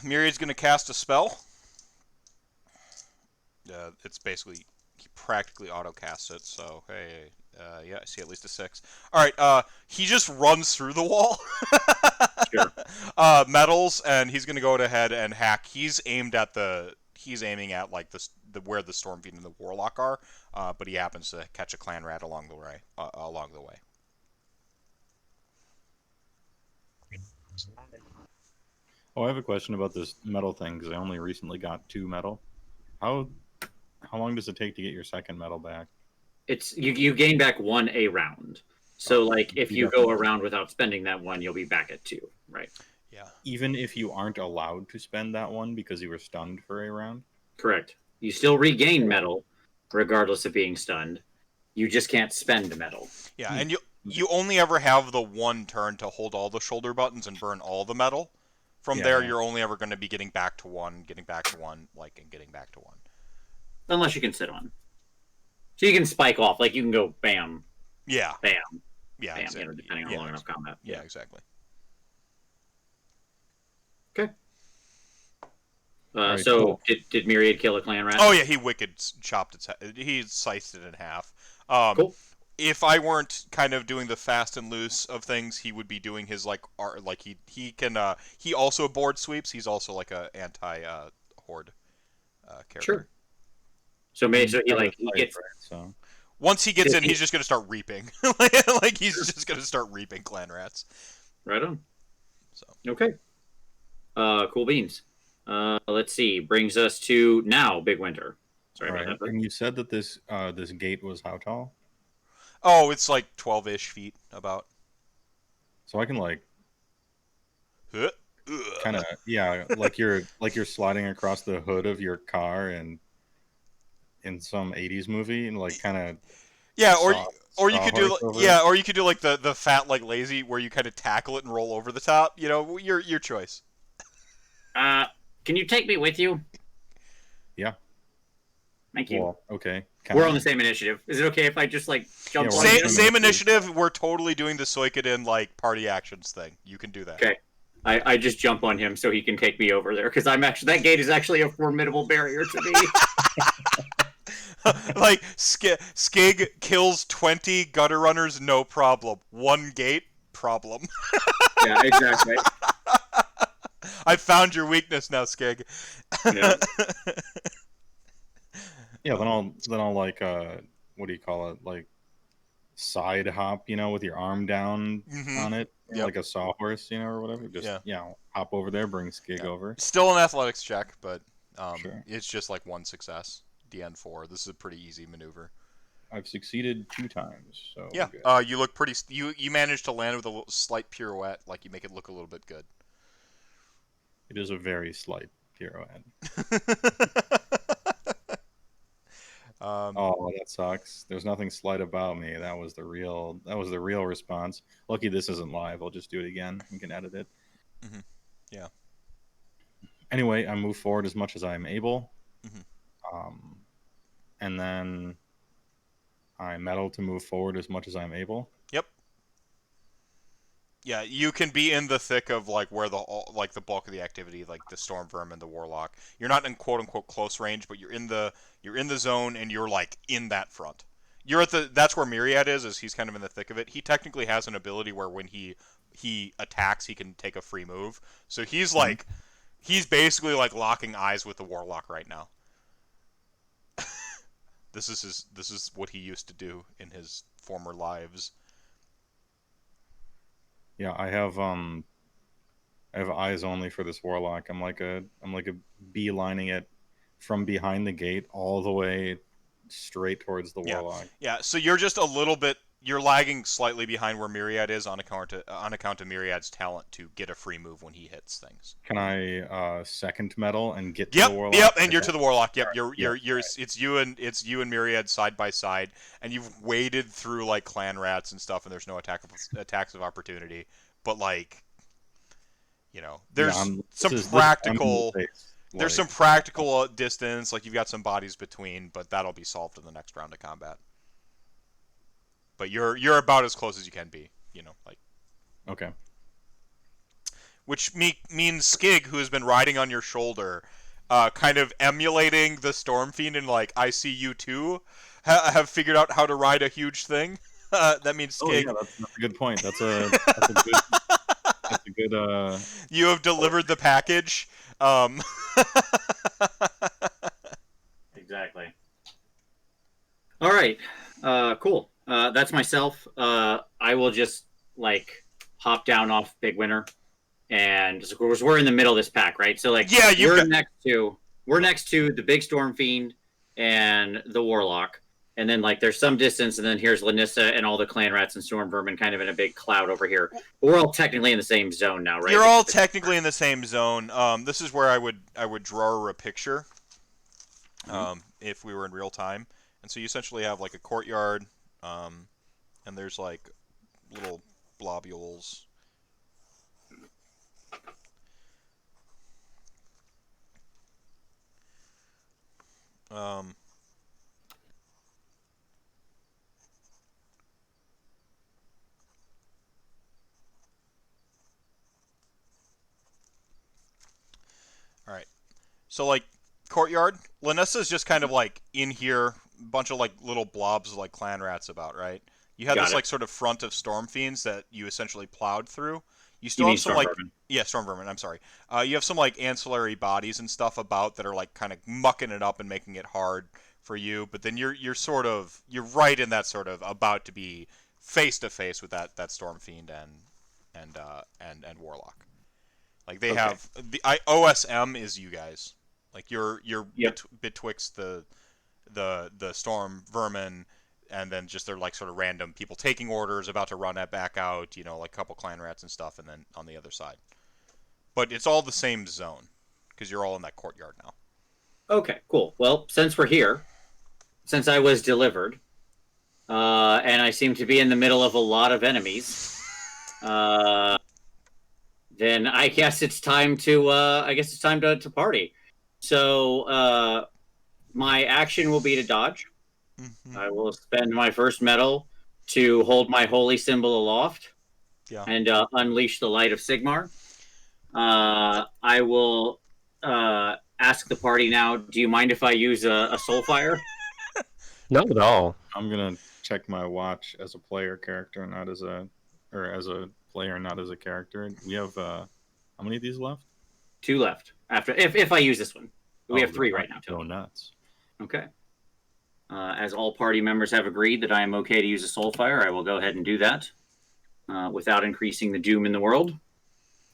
Myriad's gonna cast a spell. It's basically he practically auto casts it. So hey, yeah, I see at least a 6. All right, he just runs through the wall. Sure. Metals, and he's gonna go ahead and hack. He's aiming at like the where the Stormfiend and the Warlock are, but he happens to catch a clan rat along the way. Oh, I have a question about this metal thing because I only recently got 2 metal. How long does it take to get your second metal back? It's you gain back 1 a round. So like if you go around without spending that 1, you'll be back at 2, right? Yeah. Even if you aren't allowed to spend that 1 because you were stunned for a round? Correct. You still regain metal regardless of being stunned. You just can't spend metal. Yeah, and you only ever have the 1 turn to hold all the shoulder buttons and burn all the metal. From there, you're only ever going to be getting back to 1, and getting back to 1. Unless you can sit on. So you can spike off. Like you can go bam, Yeah. bam, Yeah, bam, exactly. depending on long enough combat. Yeah, exactly. Okay. Right, so cool. did Myriad kill a clan rat? Oh yeah, he wicked chopped its head. He sliced it in half. Cool. If I weren't kind of doing the fast and loose of things, he would be doing his like art. Like he can. He also board sweeps. He's also like a anti horde character. Sure. So maybe he gets. Right, so. Once he gets in, he's just gonna start reaping. Like he's just gonna start reaping clan rats. Right on. So okay. Cool beans. Let's see. Brings us to now Big Winter. Sorry All about right. that. And you said that this gate was how tall? Oh, it's like 12-ish feet about. So I can like Huh? kind of like you're sliding across the hood of your car and in some 80s movie and like kind of Yeah, or you could do over. you could do like the fat like lazy where you kind of tackle it and roll over the top. You know, your choice. Can you take me with you? Yeah. Thank you. Well, okay. We're on the same initiative. Is it okay if I just like jump Yeah, on Same, him? same initiative. We're totally doing the Suikoden like party actions thing. You can do that. Okay. I just jump on him so he can take me over there because that gate is actually a formidable barrier to me. Like Skig kills 20 gutter runners, no problem. 1 gate, problem. Yeah, exactly. I found your weakness now, Skig. Yeah. Yeah, then I'll like what do you call it? Like side hop, with your arm down on it, Yep. like a sawhorse, or whatever. Just hop over there, bring Skig over. Still an athletics check, but Sure. it's just like 1 success. DN4. This is a pretty easy maneuver. I've succeeded 2 times, so Yeah. good. You look pretty. You managed to land with a slight pirouette, like you make it look a little bit good. It is a very slight pirouette. Oh, that sucks. There's nothing slight about me. That was the real response. Lucky this isn't live. I'll just do it again. You can edit it. Mm-hmm. Yeah. Anyway, I move forward as much as I am able. Mm-hmm. And then I metal to move forward as much as I'm able. Yep. Yeah, you can be in the thick of like where the bulk of the activity, like the storm vermin, the warlock. You're not in quote unquote close range, but you're in the zone and you're like in that front. You're at that's where Myriad is he's kind of in the thick of it. He technically has an ability where when he attacks, he can take a free move. So he's like he's basically like locking eyes with the warlock right now. This is what he used to do in his former lives. Yeah, I have eyes only for this warlock. I'm like a beelining it from behind the gate all the way straight towards the warlock. Yeah, so you're just a little bit, you're lagging slightly behind where Myriad is on account of Myriad's talent to get a free move when he hits things. Can I second metal and get to Yep, the warlock? yep, and you're to the warlock. Yep, Right, you're right. it's you and Myriad side by side, and you've waded through like clan rats and stuff, and there's no attacks of opportunity. But like, you know, there's some practical. There's some practical distance, like you've got some bodies between, but that'll be solved in the next round of combat. But you're about as close as you can be, you know, like. Okay. Which means Skig, who has been riding on your shoulder, kind of emulating the Storm Fiend and like I see you too, have figured out how to ride a huge thing. That means Skig. Oh, yeah, that's a good point. That's a good. That's a good. You have delivered the package. Exactly. All right. Cool. That's myself. I will just like hop down off Bigwinter, and of course we're in the middle of this pack, right? So like, yeah, we're next to the big Storm Fiend and the Warlock, and then like there's some distance, and then here's Laanissa and all the clan rats and storm vermin kind of in a big cloud over here. But we're all technically in the same zone now, right? You're all technically in the same zone. This is where I would draw a picture, if we were in real time. And so you essentially have like a courtyard, and there's like little globules. All right. So like courtyard, Laanissa is just kind of like in here, bunch of like little blobs of like clan rats about, right? You have Got this it. like sort of front of storm fiends that you essentially plowed through. You still You mean have some storm like vermin? storm vermin. I'm sorry. You have some like ancillary bodies and stuff about that are like kind of mucking it up and making it hard for you. But then you're right in that sort of about to be face to face with that storm fiend and warlock. Like they have the OSM is you guys. Like you're Yep. betwixt the storm vermin, and then just they're like sort of random people taking orders, about to run it back out, you know, like a couple clan rats and stuff, and then on the other side. But it's all the same zone because you're all in that courtyard now. Okay, cool. Well, since we're here, since I was delivered, and I seem to be in the middle of a lot of enemies, then I guess it's time to to party. So my action will be to dodge. Mm-hmm. I will spend my first medal to hold my holy symbol aloft, and unleash the light of Sigmar. I will ask the party now. Do you mind if I use a soul fire? Not at all. I'm gonna check my watch as a player character, not as a player, not as a character. We have how many of these left? 2 left. After if I use this one, we have 3 right now. Go nuts. Okay. As all party members have agreed that I am okay to use a soul fire, I will go ahead and do that without increasing the doom in the world.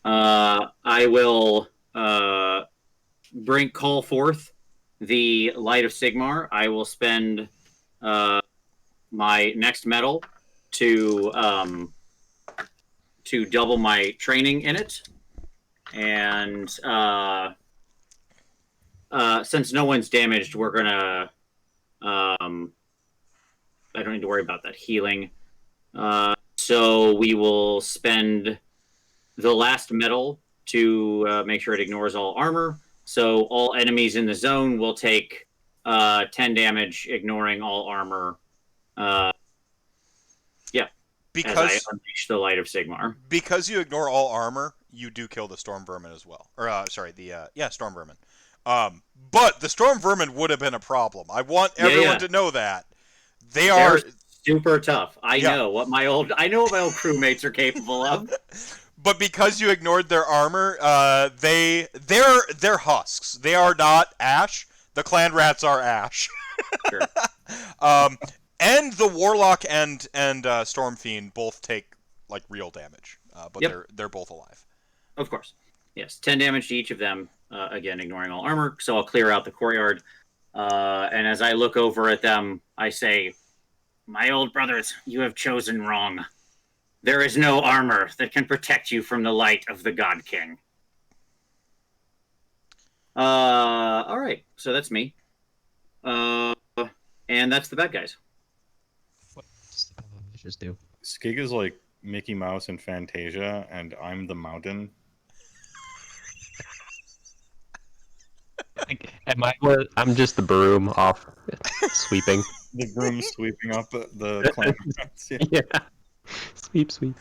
I will call forth the light of Sigmar. I will spend my next medal to double my training in it, and since no one's damaged, we're gonna. I don't need to worry about that healing. So we will spend the last medal to make sure it ignores all armor. So all enemies in the zone will take 10 damage, ignoring all armor. As I unleash the light of Sigmar. Because you ignore all armor, you do kill the storm vermin as well. Or storm vermin. But the storm vermin would have been a problem. I want everyone to know that they're super tough. I know what my old crewmates are capable of. But because you ignored their armor, they're husks. They are not ash. The clan rats are ash. Sure. And the warlock and storm fiend both take like real damage. But they're both alive. Of course. Yes, 10 damage to each of them. Again, ignoring all armor. So I'll clear out the courtyard. And as I look over at them, I say, "My old brothers, you have chosen wrong. There is no armor that can protect you from the light of the God King." All right, so that's me. And that's the bad guys. What does the vicious do? Skig is like Mickey Mouse in Fantasia, and I'm the mountain. I'm just the broom off sweeping. The broom sweeping up the clan. Yeah. Sweep.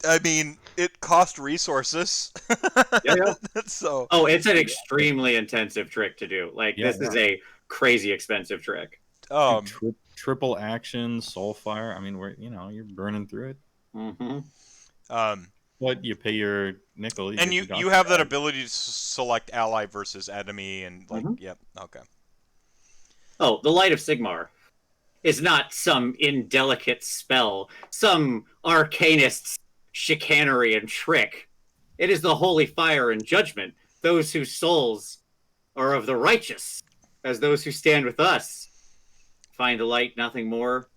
I mean, it cost resources. Yeah. So. Oh, it's an extremely intensive trick to do. Like, this is a crazy expensive trick. Triple action, soulfire. I mean, you're burning through it. Mm-hmm. But you pay your nickel. And you have that ability to select ally versus enemy, and like, yep, okay. Oh, the Light of Sigmar is not some indelicate spell, some arcanist's chicanery and trick. It is the holy fire and judgment, those whose souls are of the righteous, as those who stand with us find the light nothing more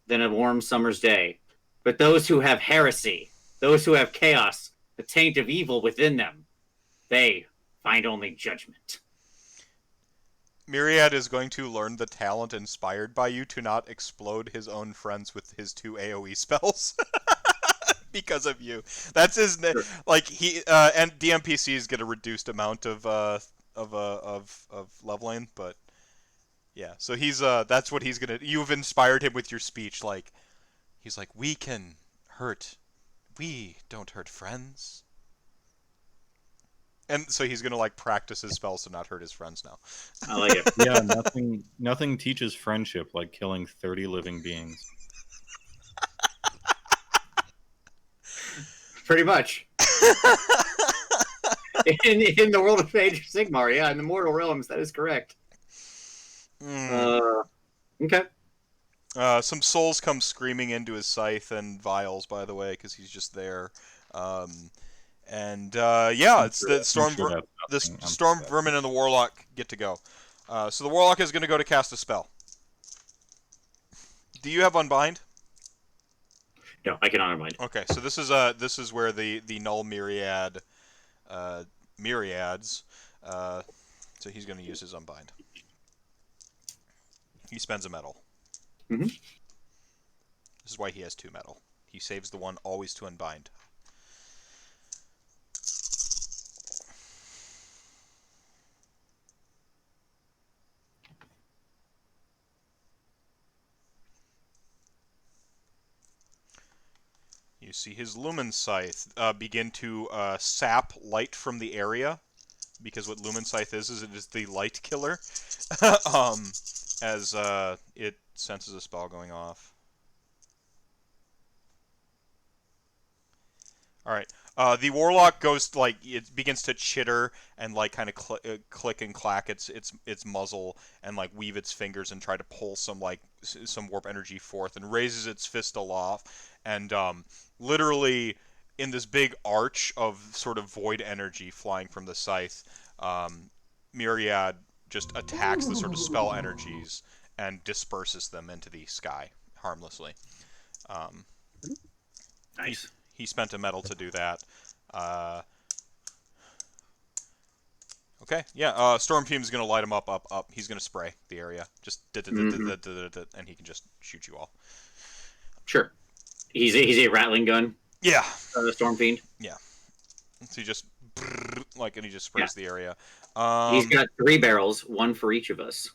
than a warm summer's day. But those who have heresy, those who have chaos, the taint of evil within them, they find only judgment. Myriad is going to learn the talent inspired by you to not explode his own friends with his 2 AoE spells. Because of you. That's his Sure. like he and DMPCs get a reduced amount of leveling, but yeah. So he's that's what he's gonna. You've inspired him with your speech. Like he's like, we can hurt. We don't hurt friends. And so he's gonna like practice his spells to not hurt his friends now. I like it. Yeah, nothing teaches friendship like killing 30 living beings. Pretty much. in the world of Age of Sigmar, yeah, in the mortal realms, that is correct. Okay. Some souls come screaming into his scythe and vials, by the way, because he's just there. Yeah, it's the storm vermin and the warlock get to go. So the warlock is going to go to cast a spell. Do you have unbind? No, I can honor mine. Okay, so this is where the null myriad myriads. So he's going to use his unbind. He spends a metal. Mm-hmm. This is why he has 2 metal. He saves the one always to unbind. You see his lumen scythe begin to sap light from the area, because what lumen scythe is it is the light killer. As it senses a spell going off. All right. The warlock goes it begins to chitter and kind of click and clack its muzzle and weave its fingers and try to pull some warp energy forth and raises its fist aloft and literally in this big arch of sort of void energy flying from the scythe, Myriad just attacks the sort of spell energies and disperses them into the sky harmlessly. Nice. He spent a metal to do that. Okay, yeah. Storm Fume is going to light him up. He's going to spray the area, just and he can just shoot you all. Sure. He's a rattling gun. Yeah. The Storm Fiend. Yeah. So he just and he just sprays the area. He's got 3 barrels, 1 for each of us.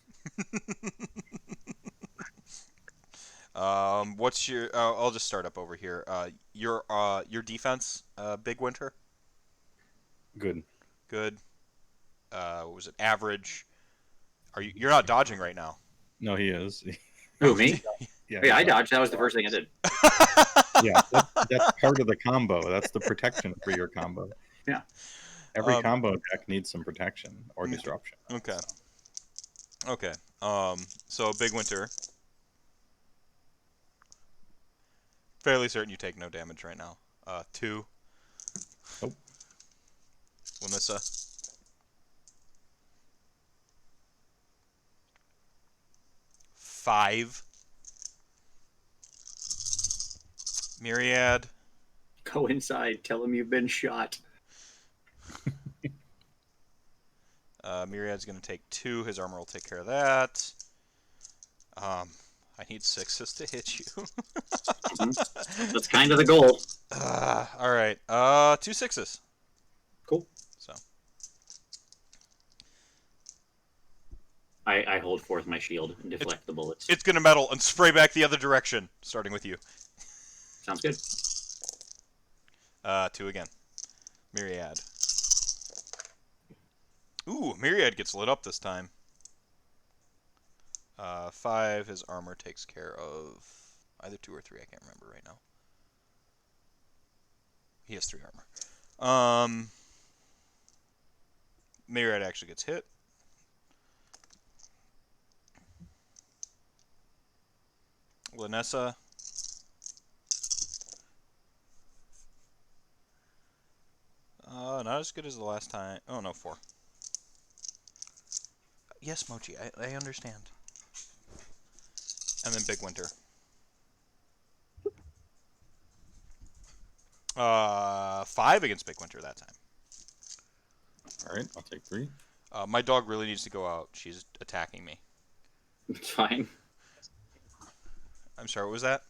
What's your? I'll just start up over here. Your defense, Bigwinter. Good. What was it? Average. You're not dodging right now? No, he is. Who, me? Yeah, I dodged. That was the first thing I did. Yeah, that's part of the combo. That's the protection for your combo. Yeah. Every combo deck needs some protection or disruption. Okay. Okay. So Bigwinter. Fairly certain you take no damage right now. 2. Nope. Laanissa. 5. Myriad. Go inside. Tell him you've been shot. Myriad's going to take 2. His armor will take care of that. I need 6s to hit you. That's kind of the goal. All right. 2 6s. Cool. So I hold forth my shield and deflect the bullets. it's going to metal and spray back the other direction, starting with you. Sounds good. 2 again. Myriad. Ooh, Myriad gets lit up this time. 5, his armor takes care of either 2 or 3, I can't remember right now. He has 3 armor. Myriad actually gets hit. Laanissa. Not as good as the last time. Oh, no, 4. Yes, Mochi, I understand. And then Bigwinter. 5 against Bigwinter that time. All right, I'll take 3. My dog really needs to go out. She's attacking me. It's fine. I'm sorry, what was that?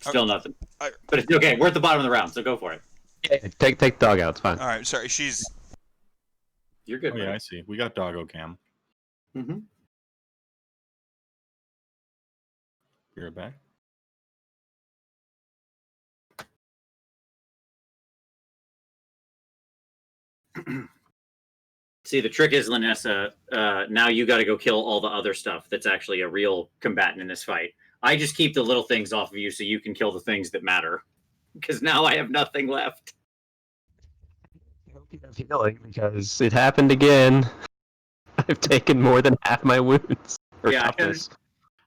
Still nothing. But it's okay. We're at the bottom of the round, so go for it. Yeah, take the dog out. It's fine. All right, sorry, she's... You're good. Oh, yeah, I see. We got Doggo Cam. Mm-hmm. Be right back. See, the trick is, Laanissa, now you got to go kill all the other stuff that's actually a real combatant in this fight. I just keep the little things off of you so you can kill the things that matter. Because now I have nothing left. I hope you have healing because it happened again. I've taken more than half my wounds. Yeah, Toughness.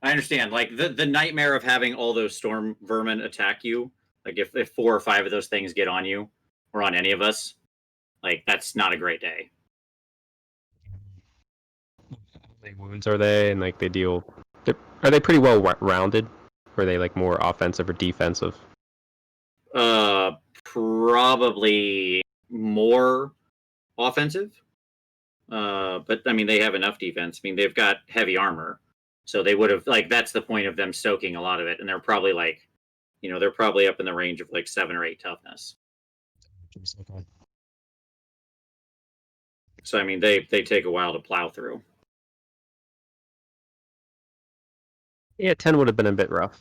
I understand. Like, the nightmare of having all those storm vermin attack you, like if 4 or 5 of those things get on you, or on any of us, like, that's not a great day. How many wounds are they? And like they deal. Are they pretty well rounded? Or are they like more offensive or defensive? Probably more offensive. But I mean, they have enough defense. I mean, they've got heavy armor, so they would have that's the point of them soaking a lot of it, and they're probably they're probably up in the range of like 7 or 8 toughness. Okay. So I mean, they take a while to plow through. Yeah, 10 would have been a bit rough.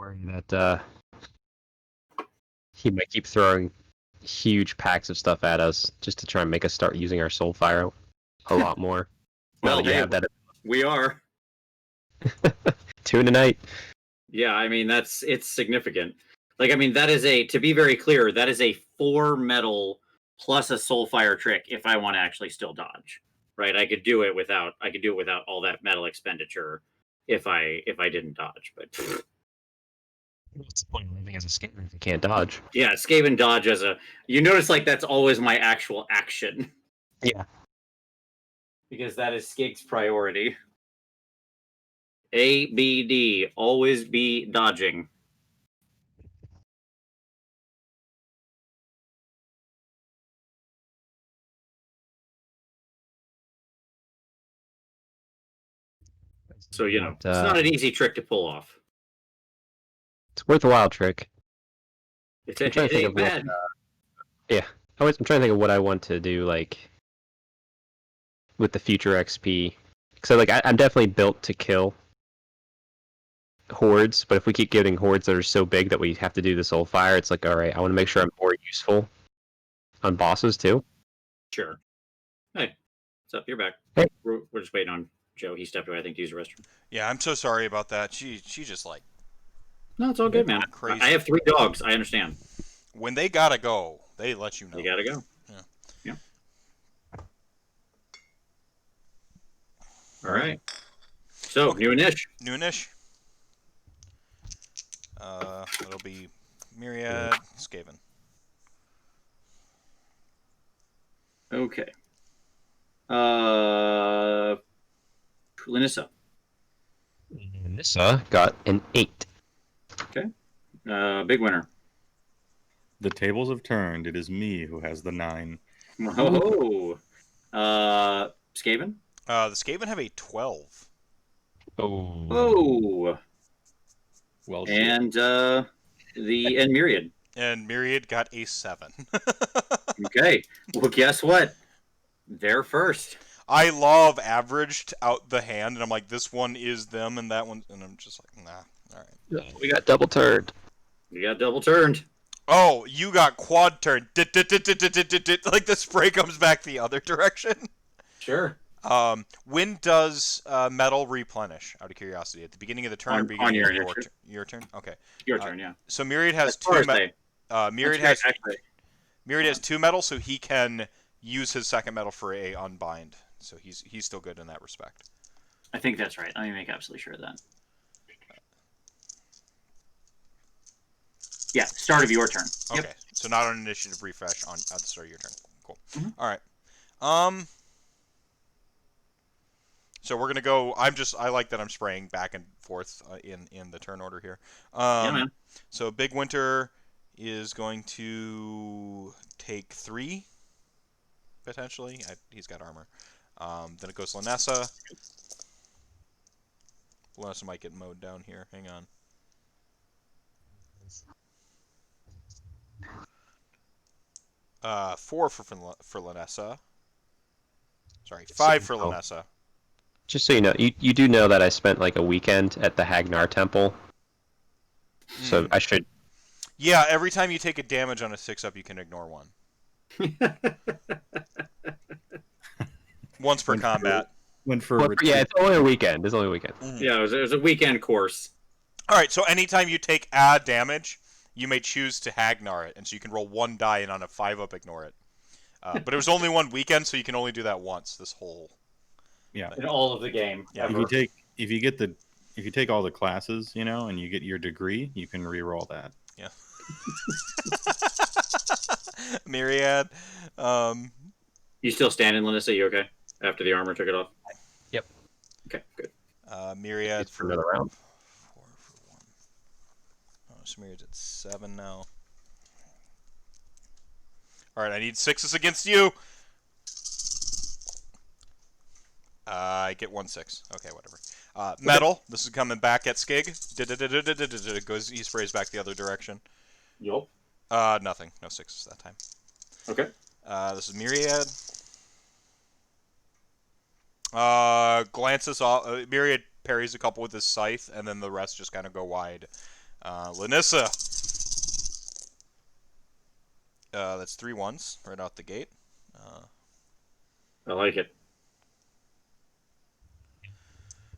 worry that he might keep throwing huge packs of stuff at us just to try and make us start using our Soulfire a lot more. Now Well, that you hey, have that we are. 2 in a night. Yeah, I mean it's significant. Like, I mean, that is to be very clear, that is a 4 metal plus a Soulfire trick if I want to actually still dodge. Right? I could do it without all that metal expenditure if I didn't dodge. But What's the point of living as a Skaven if you can't dodge? yeah, Skaven dodge you notice like that's always my actual action. Yeah. Because that is Skig's priority. A, B, D, always be dodging. So, it's not an easy trick to pull off. It's worth a while trick. It I'm trying to think ain't of bad. I'm trying to think of what I want to do, like, with the future XP. So, like, I'm definitely built to kill hordes, but if we keep getting hordes that are so big that we have to do the Soulfire, it's like, alright, I want to make sure I'm more useful on bosses, too. Sure. Hey, what's up? You're back. Hey. We're just waiting on Joe. He stepped away, I think, to use the restroom. Yeah, I'm so sorry about that. She just like No, it's all good, man. crazy. I have 3 dogs. I understand. When they gotta go, they let you know. They gotta go. Yeah. All right. So, Okay. new-ish. Noonish. It'll be Myriad, Skaven. Okay. Laanissa. Nissa got an 8. Bigwinter. The tables have turned. It is me who has the 9. Oh. Skaven. The Skaven have a 12. Oh. Oh. Well, shit. And Myriad. And Myriad got a 7. Okay. Well, guess what? They're first. I love averaged out the hand, and I'm like, this one is them, and that one, and I'm just like, nah. All right. We got double turned. You got double turned. Oh, you got quad turned. Like the spray comes back the other direction. Sure. When does metal replenish? Out of curiosity, at the beginning of the turn or beginning of your turn? Okay. Your turn, yeah. So Myriad has As far 2 as metal. Myriad has actually. Myriad has 2 metal, so he can use his second metal for a unbind. So he's still good in that respect. I think that's right. Let me make absolutely sure of that. Yeah, start of your turn. Okay, Yep. so not on initiative refresh at the start of your turn. Cool. Mm-hmm. All right. So we're gonna go. I like that I'm spraying back and forth in the turn order here. Yeah, man. So Bigwinter is going to take 3 potentially. He's got armor. Then it goes Laanissa. Laanissa might get mowed down here. Hang on. Four for Laanissa. Sorry, 5 for Laanissa. Just so you know, you do know that I spent like a weekend at the Hagnar Temple. So I should... Yeah, every time you take a damage on a 6-up, you can ignore 1. Once per combat. Went for yeah, it's only a weekend. It's only a weekend. Yeah, it was a weekend course. Alright, so anytime you take a damage, you may choose to Hagnar it, and so you can roll 1 die and on a 5-up ignore it. But it was only 1 weekend, so you can only do that once this whole... Yeah. In all of the game. Yeah. If you take all the classes, and you get your degree, you can re-roll that. Yeah. Myriad. You still standing, Laanissa? You okay? After the armor took it off? Yep. Okay, good. Myriad for another round. 4 for 1. Oh, so Myriad's at 7 now. Alright, I need 6s against you! I get 1 6. Okay, whatever. Metal. This is coming back at Skig. It goes. He sprays back the other direction. Yup. Nothing. No 6s that time. Okay. This is Myriad. Glances off. Myriad parries a couple with his scythe, and then the rest just kind of go wide. Laanissa. That's 3 ones right out the gate. I like it.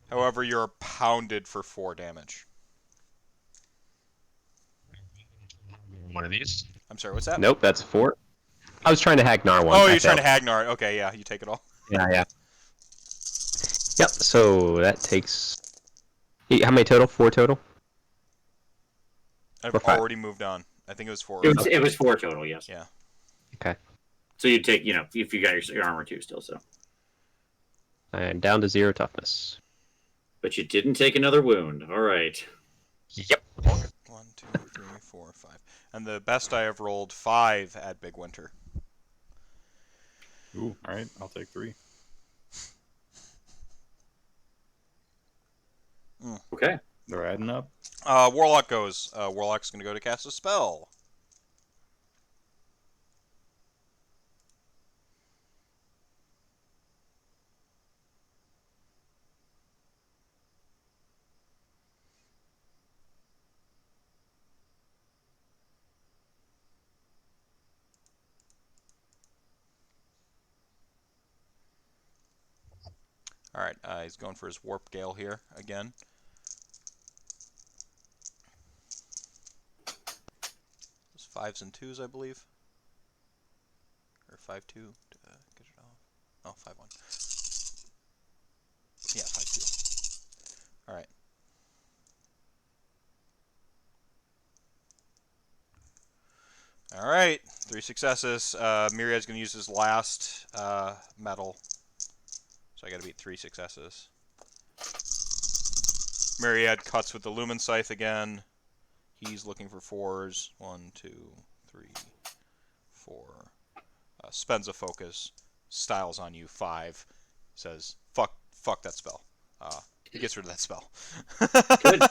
However, you're pounded for 4 damage. One of these. I'm sorry, what's that? Nope, that's 4. I was trying to Hagnar one. Oh, I you're trying to failed. Hagnar. Okay, yeah, you take it all. Yeah, yeah. Yep, so that takes... How many total? 4 total? I've Or 5. already moved on. I think it was 4. It was 4 total, yes. Yeah. Okay. So you'd take, if you got your armor too still, so. I'm down to 0 toughness. But you didn't take another wound. All right. Yep. 1, 2, 3, 4, 5. And the best I have rolled 5 at Bigwinter. Ooh, all right. I'll take 3. Okay. They're adding up. Warlock goes. Warlock's going to go to cast a spell. Alright, he's going for his Warp Gale here again. It's 5s and 2s, I believe. Or 5-2 to get it off. Oh, 5-1. Yeah, 5-2. Alright. Alright, 3 successes. Myriad's going to use his last metal. So I got to beat 3 successes. Myriad cuts with the Lumen Scythe again. He's looking for 4s. 1, 2, 3, 4. Spends a focus. Styles on you 5. Says, fuck that spell. He gets rid of that spell. Good.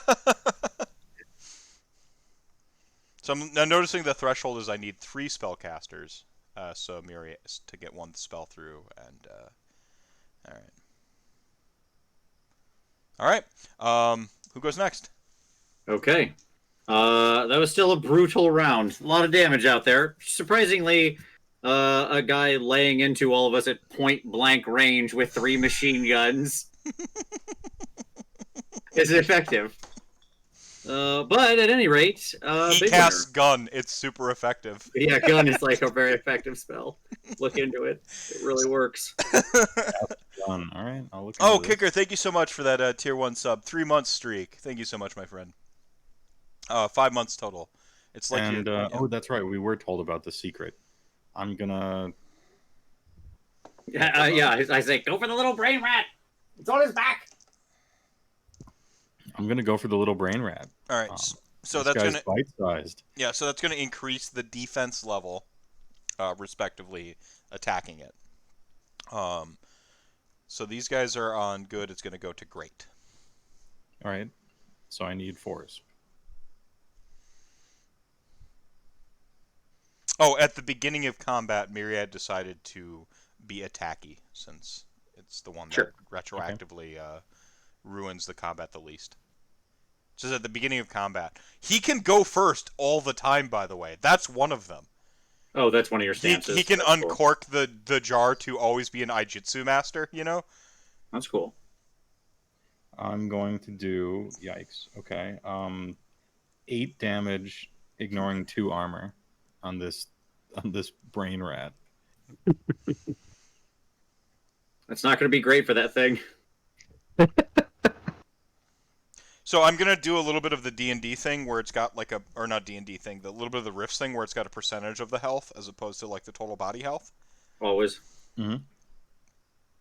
So I'm now noticing the threshold is I need 3 spellcasters. So Myriad to get 1 spell through. And Alright. Who goes next? Okay. That was still a brutal round. A lot of damage out there. Surprisingly, a guy laying into all of us at point blank range with 3 machine guns is effective. But at any rate, He Big casts Winner. gun. It's super effective. Yeah, gun is like a very effective spell. Look into it. It really works. Done. All right. I'll look. Oh, into this. Kicker, thank you so much for that tier 1 sub. 3-month streak. Thank you so much, my friend. 5 months total. It's like And yeah. oh, that's right. We were told about the secret. I'm gonna. Yeah, I say, go for the little brain rat. It's on his back. I'm gonna go for the little brain rat. All right. So This that's guy's gonna bite-sized. so that's gonna increase the defense level, respectively, attacking it. So these guys are on good. It's gonna go to great. All right. So I need 4s. Oh, at the beginning of combat, Myriad decided to be attacky since it's the one that Sure. retroactively ruins the combat the least. Just at the beginning of combat, he can go first all the time. By the way, that's one of them. Oh, that's one of your stances. He can That's cool. uncork the jar to always be an Aijutsu master. You know. That's cool. I'm going to do. Yikes. Okay. 8 damage, ignoring 2 armor, on this brain rat. That's not going to be great for that thing. So I'm gonna do a little bit of the D&D thing where it's got like or not D&D thing, the little bit of the Rifts thing where it's got a percentage of the health as opposed to like the total body health. Always. Mm-hmm.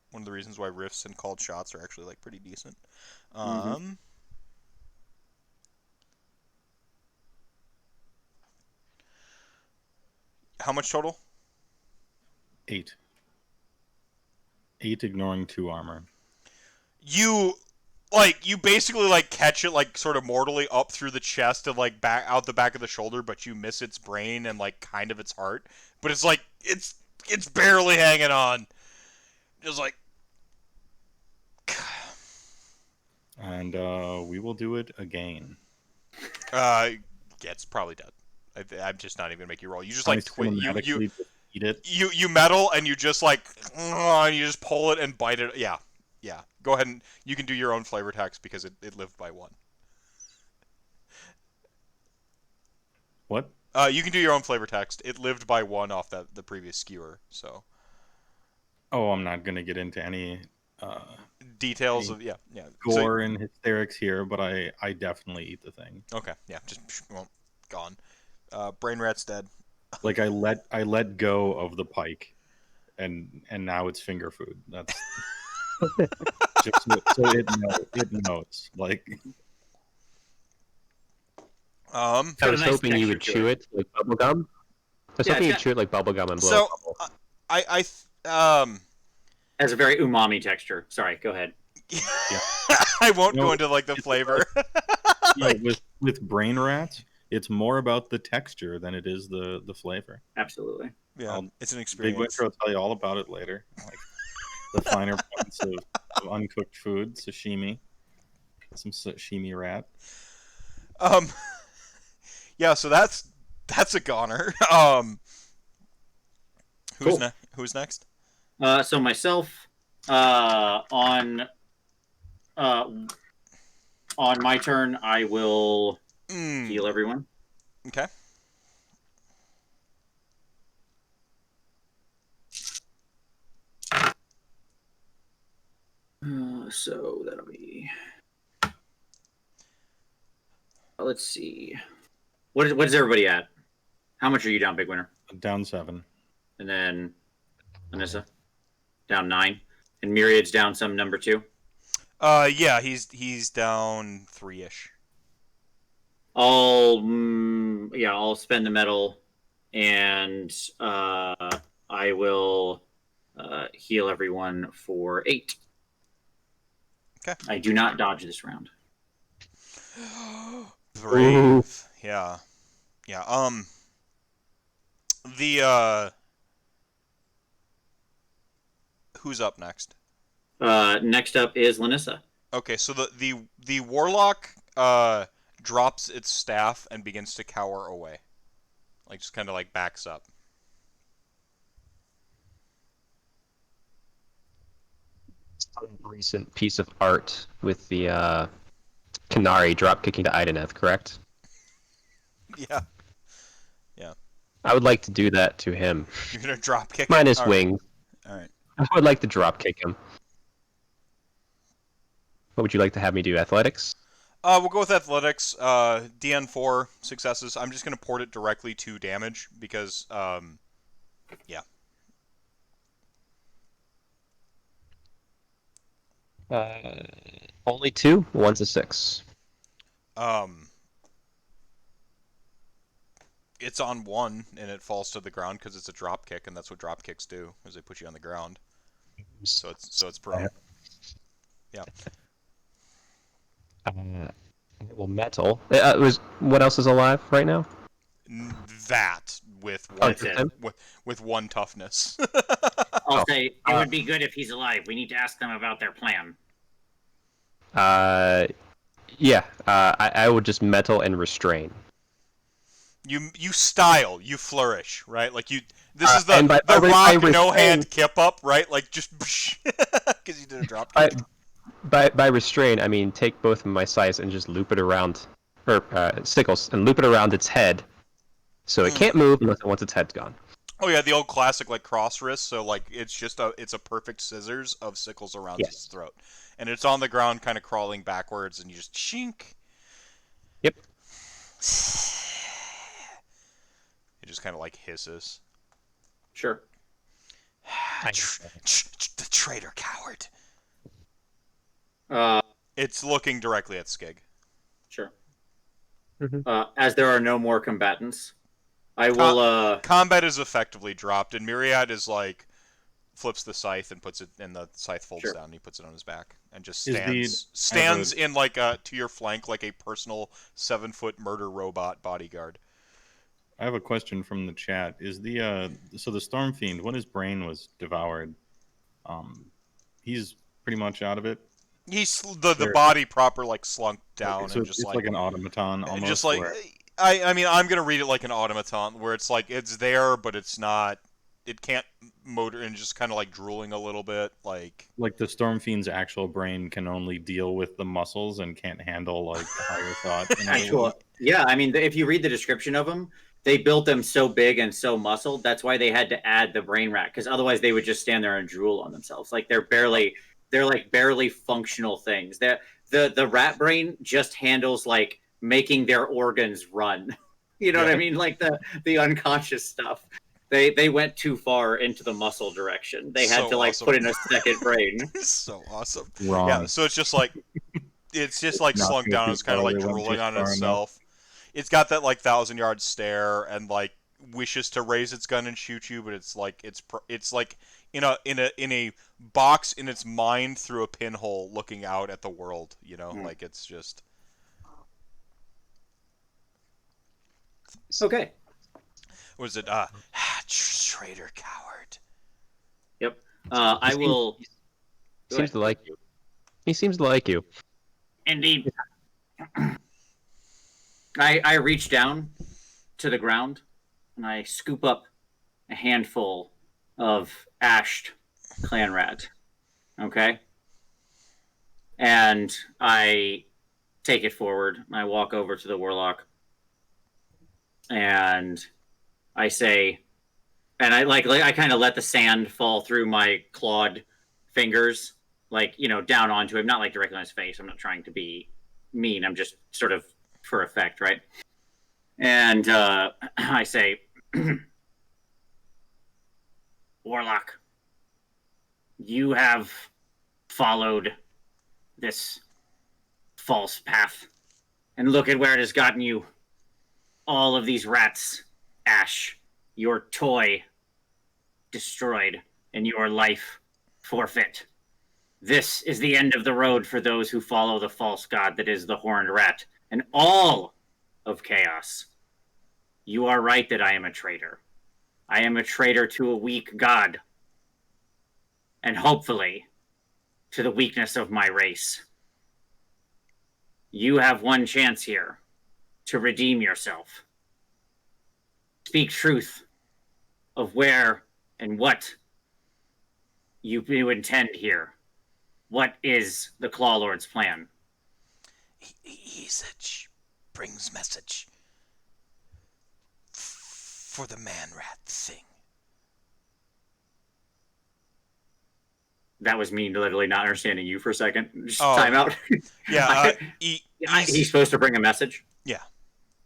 One of the reasons why Rifts and called shots are actually like pretty decent. Mhm. How much total? 8. 8 ignoring 2 armor. You basically like catch it like sort of mortally up through the chest and like back out the back of the shoulder, but you miss its brain and like kind of its heart. But it's like it's barely hanging on. Just like And we will do it again. Yeah, it's probably dead. I'm just not even gonna make you roll. You just like cinematically just eat it. you metal and you just like you just pull it and bite it. Yeah. Go ahead and you can do your own flavor text because it lived by 1. What? You can do your own flavor text. It lived by 1 off the previous skewer. So Oh, I'm not gonna get into any details of gore and hysterics here, but I definitely eat the thing. Okay, yeah, just gone. Brain rat's dead. Like I let go of the pike, and now it's finger food. That's just so it knows. Like I got a was nice hoping you texture would to chew it like bubblegum. I was Yeah, hoping it's you'd chew it like bubblegum and blow So a bubble. Has a very umami texture. Sorry, go ahead. I won't No, go into like the flavor. yeah, with brain rats, it's more about the texture than it is the flavor. Absolutely. Yeah, it's an Big experience. Winter will tell you all about it later. Like the finer points of uncooked food, sashimi, some sashimi rat. Yeah, so that's a goner. Who's Cool. Who's next? So myself, on my turn, I will heal everyone. Okay. So that'll be. Let's see. What is everybody at? How much are you down, Big Winner? Down 7. And then Laanissa down 9, and Myriad's down some number 2. Yeah, he's down 3-ish. I'll spend the metal, and I will heal everyone for 8. Okay. I do not dodge this round. Brave. Ooh. Yeah. The who's up next? Next up is Laanissa. Okay, so the warlock drops its staff and begins to cower away. Like just kind of like backs up. Recent piece of art with the Canary drop kicking to Ideneth, correct? Yeah. I would like to do that to him. You're gonna drop kick Minus it? wings. All right. I would like to drop kick him. What would you like to have me do? Athletics? We'll go with athletics. DN4 successes. I'm just gonna port it directly to damage because yeah. Only 2. One's a 6. It's on 1 and it falls to the ground because it's a drop kick, and that's what drop kicks do, is they put you on the ground. So it's prone. Yeah. Well, metal. What else is alive right now? That with Oh, one just him? with 1 toughness. I'll say it would be good if he's alive. We need to ask them about their plan. Yeah. I would just metal and restrain. You style, you flourish, right? Like you. This is and the by rock no restrain- hand kip up, right? Like just because you did a drop kick. By restrain, I mean take both of my scythes and just loop it around, or sickles, and loop it around its head, so it can't move unless once its head's gone. Oh yeah, the old classic like cross wrist. So like it's a perfect scissors of sickles around its throat, and it's on the ground, kind of crawling backwards, and you just shink. Yep. It just kind of like hisses. Sure. The traitor coward. It's looking directly at Skig. Sure. Mhm. As there are no more combatants, I will. Combat is effectively dropped, and Myriad is like flips the scythe and puts it, and the scythe folds Sure. down. And he puts it on his back and just Is stands in like to your flank like a personal 7-foot murder robot bodyguard. I have a question from the chat. Is the so the Storm Fiend, when his brain was devoured, he's pretty much out of it. He's the Sure. body proper like slunk down So and it's just like an automaton almost. just like where- I mean I'm gonna read it like an automaton where it's like it's there but it's not. It can't motor and just kind of like drooling a little bit like. like the Stormfiend's actual brain can only deal with the muscles and can't handle like the higher thought. in other Actual, words. yeah. I mean, if you read the description of them, they built them so big and so muscled. That's why they had to add the brain rat, because otherwise they would just stand there and drool on themselves. Like they're like barely functional things. The rat brain just handles like making their organs run. You know what I Yeah. mean? Like the unconscious stuff. They went too far into the muscle direction. They had So to like awesome. put in a second brain. So awesome. Wrong. Yeah, so it's just like Not slunk too down. It's kind of like far, they went drooling just on far enough. itself. It's got that like 1,000-yard stare and like wishes to raise its gun and shoot you, but it's like it's like in a box in its mind through a pinhole, looking out at the world. You know, like it's just. Okay. Was it traitor coward? Yep. I will. He Go seems ahead. to like you. He seems to like you. Indeed. I reach down to the ground and I scoop up a handful of ashed clan rat. Okay? And I take it forward. I walk over to the warlock and I say, and I kind of let the sand fall through my clawed fingers, like, you know, down onto him, not like directly on his face. I'm not trying to be mean. I'm just sort of for effect, right? And I say, Warlock, you have followed this false path, and look at where it has gotten you. All of these rats, Ash, your toy destroyed, and your life forfeit. This is the end of the road for those who follow the false god that is the horned rat, and all of chaos. You are right that I am a traitor. I am a traitor to a weak god, and hopefully to the weakness of my race. You have one chance here to redeem yourself. Speak truth of where and what you intend here. What is the Claw Lord's plan? Ezage brings message for the man rat thing. That was me literally not understanding you for a second. Just Oh. time out. Yeah, He's supposed to bring a message? Yeah.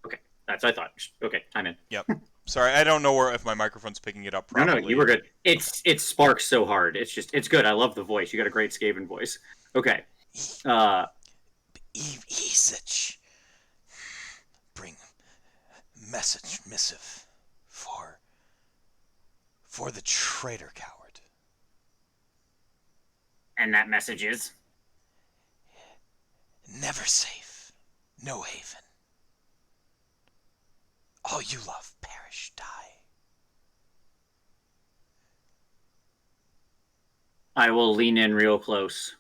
Okay, that's what I thought. Okay, I'm in. Yep. Sorry, I don't know if my microphone's picking it up No, properly. no, you were good. It sparks so hard. It's good. I love the voice. You got a great Skaven voice. Okay. Ezage bring missive for the traitor coward. And that message is? Never safe, no haven. All you love perish, die. I will lean in real close,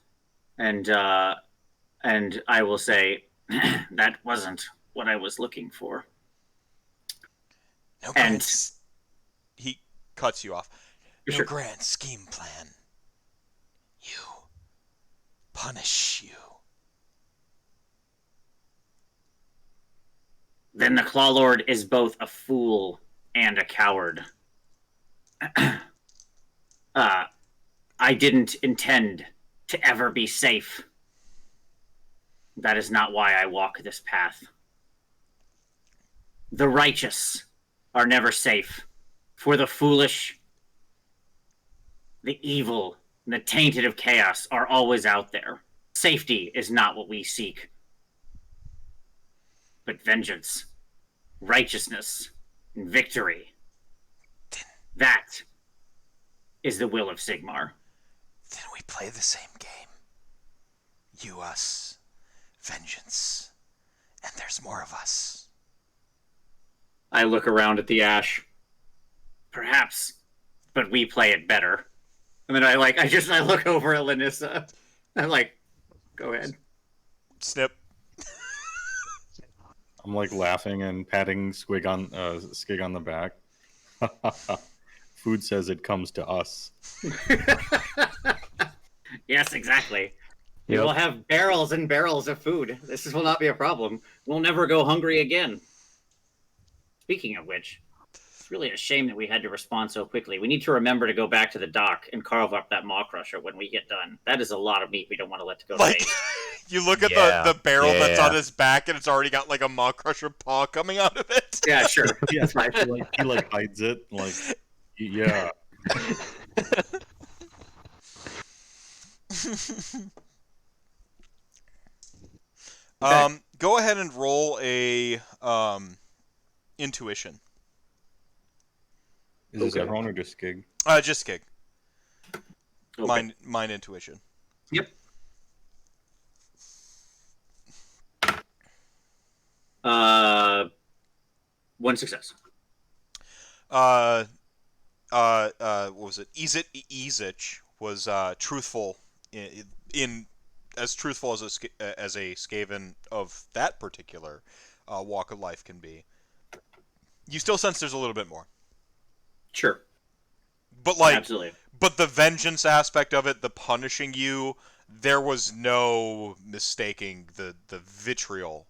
and I will say, that wasn't what I was looking for. No And- grand. He cuts you off. No Sure. grand scheme plan. You punish you. Then the Claw Lord is both a fool and a coward. I didn't intend to ever be safe. That is not why I walk this path. The righteous are never safe, for the foolish, the evil, and the tainted of chaos are always out there. Safety is not what we seek, but vengeance, righteousness, and victory. That is the will of Sigmar. Then we play the same game. You, us, vengeance, and there's more of us. I look around at the ash. Perhaps, but we play it better. And then I look over at Laanissa. I'm like, Go ahead. Snip. I'm like laughing and patting Skig on the back. Food says it comes to us. Yes, exactly. We will have barrels and barrels of food. This will not be a problem. We'll never go hungry again. Speaking of which, it's really a shame that we had to respond so quickly. We need to remember to go back to the dock and carve up that maw crusher when we get done. That is a lot of meat we don't want to let go to Like, waste. you look at the barrel that's on his back, and it's already got like a maw crusher paw coming out of it. Yeah, sure. Yeah, That's right. he like hides it. Like, yeah. Go ahead and roll a intuition. Is this everyone or just Skig? Just Skig. Okay. Mine intuition. Yep. One success. What was it? Ezich was truthful in as truthful as a Skaven of that particular walk of life can be. You still sense there's a little bit more, Sure. but like, Absolutely. but the vengeance aspect of it, the punishing you, there was no mistaking the vitriol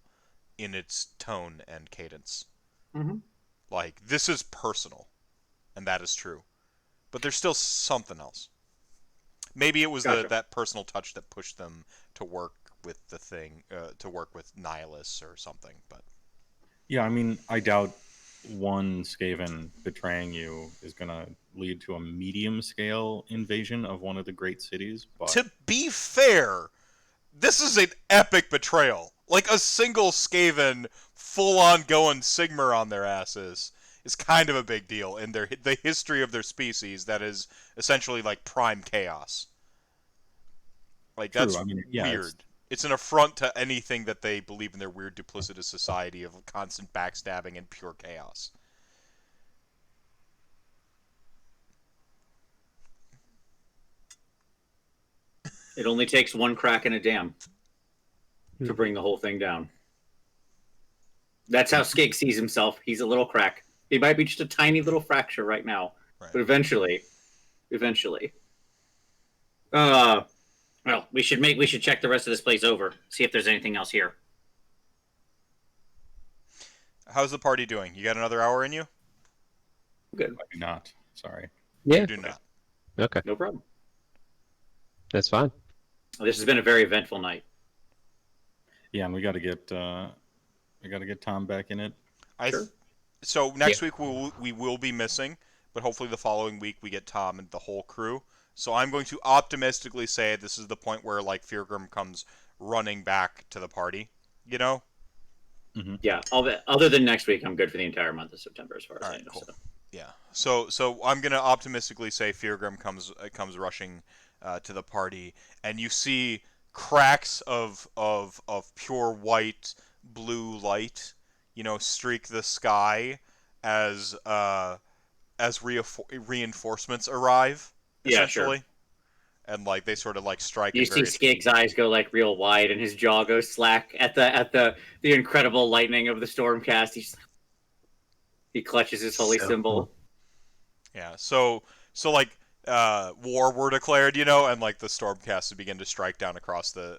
in its tone and cadence. Mm-hmm. Like, this is personal, and that is true. But there's still something else. Maybe it was Gotcha. that personal touch that pushed them to work with the thing, to work with Nihilus or something. But Yeah, I mean, I doubt one Skaven betraying you is going to lead to a medium-scale invasion of one of the great cities. But to be fair, this is an epic betrayal. Like, a single Skaven full-on going Sigmar on their asses is kind of a big deal in the history of their species that is essentially like prime chaos. Like, True, that's I mean, yeah, weird. It's an affront to anything that they believe in their weird duplicitous society of constant backstabbing and pure chaos. It only takes one crack in a dam to bring the whole thing down. That's how Skig sees himself. He's a little crack. He might be just a tiny little fracture right now, Right. but eventually. Well, we should check the rest of this place over, see if there's anything else here. How's the party doing? You got another hour in you? Good. I do not. Sorry. Yeah. You do not. Okay. No problem. That's fine. This has been a very eventful night. Yeah, and we got to get Tom back in it. Sure. So next week we will be missing, but hopefully the following week we get Tom and the whole crew. So I'm going to optimistically say this is the point where like Fyrgrim comes running back to the party. You know? Yeah. Other than next week, I'm good for the entire month of September as far as All I right, know. cool. So. Yeah. So I'm gonna optimistically say Fyrgrim comes rushing to the party, and you see cracks of pure white blue light, streak the sky as reinforcements arrive. Yeah, Essentially. Sure. And like they sort of like strike. You see Skig's eyes go like real wide, and his jaw goes slack at the incredible lightning of the Stormcast. He clutches his holy symbol. Yeah. So like war were declared, and like the Stormcasts begin to strike down across the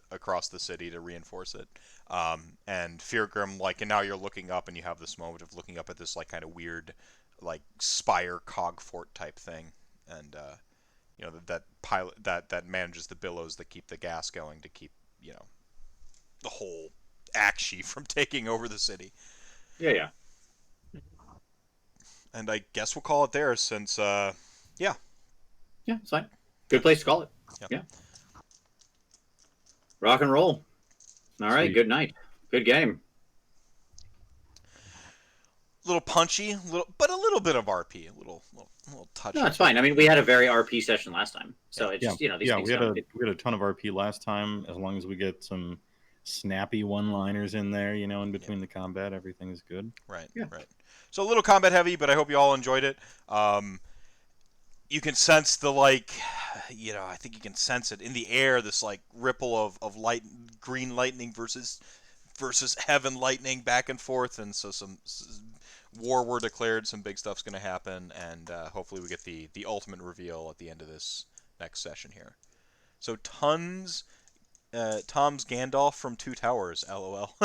city to reinforce it. And Fyrgrim, like, and now you're looking up, and you have this moment of looking up at this like kind of weird, like spire cog fort type thing, and that pilot that manages the billows that keep the gas going to keep the whole Akshi from taking over the city. Yeah. And I guess we'll call it there since Yeah, it's fine. Good place to call it. Yep. Yeah. Rock and roll. All right. Sweet. Good night. Good game. A little punchy, but a little bit of RP, a little touch. No, it's fine. I mean, we had a very RP session last time, so it's just, these things we had come. a ton of RP last time. As long as we get some snappy one-liners in there, in between the combat, everything's good. Right. Yeah. Right. So a little combat heavy, but I hope you all enjoyed it. You can sense the I think you can sense it in the air. This like ripple of light, green lightning versus heaven lightning back and forth, and so some war were declared. Some big stuff's going to happen, and hopefully we get the ultimate reveal at the end of this next session here. So Tom's Gandalf from Two Towers, LOL.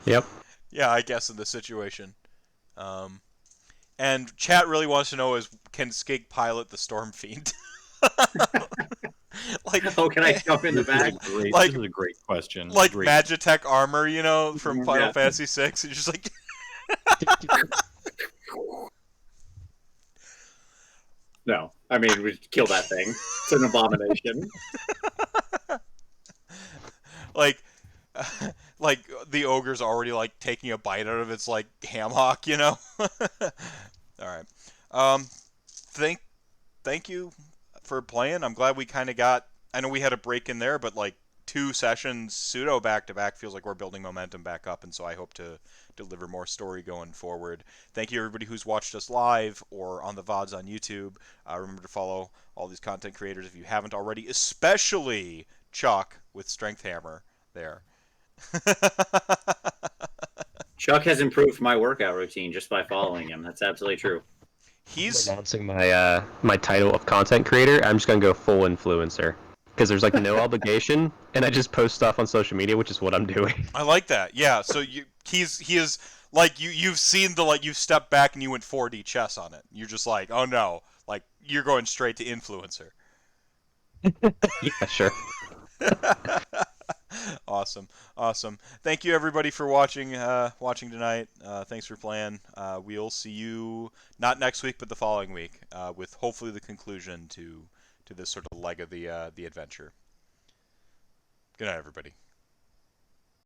Yep. Yeah, I guess in this situation. And chat really wants to know can Skig pilot the Storm Fiend? Like, Oh, can I jump in the back? Like- This is a great question. like Great. Magitech armor, from Final Yeah. Fantasy VI. It's just like, No, I mean we kill that thing. It's an abomination. like, like the ogre's already like taking a bite out of its like ham hock, All right. Thank you for playing. I'm glad we kind of got. I know we had a break in there, but like 2 sessions pseudo back to back feels like we're building momentum back up, and so I hope to deliver more story going forward. Thank you everybody who's watched us live or on the VODs on YouTube. Remember to follow all these content creators if you haven't already, especially Chuck with Strength Hammer there. Chuck has improved my workout routine just by following him. That's absolutely true. He's Announcing my my title of content creator. I'm just gonna go full influencer because there's like no obligation, and I just post stuff on social media, which is what I'm doing. I like that. Yeah. So he is like you've seen you've stepped back and you went 4D chess on it. You're just like, oh no, like you're going straight to influencer. Yeah, sure. Awesome. Thank you everybody for watching tonight. Thanks for playing. We'll see you not next week but the following week with hopefully the conclusion to this sort of leg of the adventure. Good night everybody.